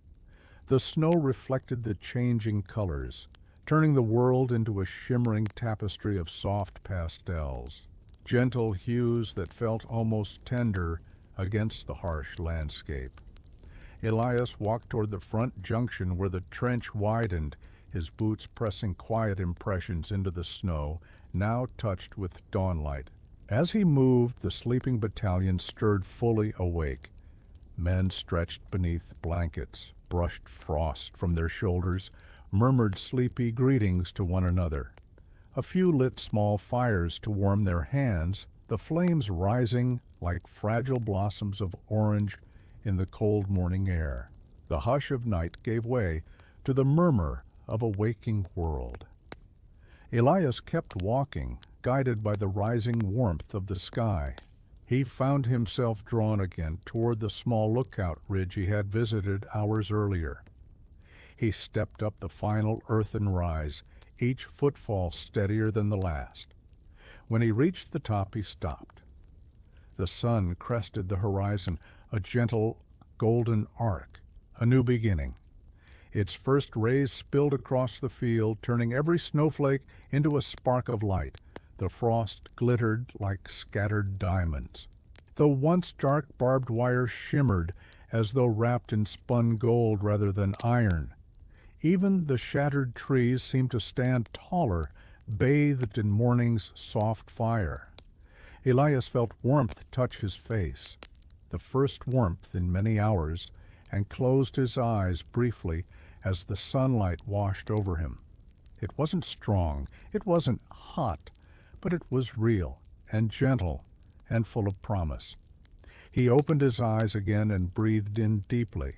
The snow reflected the changing colors, turning the world into a shimmering tapestry of soft pastels, gentle hues that felt almost tender against the harsh landscape. Elias walked toward the front junction where the trench widened, his boots pressing quiet impressions into the snow, now touched with dawnlight. As he moved, the sleeping battalion stirred fully awake. Men stretched beneath blankets, brushed frost from their shoulders, murmured sleepy greetings to one another. A few lit small fires to warm their hands, the flames rising like fragile blossoms of orange in the cold morning air. The hush of night gave way to the murmur of a waking world. Elias kept walking, guided by the rising warmth of the sky. He found himself drawn again toward the small lookout ridge he had visited hours earlier. He stepped up the final earthen rise, each footfall steadier than the last. When he reached the top, he stopped. The sun crested the horizon, a gentle golden arc, a new beginning. Its first rays spilled across the field, turning every snowflake into a spark of light. The frost glittered like scattered diamonds. The once dark barbed wire shimmered as though wrapped in spun gold rather than iron. Even the shattered trees seemed to stand taller, bathed in morning's soft fire. Elias felt warmth touch his face, the first warmth in many hours, and closed his eyes briefly as the sunlight washed over him. It wasn't strong, it wasn't hot, but it was real and gentle and full of promise. He opened his eyes again and breathed in deeply.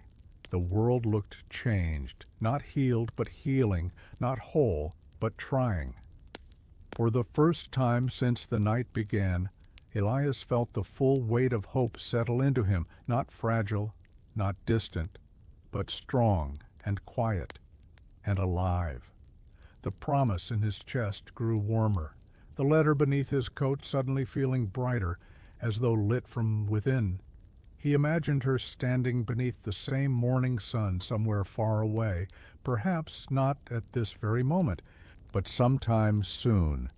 The world looked changed, not healed but healing, not whole but trying. For the first time since the night began, Elias felt the full weight of hope settle into him, not fragile, not distant, but strong and quiet. and alive. The promise in his chest grew warmer, the letter beneath his coat suddenly feeling brighter, as though lit from within. He imagined her standing beneath the same morning sun somewhere far away, perhaps not at this very moment, but sometime soon,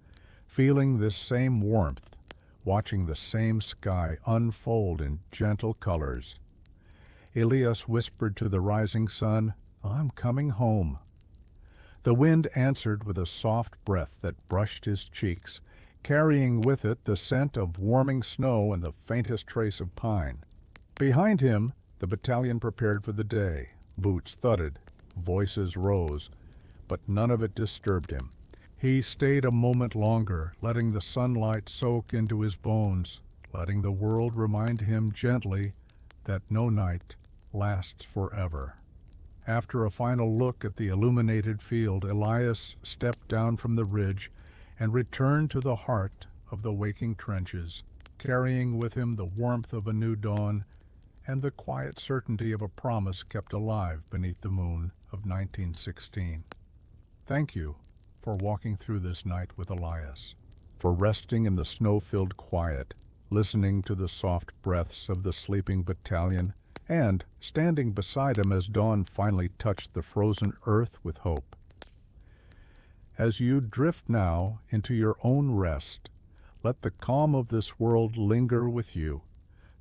feeling this same warmth, watching the same sky unfold in gentle colors. Elias whispered to the rising sun, "I'm coming home." The wind answered with a soft breath that brushed his cheeks, carrying with it the scent of warming snow and the faintest trace of pine. Behind him, the battalion prepared for the day. Boots thudded, voices rose, but none of it disturbed him. He stayed a moment longer, letting the sunlight soak into his bones, letting the world remind him gently that no night lasts forever. After a final look at the illuminated field, Elias stepped down from the ridge and returned to the heart of the waking trenches, carrying with him the warmth of a new dawn and the quiet certainty of a promise kept alive beneath the moon of 1916. Thank you for walking through this night with Elias, for resting in the snow-filled quiet, listening to the soft breaths of the sleeping battalion, and standing beside him as dawn finally touched the frozen earth with hope. As you drift now into your own rest, let the calm of this world linger with you,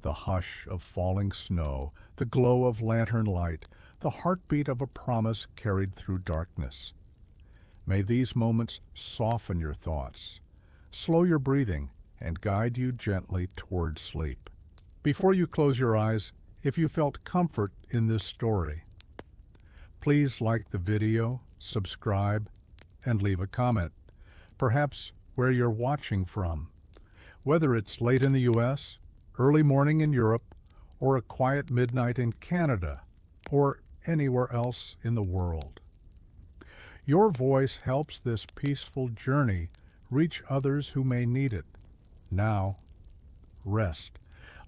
the hush of falling snow, the glow of lantern light, the heartbeat of a promise carried through darkness. May these moments soften your thoughts, slow your breathing, and guide you gently toward sleep. Before you close your eyes, if you felt comfort in this story, please like the video, subscribe, and leave a comment, perhaps where you're watching from. Whether it's late in the U.S., early morning in Europe, or a quiet midnight in Canada, or anywhere else in the world. Your voice helps this peaceful journey reach others who may need it. Now, rest.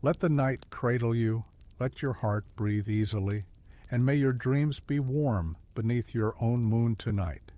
Let the night cradle you, let your heart breathe easily, and may your dreams be warm beneath your own moon tonight.